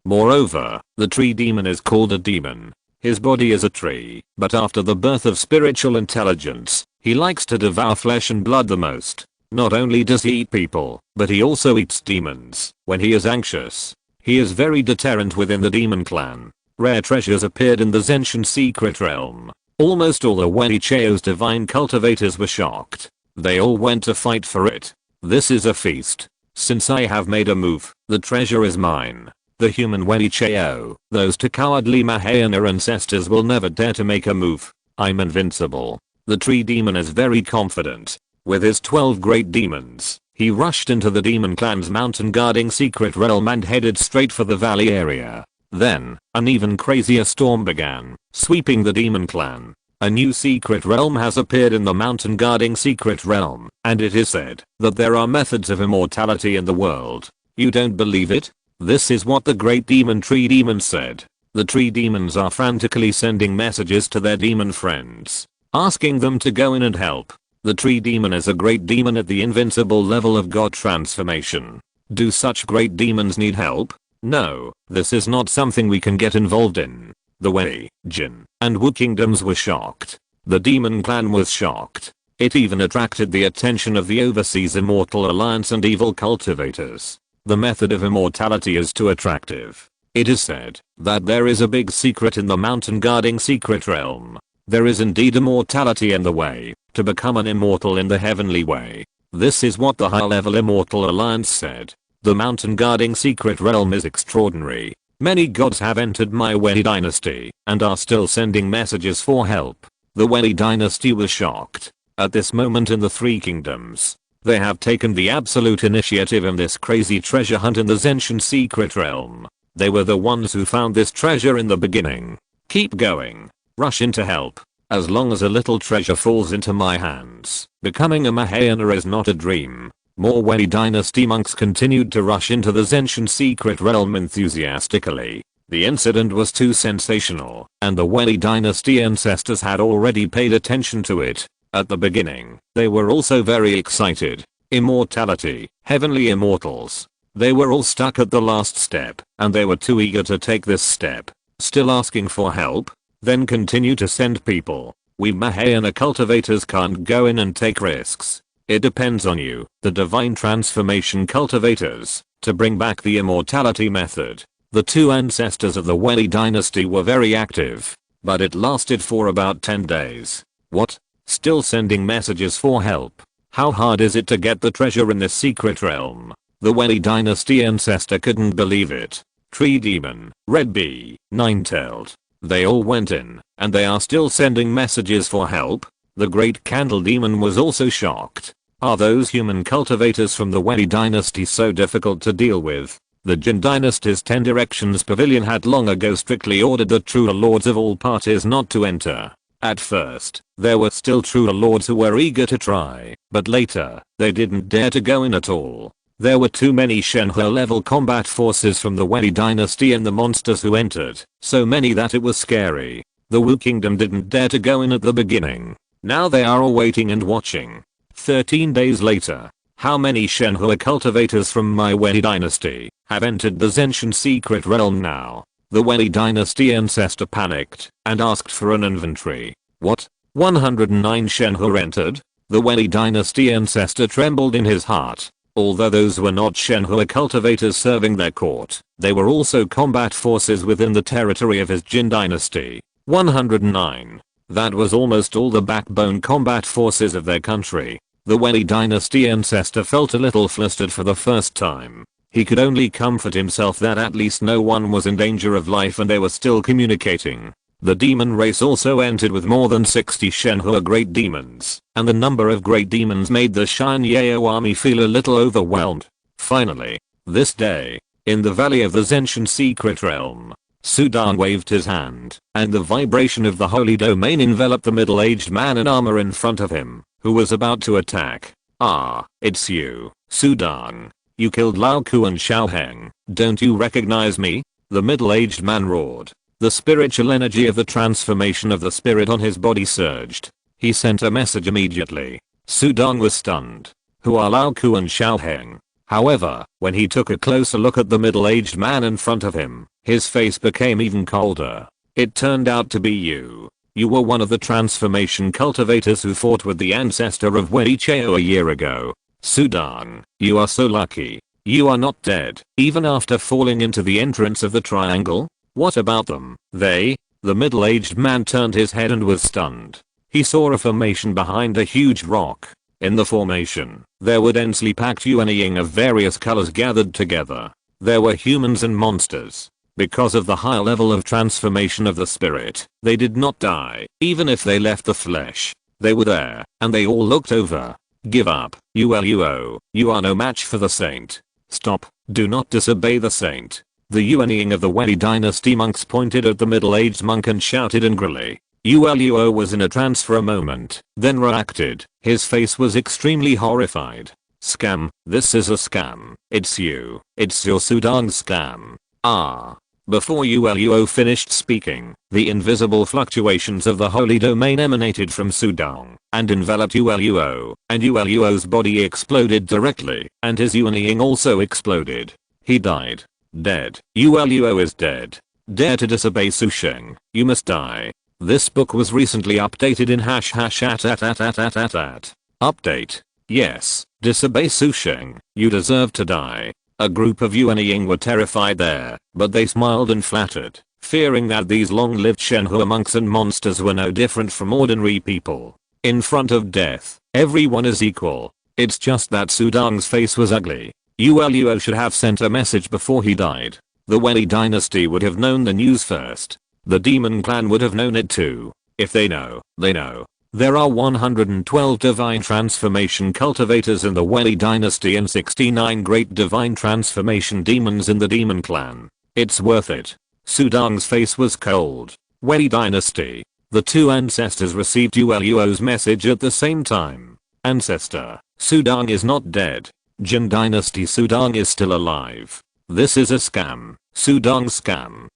S1: Moreover, the Tree Demon is called a demon. His body is a tree, but after the birth of spiritual intelligence, he likes to devour flesh and blood the most. Not only does he eat people, but he also eats demons when he is anxious. He is very deterrent within the demon clan. Rare treasures appeared in the Zenshin secret realm. Almost all the Wen Chao's divine cultivators were shocked. They all went to fight for it. This is a feast. Since I have made a move, the treasure is mine. The human Wen Chao, those two cowardly Mahayana ancestors will never dare to make a move. I'm invincible. The Tree Demon is very confident. With his 12 great demons, he rushed into the demon clan's mountain guarding secret realm and headed straight for the valley area. Then, an even crazier storm began, sweeping the demon clan. A new secret realm has appeared in the mountain guarding secret realm, and it is said that there are methods of immortality in the world. You don't believe it? This is what the great demon Tree Demon said. The Tree Demons are frantically sending messages to their demon friends. asking them to go in and help. The tree demon is a great demon at the invincible level of god transformation. Do such great demons need help? No, this is not something we can get involved in. The Wei, Jin, and Wu kingdoms were shocked. The demon clan was shocked. It even attracted the attention of the overseas Immortal Alliance and evil cultivators. The method of immortality is too attractive. It is said that there is a big secret in the mountain guarding secret realm. There is indeed immortality in the way to become an immortal in the heavenly way. This is what the high-level Immortal Alliance said. The mountain guarding secret realm is extraordinary. Many gods have entered my Wei dynasty and are still sending messages for help. The Wei dynasty was shocked. At this moment in the three kingdoms, they have taken the absolute initiative in this crazy treasure hunt in the Zenshin secret realm. They were the ones who found this treasure in the beginning. Keep going. Rush in to help. As long as a little treasure falls into my hands, becoming a Mahayana is not a dream. More Wei dynasty monks continued to rush into the Zenshin secret realm enthusiastically. The incident was too sensational, and the Wei dynasty ancestors had already paid attention to it. At the beginning, they were also very excited. Immortality, heavenly immortals. They were all stuck at the last step, and they were too eager to take this step. Still asking for help? Then continue to send people. We Mahayana cultivators can't go in and take risks. It depends on you, the divine transformation cultivators, to bring back the immortality method. The two ancestors of the Wei dynasty were very active, but it lasted for about 10 days. What? Still sending messages for help? How hard is it to get the treasure in this secret realm? The Wei dynasty ancestor couldn't believe it. Tree demon, red bee, nine-tailed. They all went in, and they are still sending messages for help. The great candle demon was also shocked. Are those human cultivators from the Wei dynasty so difficult to deal with? The Jin Dynasty's 10 Directions Pavilion had long ago strictly ordered the true lords of all parties not to enter. At first, there were still true lords who were eager to try, but later, they didn't dare to go in at all. There were too many Shenhe level combat forces from the Wei dynasty and the monsters who entered, so many that it was scary. The Wu kingdom didn't dare to go in at the beginning. Now they are all waiting and watching. 13 days later, how many Shenhe cultivators from my Wei dynasty have entered the Zenshin secret realm now? The Wei dynasty ancestor panicked and asked for an inventory. What? 109 Shenhe entered? The Wei dynasty ancestor trembled in his heart. Although those were not Shenhe cultivators serving their court, they were also combat forces within the territory of his Jin dynasty. 109. That was almost all the backbone combat forces of their country. The Wei dynasty ancestor felt a little flustered for the first time. He could only comfort himself that at least no one was in danger of life and they were still communicating. The demon race also entered with more than 60 Shenhe great demons, and the number of great demons made the Shan Yao army feel a little overwhelmed. Finally, this day, in the valley of the Zenshin secret realm, Sudan waved his hand, and the vibration of the holy domain enveloped the middle-aged man in armor in front of him, who was about to attack. Ah, it's you, Sudan. You killed Lao Ku and Xiao Heng. Don't you recognize me? The middle-aged man roared. The spiritual energy of the transformation of the spirit on his body surged. He sent a message immediately. Sudan was stunned. Who are Lao Ku and Xiao Heng? However, when he took a closer look at the middle-aged man in front of him, his face became even colder. It turned out to be you. You were one of the transformation cultivators who fought with the ancestor of Wei Chao a year ago. Sudan, you are so lucky. You are not dead, even after falling into the entrance of the triangle? What about them? They? The middle-aged man turned his head and was stunned. He saw a formation behind a huge rock. In the formation, there were densely packed yuanying of various colors gathered together. There were humans and monsters. Because of the high level of transformation of the spirit, they did not die, even if they left the flesh. They were there, and they all looked over. Give up, Luo. You are no match for the saint. Stop, do not disobey the saint. The yuanying of the Wei dynasty monks pointed at the middle-aged monk and shouted angrily. Luo was in a trance for a moment, then reacted. His face was extremely horrified. Scam, this is a scam. It's you. It's your Sudan scam. Ah. Before Uluo finished speaking, the invisible fluctuations of the holy domain emanated from Sudong and enveloped Uluo, and Uluo's body exploded directly, and his Yuanying also exploded. He died. Dead. Uluo is dead. Dare to disobey Susheng, you must die. This book was recently updated in #@. Update. Yes, disobey Susheng, you deserve to die. A group of Yuanying were terrified there, but they smiled and flattered, fearing that these long-lived Shenhua monks and monsters were no different from ordinary people. In front of death, everyone is equal. It's just that Sudong's face was ugly. Uluo should have sent a message before he died. The Wei Dynasty would have known the news first. The demon clan would have known it too. If they know, they know. There are 112 divine transformation cultivators in the Wei Dynasty and 69 great divine transformation demons in the demon clan. It's worth it. Sudong's face was cold. Wei Dynasty. The two ancestors received Uluo's message at the same time. Ancestor, Sudong is not dead. Jin Dynasty Sudong is still alive. This is a scam. Sudong scam.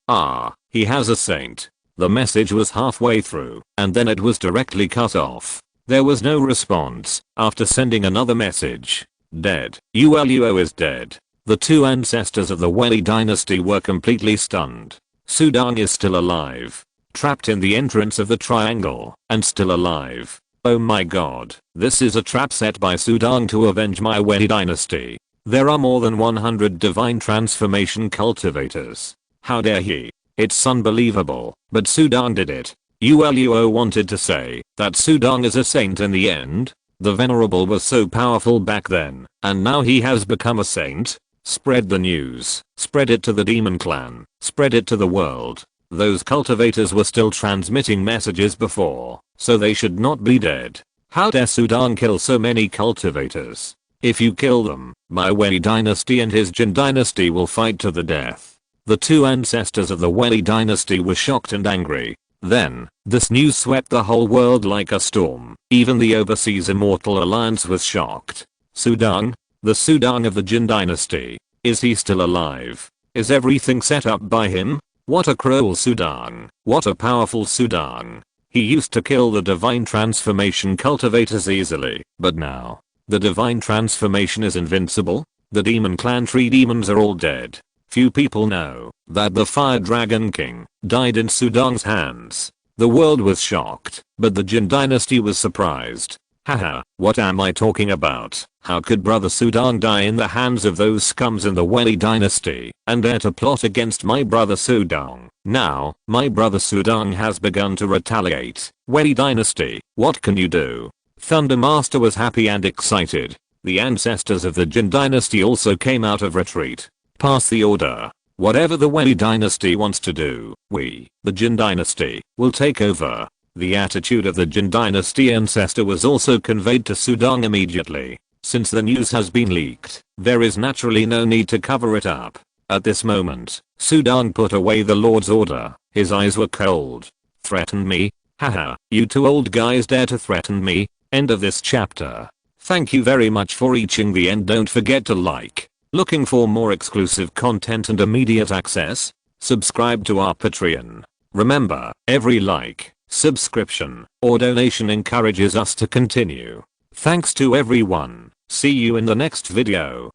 S1: He has a saint. The message was halfway through, and then it was directly cut off. There was no response after sending another message. Dead. Uluo is dead. The two ancestors of the Wei Dynasty were completely stunned. Sudong is still alive. Trapped in the entrance of the triangle, and still alive. Oh my god, this is a trap set by Sudong to avenge my Wei Dynasty. There are more than 100 divine transformation cultivators. How dare he? It's unbelievable, but Sudong did it. Uluo wanted to say that Sudong is a saint in the end. The venerable was so powerful back then, and now he has become a saint. Spread the news. Spread it to the demon clan. Spread it to the world. Those cultivators were still transmitting messages before, so they should not be dead. How dare Sudong kill so many cultivators? If you kill them, my Wei Dynasty and his Jin Dynasty will fight to the death. The two ancestors of the Wei Dynasty were shocked and angry. Then, this news swept the whole world like a storm. Even the Overseas Immortal Alliance was shocked. Sudong? The Sudong of the Jin Dynasty. Is he still alive? Is everything set up by him? What a cruel Sudong. What a powerful Sudong. He used to kill the divine transformation cultivators easily, but now, the divine transformation is invincible? The demon clan tree demons are all dead. Few people know that the Fire Dragon King died in Sudong's hands. The world was shocked, but the Jin Dynasty was surprised. Haha, what am I talking about? How could brother Sudong die in the hands of those scums in the Wei Dynasty and dare to plot against my brother Sudong? Now, my brother Sudong has begun to retaliate. Wei Dynasty, what can you do? Thunder Master was happy and excited. The ancestors of the Jin Dynasty also came out of retreat. Pass the order. Whatever the Wei Dynasty wants to do, we, the Jin Dynasty, will take over. The attitude of the Jin Dynasty ancestor was also conveyed to Sudong immediately. Since the news has been leaked, there is naturally no need to cover it up. At this moment, Sudong put away the Lord's order. His eyes were cold. Threaten me? Haha, you two old guys dare to threaten me? End of this chapter. Thank you very much for reaching the end. Don't forget to like. Looking for more exclusive content and immediate access? Subscribe to our Patreon. Remember, every like, subscription, or donation encourages us to continue. Thanks to everyone. See you in the next video.